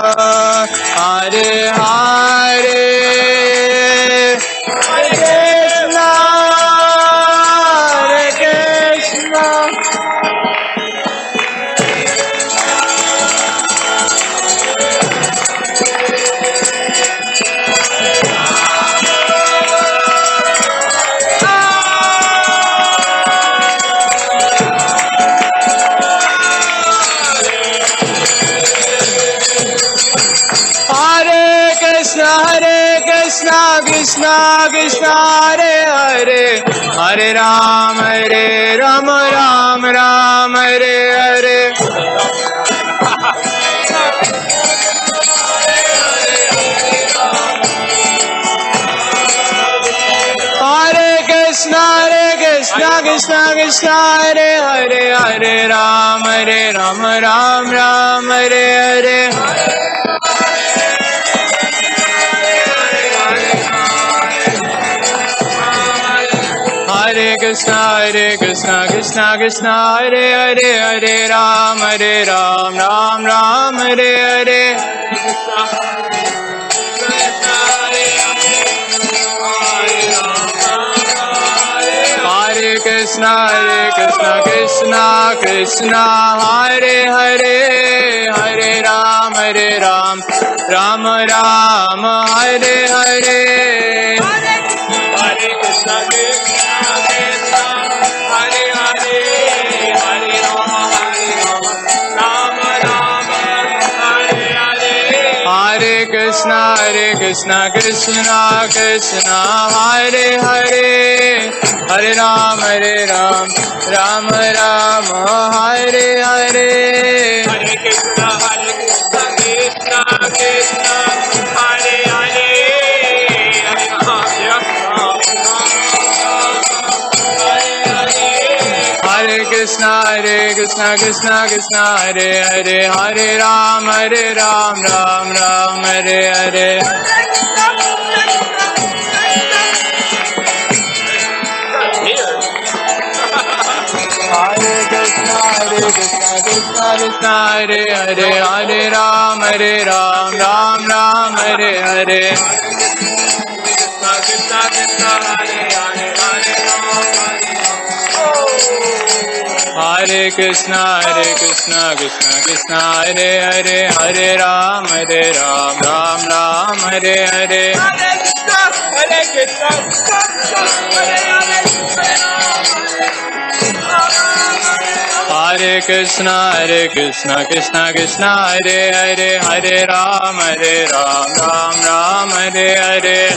Hare Hare, Hare Krishna, Krishna Krishna Krishna Hare Hare Hare Ram Ram Ram Hare Hare Hare Krishna Krishna Krishna Hare Hare Hare Ram Ram Ram Hare Hare Hare Krishna Krishna Krishna Hare Hare Hare Ram Ram Ram Hare Hare Hare Krishna Krishna Krishna Hare Hare Hare Ram Ram Ram Hare Hare Hare Krishna Krishna Krishna Hare Hare Hare Ram Ram Hare Hare Hare Krishna Krishna Krishna Hare Hare Hare Ram Ram Ram Hare Hare Hare Krishna Krishna Krishna Hare Hare Hare Krishna Krishna Krishna Hare Hare Hare Ram Ram Ram Hare Hare Hare Krishna Krishna Hare Hare Hare Ram Ram Hare Hare Krishna Krishna Hare Hare Hare Krishna Krishna Hare Hare Hare Ram Ram Hare Hare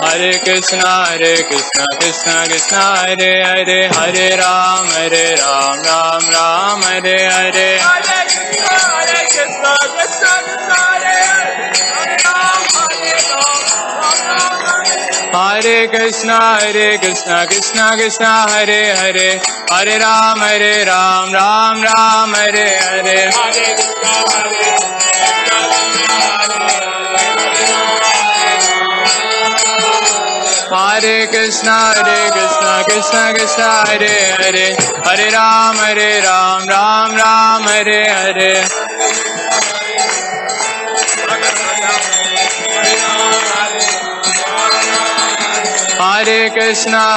Hare Krishna Hare Krishna Krishna Hare Hare Hare Ram Ram Hare Hare Hare Krishna Hare Krishna Krishna Hare Hare Hare Ram Ram Hare Hare Hare Krishna Hare Krishna Krishna Hare Hare Hare Ram Ram Hare Hare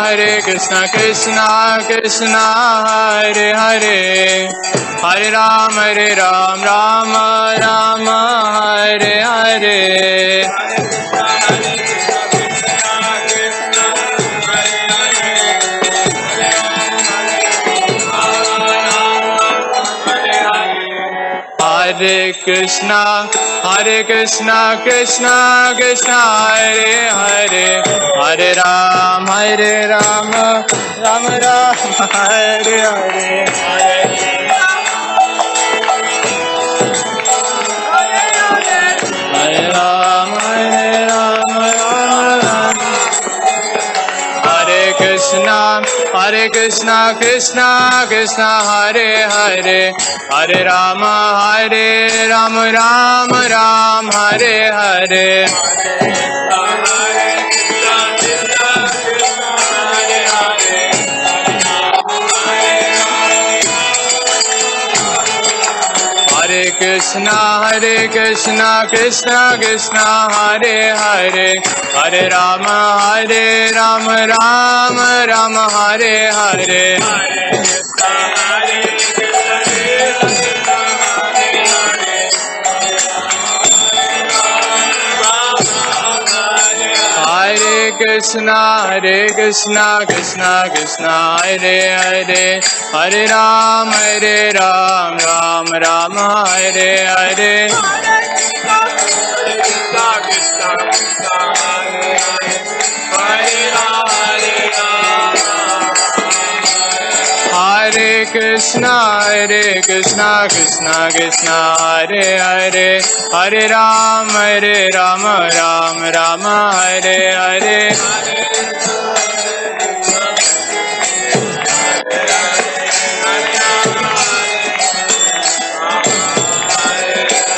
Hare Krishna Krishna Hare Hare Hare Ram Ram Hare Hare Hare Krishna Krishna Hare Hare Hare Ram Ram Hare Hare Hare Krishna Krishna Krishna Hare Hare Hare Ram Ram Hare Hare Hare Ram Hare Krishna Krishna Hare Hare Hare Ram Ram Hare Hare Hare Krishna Krishna Hare Hare Hare Ram Ram Hare Hare Hare Krishna Krishna Krishna Hare Hare Hare Ram Ram Ram Hare Hare Krishna Krishna Krishna Hare Hare Hare Ram Hare Krishna Krishna Krishna Hare Hare Hare Ram Ram Ram Hare Hare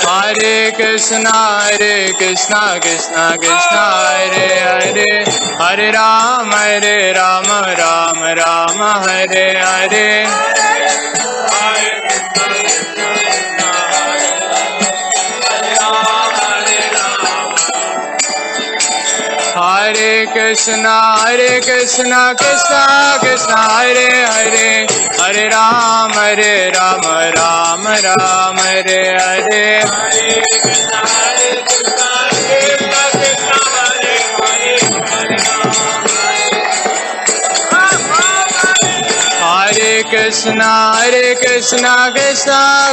Hare Krishna Krishna Krishna Hare Hare Hare Ram Ram Ram Hare Hare Hare Krishna Krishna Krishna Hare Hare Hare Ram Ram Ram Hare Hare Hare Krishna Krishna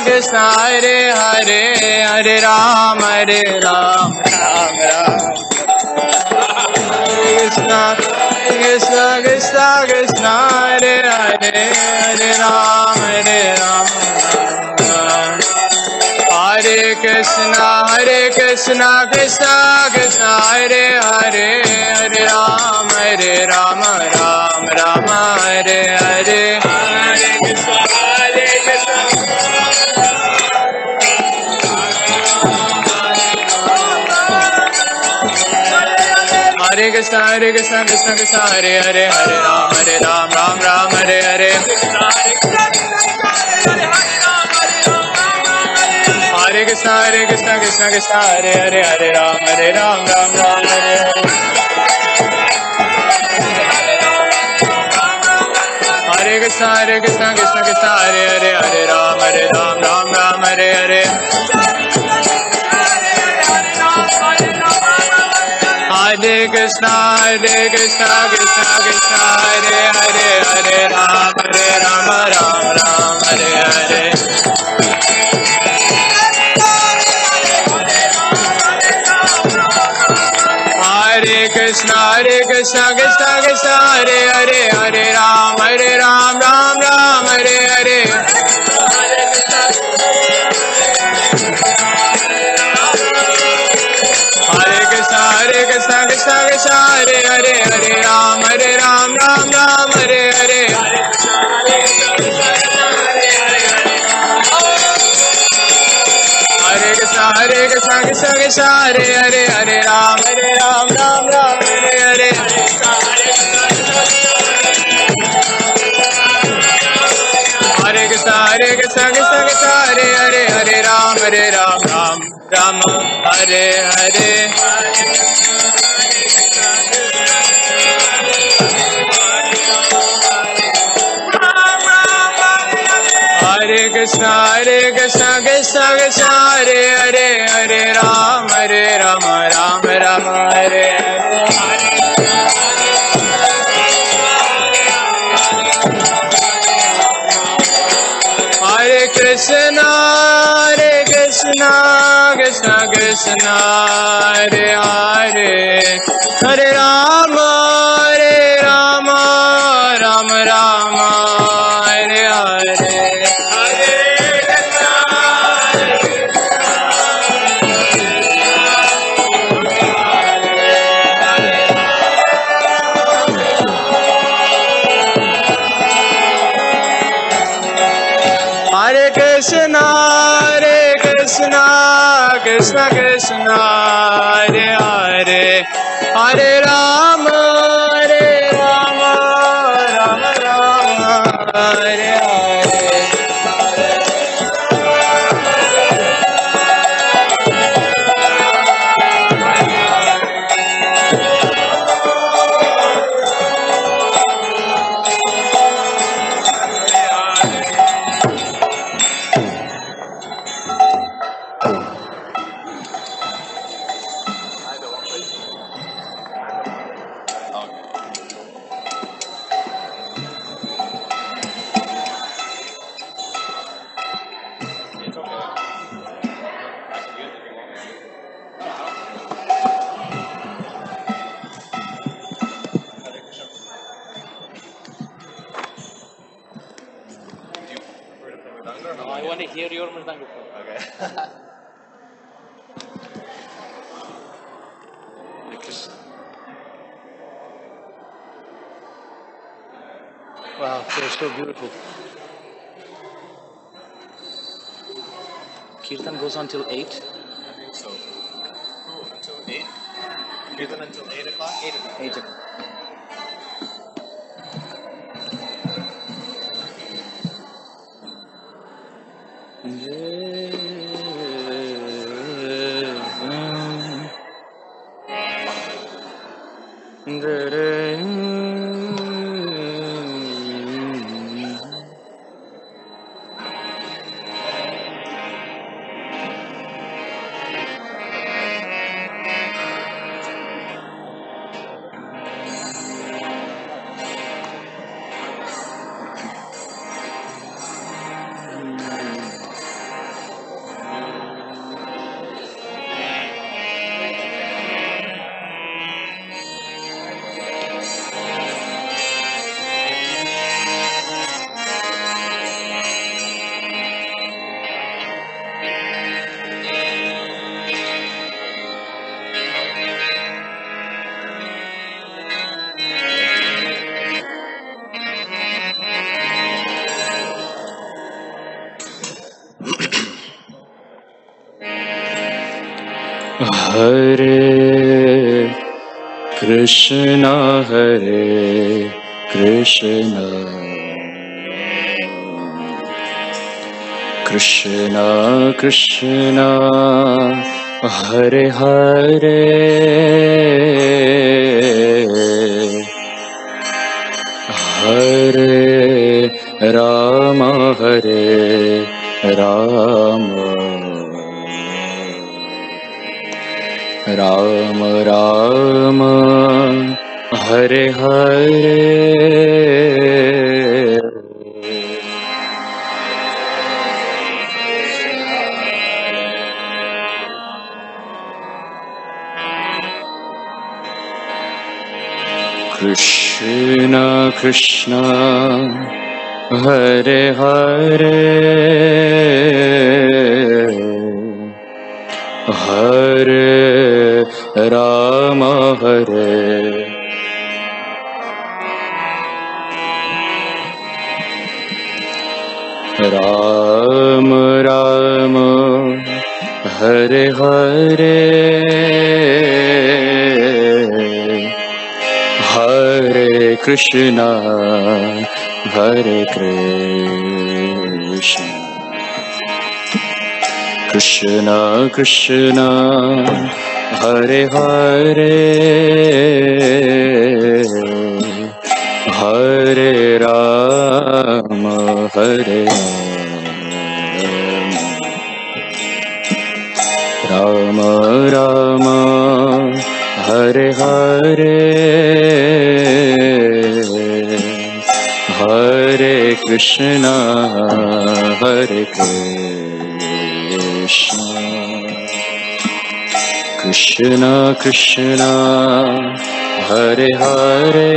Krishna Hare Hare Hare Ram Ram Ram Krishna Krishna Krishna Hare Hare Hare Ram Ram Hare Krishna Krishna Hare Hare Hare Ram Ram Ram Hare Hare Hare Krishna Krishna Krishna Hare Hare Hare Ram Ram Hare Hare Hare Krishna Krishna Hare Hare Hare Ram Ram Hare Hare Hare Krishna Krishna Hare Hare Hare Ram Ram Hare Hare Hare Krishna Krishna Hare Hare Hare Ram Ram Hare Hare Hare Krishna Krishna Hare Hare Hare Ram Ram Hare Hare Hare Krishna Hare Hare Hare Ram Ram Hare Hare Hare Krishna Hare Hare Hare Ram Ram Hare Hare Hare Krishna Hare Hare Hare Ram Ram Hare Hare Hare Krishna Krishna Hare Hare Hare Ram Ram Hare Hare Krishna Krishna Hare Hare Hare Ram Ram Ram Hare Hare Hare Krishna Krishna Hare Hare Hare Ram Ram Hare Hare want to hear your mridanga. Okay. Wow, they're so beautiful. Kirtan goes on till 8? So, until 8? Kirtan until 8 o'clock? 8 o'clock. 8 o'clock. Hare Krishna, Hare Krishna, Krishna Krishna, Hare Hare, Hare Rama, Hare Rama, Ram Ram, Hare Hare, Krishna Krishna, Hare Hare, Hare Rama, Hare Ram Ram, Hare Hare, Hare Krishna, Hare Krishna, Krishna Krishna, Hare Hare, Hare Rama, Hare Rama, Rama Rama, Hare Hare, Hare Krishna, Hare Krishna, Krishna Krishna, Hare Hare,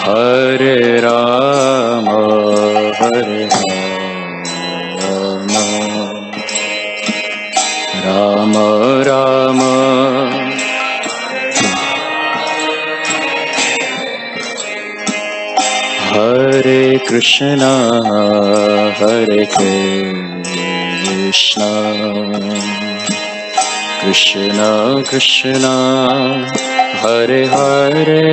Hare Rama, Hare Rama, Rama Hare Krishna, Hare Krishna, Krishna Krishna, Hare Hare,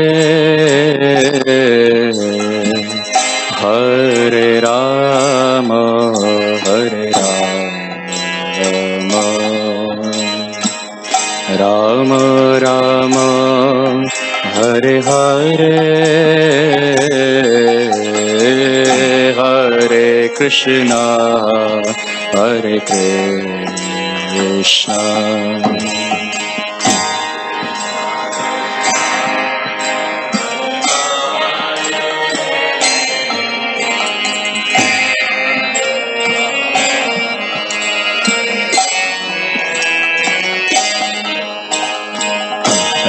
Hare Rama, Hare Rama, Rama Rama, Hare Hare, Hare Krishna, Hare Krishna.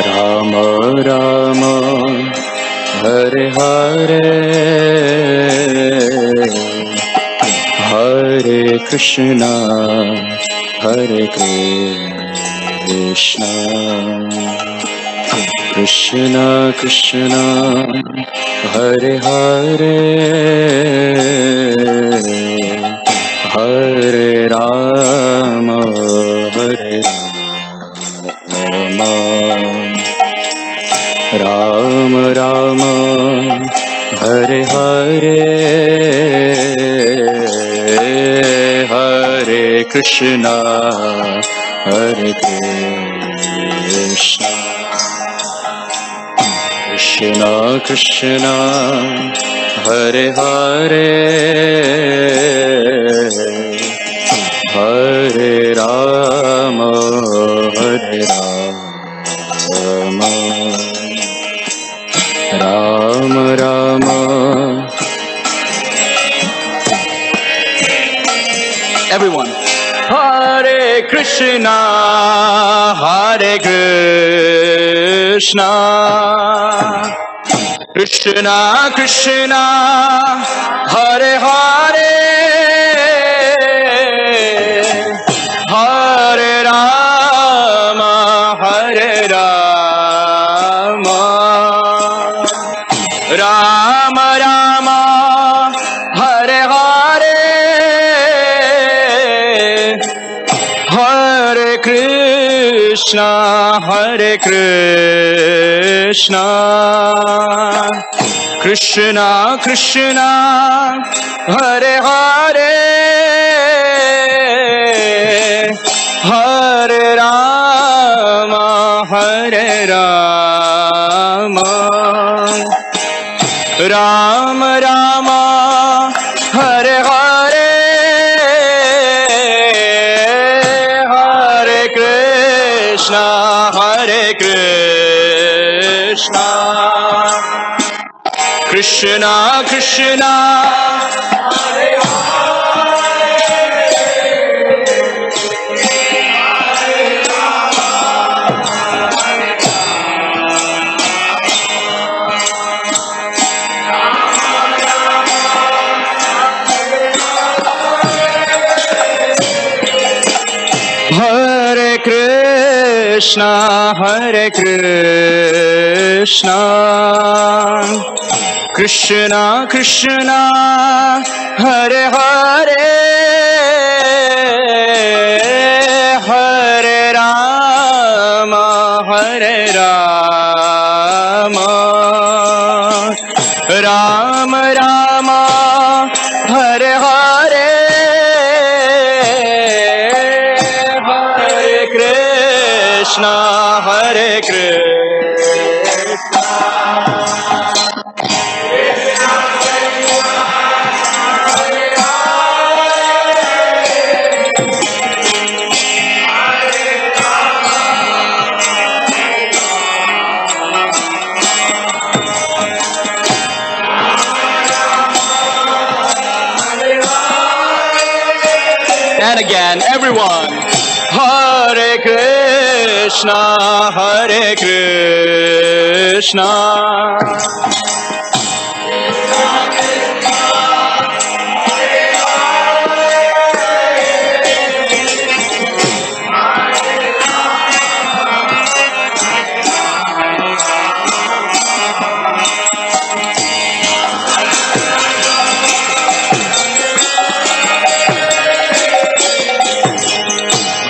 Rama Rama, Hare Hare, Krishna, Hare Krishna, Krishna Krishna, Hare Hare, Hare Rama, Hare Rama, Rama Rama, Hare Hare, Hare Krishna, Hare Krishna, Krishna Krishna, Hare Hare, Hare Rama, Hare Rama, Rama Rama. Everyone. Hare Krishna, Hare Krishna, Krishna Krishna, Hare Hare, Hare Rama, Hare Rama, Rama Rama, Hare Hare, Hare Krishna, Hare Krishna, Krishna Krishna, Hare Hare, Hare Rama, Hare Rama, Rama Rama, Hare Hare, Hare Krishna, Hare Krishna, Krishna Krishna, Hare Hare Krishna, Hare Krishna, Krishna Krishna, Hare Hare, Hare Rama, Hare Rama, Rama Rama, Hare Hare, Hare Krishna, Hare Krishna. And again, everyone. Hare Krishna, Hare Krishna,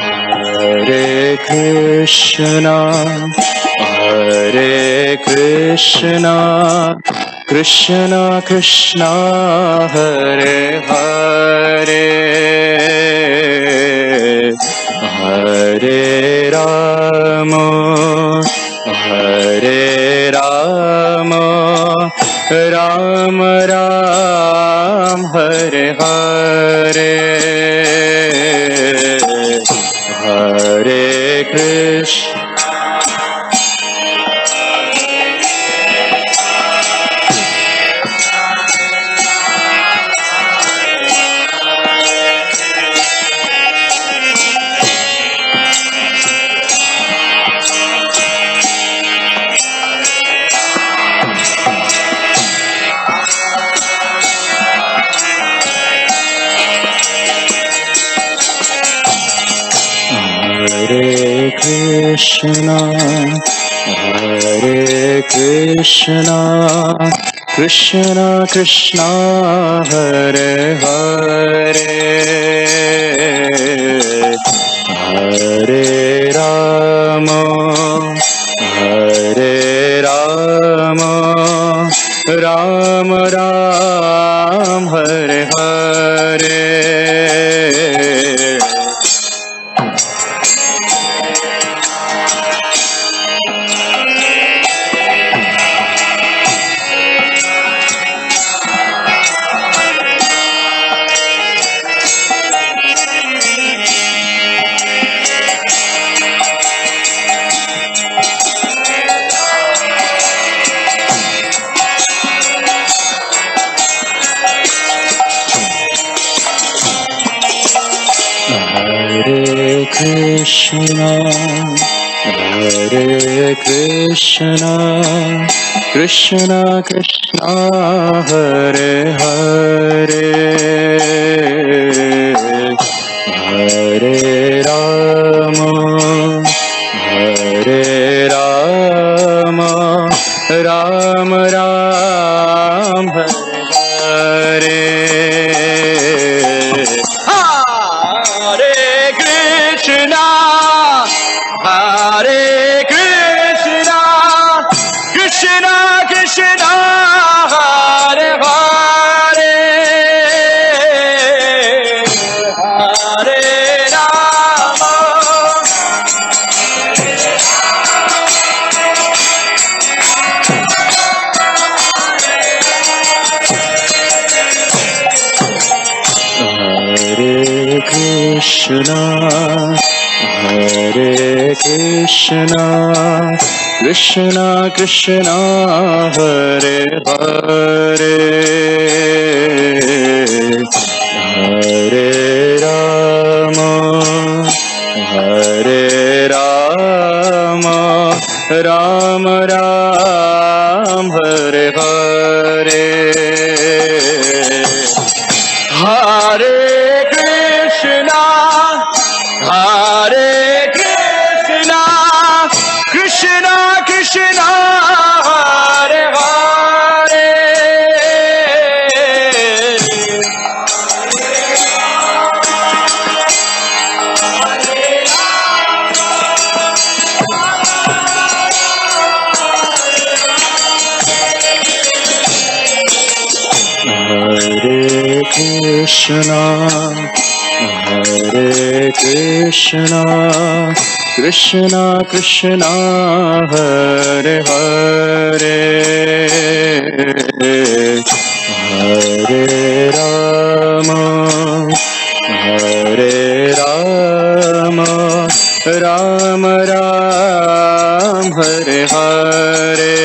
Hare Krishna, Hare Krishna, Krishna Krishna, Hare Hare, Hare Rama, Hare Rama, Rama Ram, Hare Hare, Hare Krishna. Krishna, Hare Krishna, Krishna Krishna, Hare Hare, Hare Rama, Hare Rama, Rama Ram, Hare Hare. Hare Krishna, Hare Krishna, Krishna Krishna, Hare Hare, Hare Rama, Hare Rama, Rama Ram, Hare Hare. Hare Krishna, Hare Krishna, Krishna Krishna, Hare Hare, Hare Rama, Hare Krishna, Hare Krishna, Krishna Krishna, Hare Hare, Hare Rama, Hare Rama, Rama Ram, Hare Hare. Hare Krishna, Hare Krishna, Krishna Krishna, Hare Hare, Hare Krishna, Hare Krishna, Krishna Krishna, Hare Hare, Hare Rama, Hare Rama, Rama Ram, Hare Hare.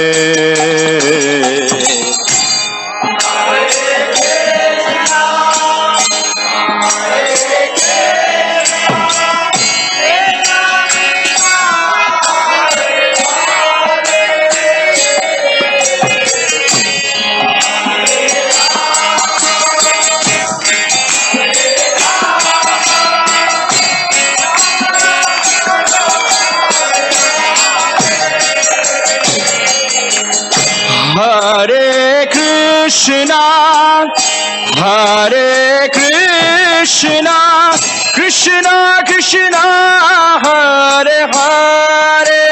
Hare Krishna, Hare Krishna, Krishna Krishna, Hare Hare,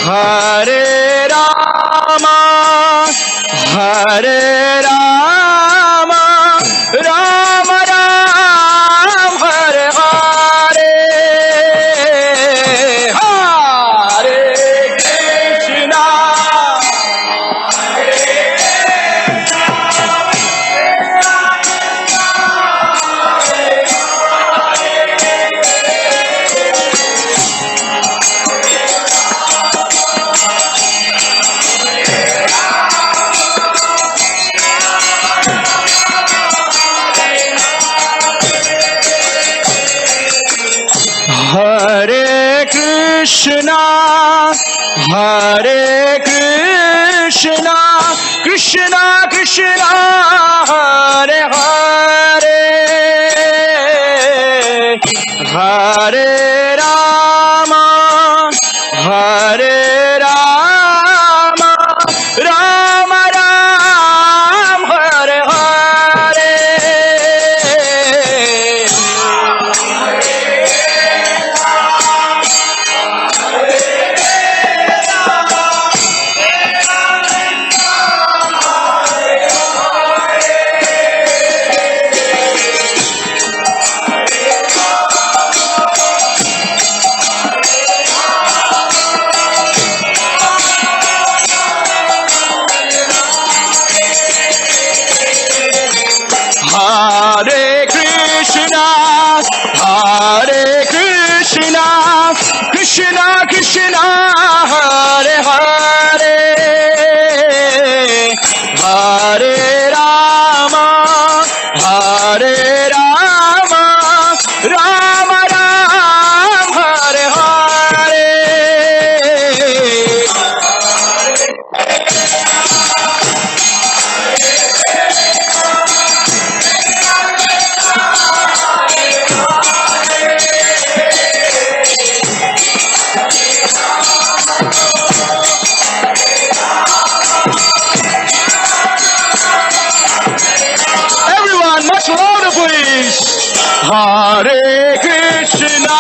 Hare Rama, Hare Rama, Rama Ram, Hare Hare, Hare Krishna, Hare Krishna, Hare Krishna, Krishna Krishna, Hare Hare, Hare Krishna Krishna Hare Hare Hare Rama Hare Rama Rama Ram Hare Hare. Everyone, much louder, please. Hare Krishna.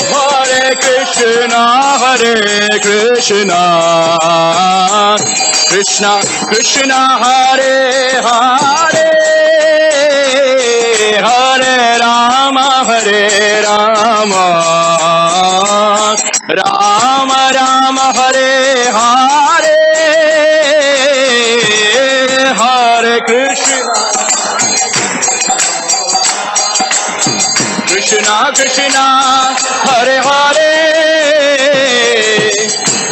Hare Krishna, Hare Krishna, Krishna Krishna, Hare Hare, Hare Rama, Hare Rama, Rama Rama, Hare Hare, Hare Krishna. Krishna Krishna Hare Hare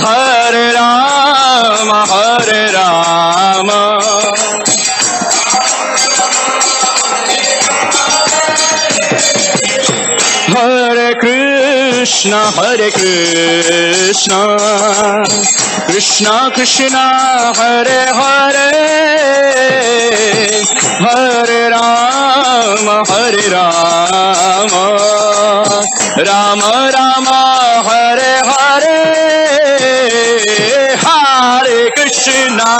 Hare Rama Hare Rama Hare Krishna Krishna Krishna Hare Hare Hare Rama Rama Rama Hare Hare Hare Krishna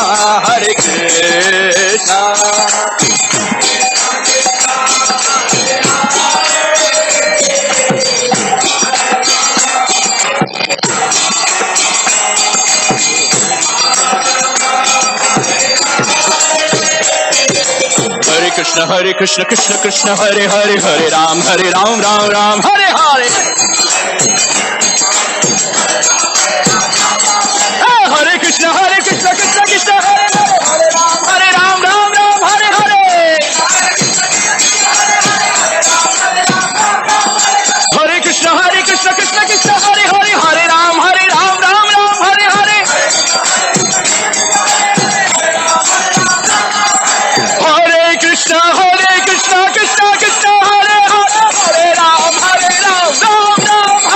Hare Krishna Krishna Krishna Hare Hare Hare Ram Ram Ram Hare Hare Hare Krishna Krishna Krishna Hare Hare Hare Ram Ram Hare Hare Hare Krishna Krishna Krishna Hare Hare Hare Ram Ram Hare Hare Hare Krishna Krishna Krishna Hare Hare Hare Ram Ram Hare Hare Krishna Krishna Krishna Hare Hare Hare Ram Ram Hare Hare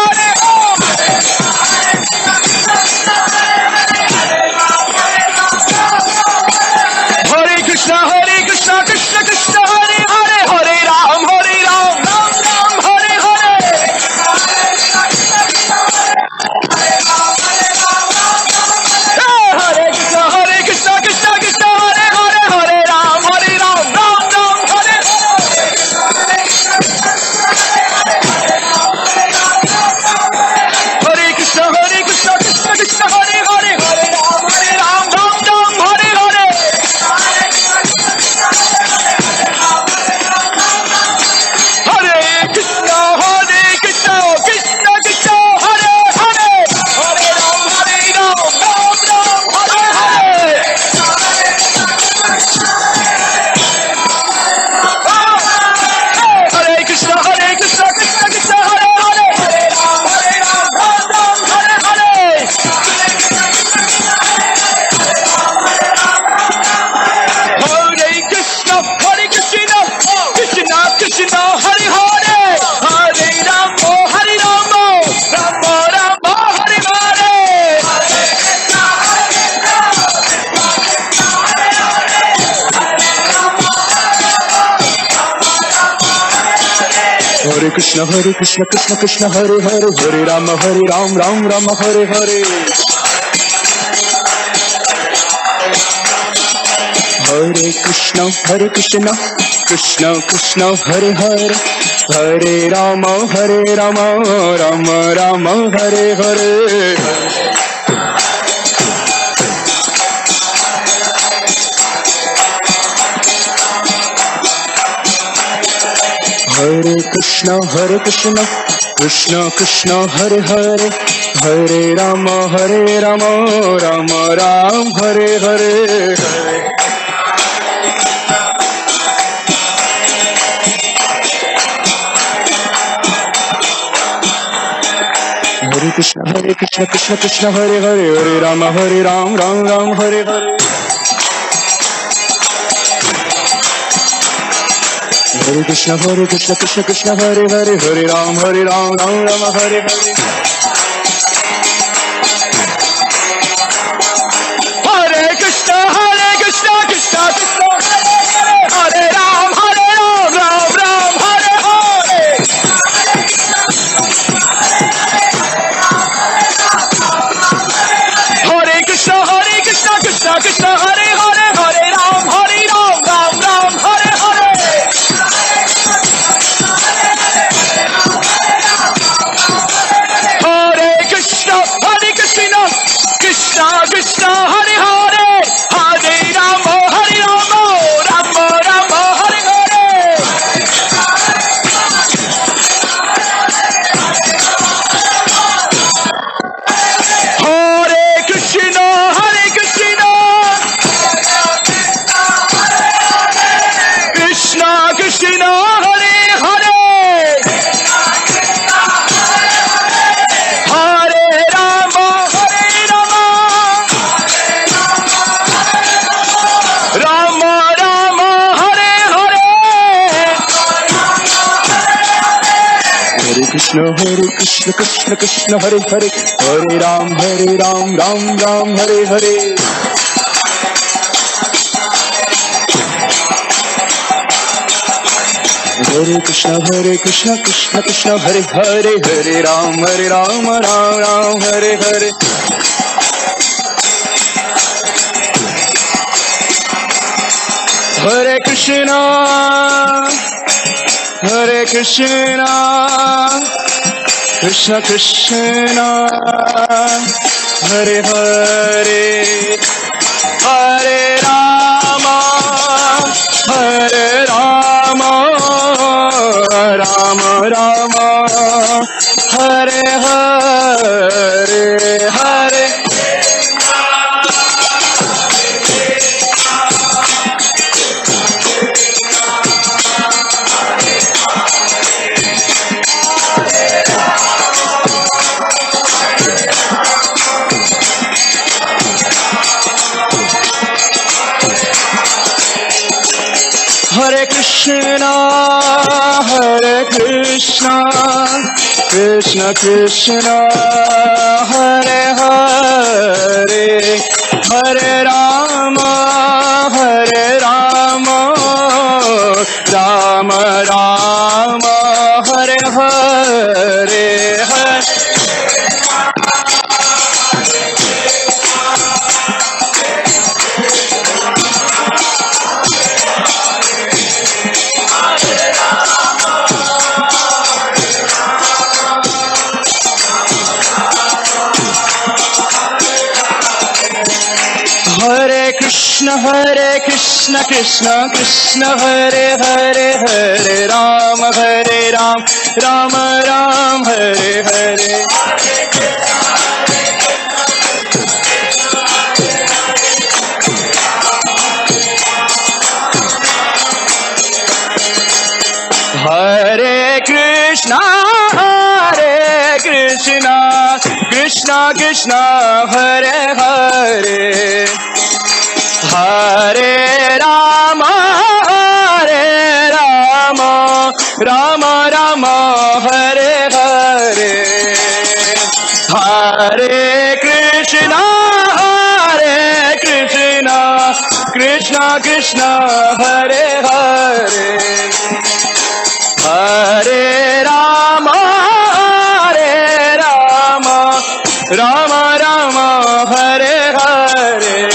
Hare Krishna Krishna Krishna Hare Hare Hare Ram Ram Hare Hare Krishna Krishna Krishna Hare Hare Hare Ram Ram Hare Hare Hare Krishna Krishna Krishna Hare Hare Hare Ram Ram Hare Hare Krishna Krishna Krishna Hare Hare Hare Ram Hare Hare Hare Krishna Krishna Krishna Hare Hare Hare Ram Hare Ram Hare Hare Hare Krishna Krishna Krishna Hare Hare Hare Ram Ram Hare Hare Hare Krishna Krishna Krishna Hare Hare Hare Rama Rama Hare Hare Hare Krishna, Krishna Krishna, Hare Hare, Hare Rama, Rama Ram, Hare Hare, Hare Krishna, Krishna Krishna, Hare Hare, Hare Ram, Ram Hare Hare. Hare Krishna, Krishna Krishna, Hare Hare, Hare Ram, Ram Hare Hare. Hare Krishna, Krishna Krishna, Hare Ram, Ram Hare Hare. Hare Krishna, Krishna Krishna, Hare Hare, Hare Ram, Ram Hare Hare. Hare Krishna, Krishna Krishna, Hare Hare, Hare Rama, Rama Hare Hare. Hare Krishna, Krishna Krishna, Hare Hare, Hare Rama, Rama Hare Hare. Hare Krishna, Krishna Krishna, Hare Hare, Hare Ram, Ram Hare Hare. Hare Krishna, Krishna Krishna, Hare Hare, Hare Ram, Ram Hare Hare. Hare Krishna, Krishna Krishna, Hare Hare, Hare Rama, Rama Hare Hare. Hare Krishna, Krishna Krishna, Hare Hare, Hare Rama, Rama Hare Hare. Hare Krishna, Krishna Krishna, Hare Hare, Hare Ram, Ram Hare Hare. Hare Krishna, Krishna Krishna, Hare Hare, Hare Rama, Rama Hare Hare. Hare Krishna, Krishna Krishna, Hare Hare, Hare Rama, Rama Hare Hare.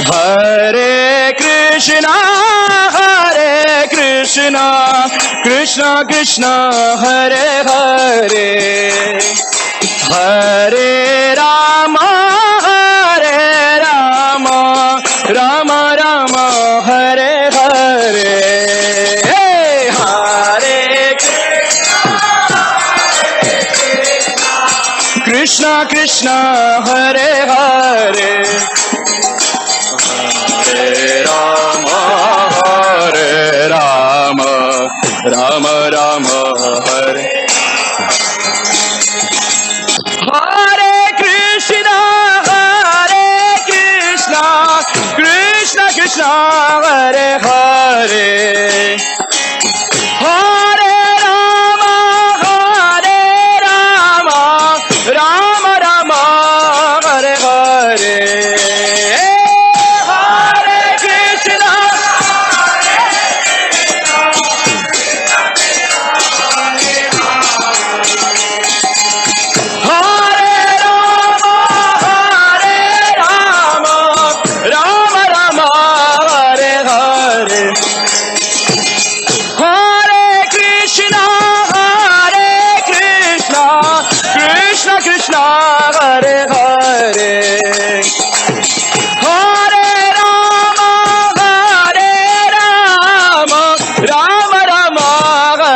Hare Krishna, Krishna Krishna, Hare Hare, Hare Rama, Rama Hare Hare. Hey, Hare Krishna Krishna Hare Hare Hare Rama Rama Rama Hare Hare Krishna Krishna Krishna Hare Hare Hare Rama Rama Rama Hare Hare Hare Krishna Krishna Hare Hare Hare Rama Rama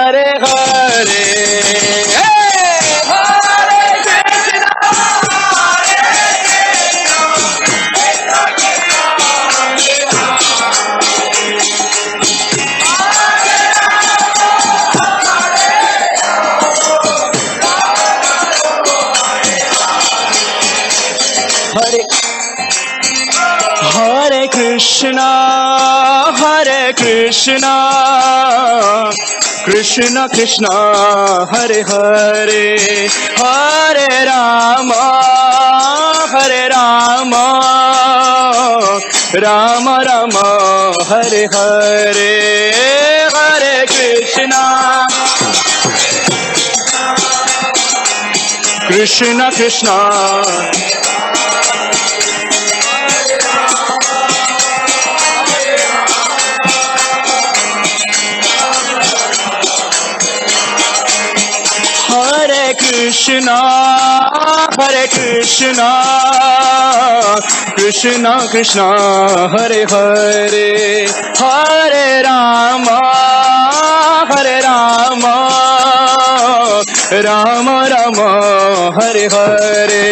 Rama Hare Hare Hare Krishna Hare Hare Krishna Krishna Krishna Hare Hare Hare Rama Rama Rama Hare Hare Hare Krishna Krishna Krishna Hare Krishna Krishna Krishna Hare Hare Hare Rama Rama Rama Hare Hare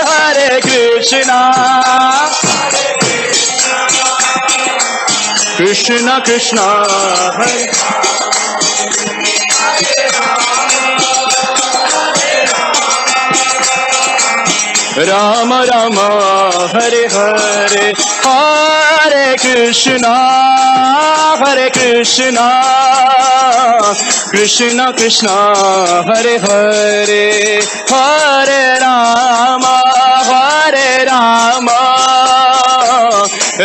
Hare Krishna Krishna Krishna Hare Rama Rama Hare Hare Hare Krishna Krishna Krishna Hare Hare Hare Rama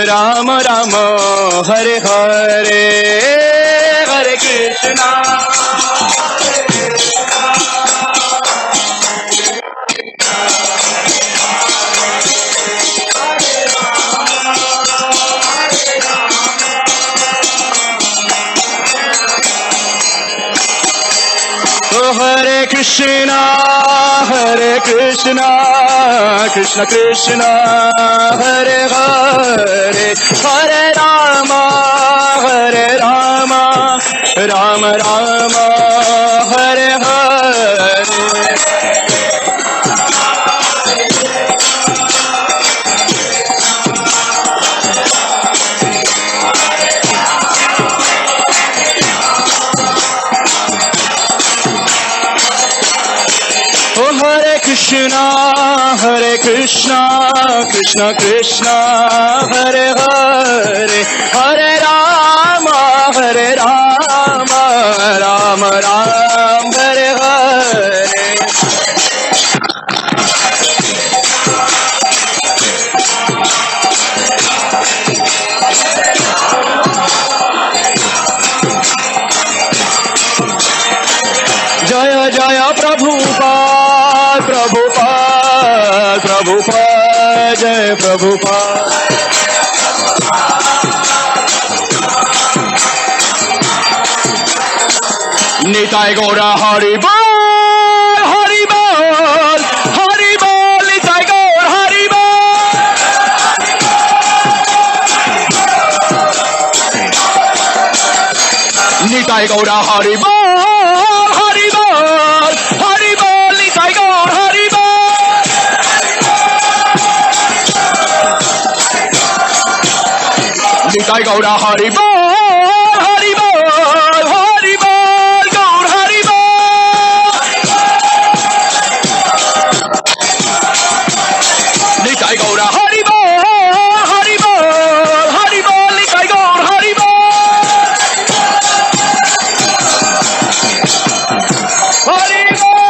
Rama Rama Hare Hare Hare Krishna Hare Krishna Krishna Krishna Hare Hare Hare Rama Rama Rama Hare Hare Krishna Krishna Krishna Hare Hare Hare Rama Rama Rama Hare Hare Jaya Jaya Prabhupada Prabhupada Prabhupada Jai Prabhupada Nitai Gaura Hari Bol Hari Bol Hari Bol Nitai Gaur Hari Bol Nitai Gaura Hari Bol Hari Bol Hari Bol Nitai Gaur Hari Bol Gaura Hari Bol, Hari Bol, Hari Bol, Gaur Hari Bol. Nitai Gaura Hari Bol, Hari Bol, Hari Bol, Nitai Gaur Hari Bol. Hari Bol.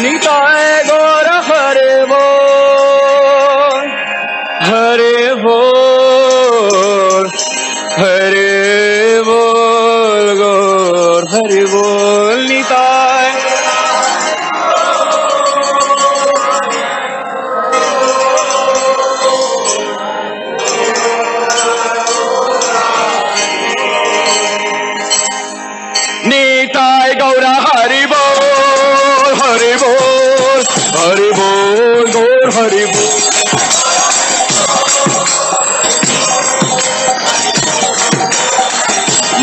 Nitai Gaur Hari Bol, Hari Bol, Hari Bol, Gaur Hari Bol, Nitai. Nitai Gaura Hari Bol, Hari Bol, Hari Bol, Gaur Hari Bol.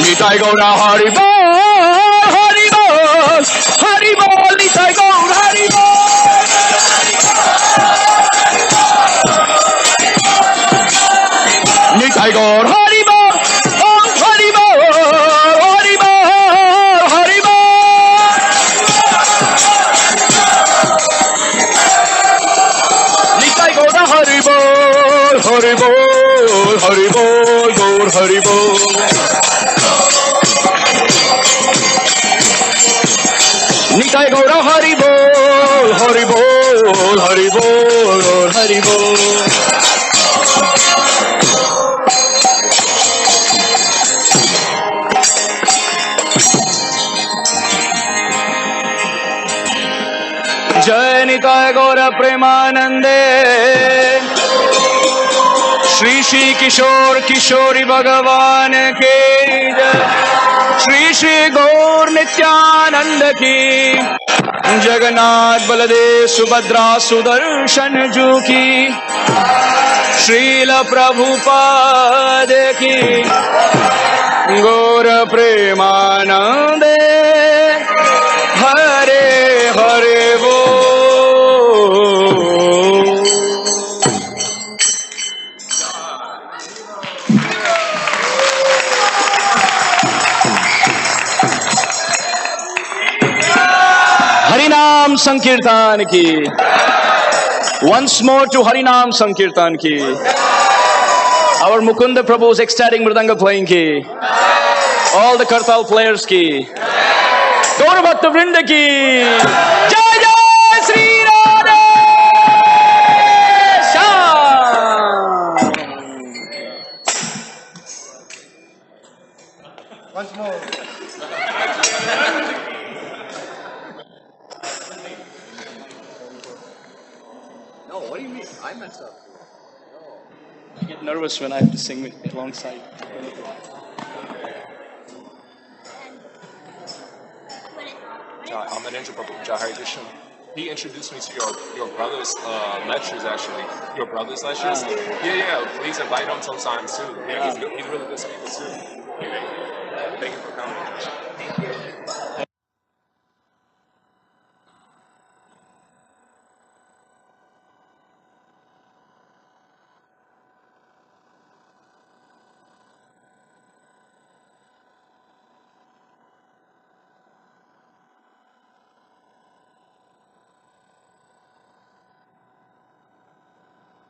Nitai Gaura Hari Bol, Hari Bol, Hari Bol, Nitai Gaur Hari Bol. Nitai Gaur Hari Bol, Om Hari Bol, Hari Bol, Hari Bol. Nitai Gaur Hari Bol, Hari Bol, Hari Bol, Gaur Hari Bol. Nitai Gaura Hari Bol, Hari Bol, Hari Bol, Hari Bol. Jai Nitai Gaura Premanande, Shri Shri Kishore Kishori Bhagavan ke Jai, Shri Shri Gaur Nityananda ki, Jagannath Baladev Subhadra Sudarshan Ju ki, Srila Prabhupada ki, Gaur Premanande, Hare Hare Bol. Harinam Sankirtan ki. Once more to Harinam Sankirtan ki. Our Mukunda Prabhu's ecstatic mridanga playing ki. All the Kartal players ki. Gaura Bhakta Vrinda ki. Jai Jai Sri Radha Shyam. Once more. No, what do you mean? I messed up. I get nervous when I have to sing it alongside. Amarendra Prabhu, Jai Krishna. He introduced me to your brother's lectures, actually. Your brother's lectures? Yeah. Please invite him sometimes, too. Yeah, he's really good speaker, too. Thank you for coming.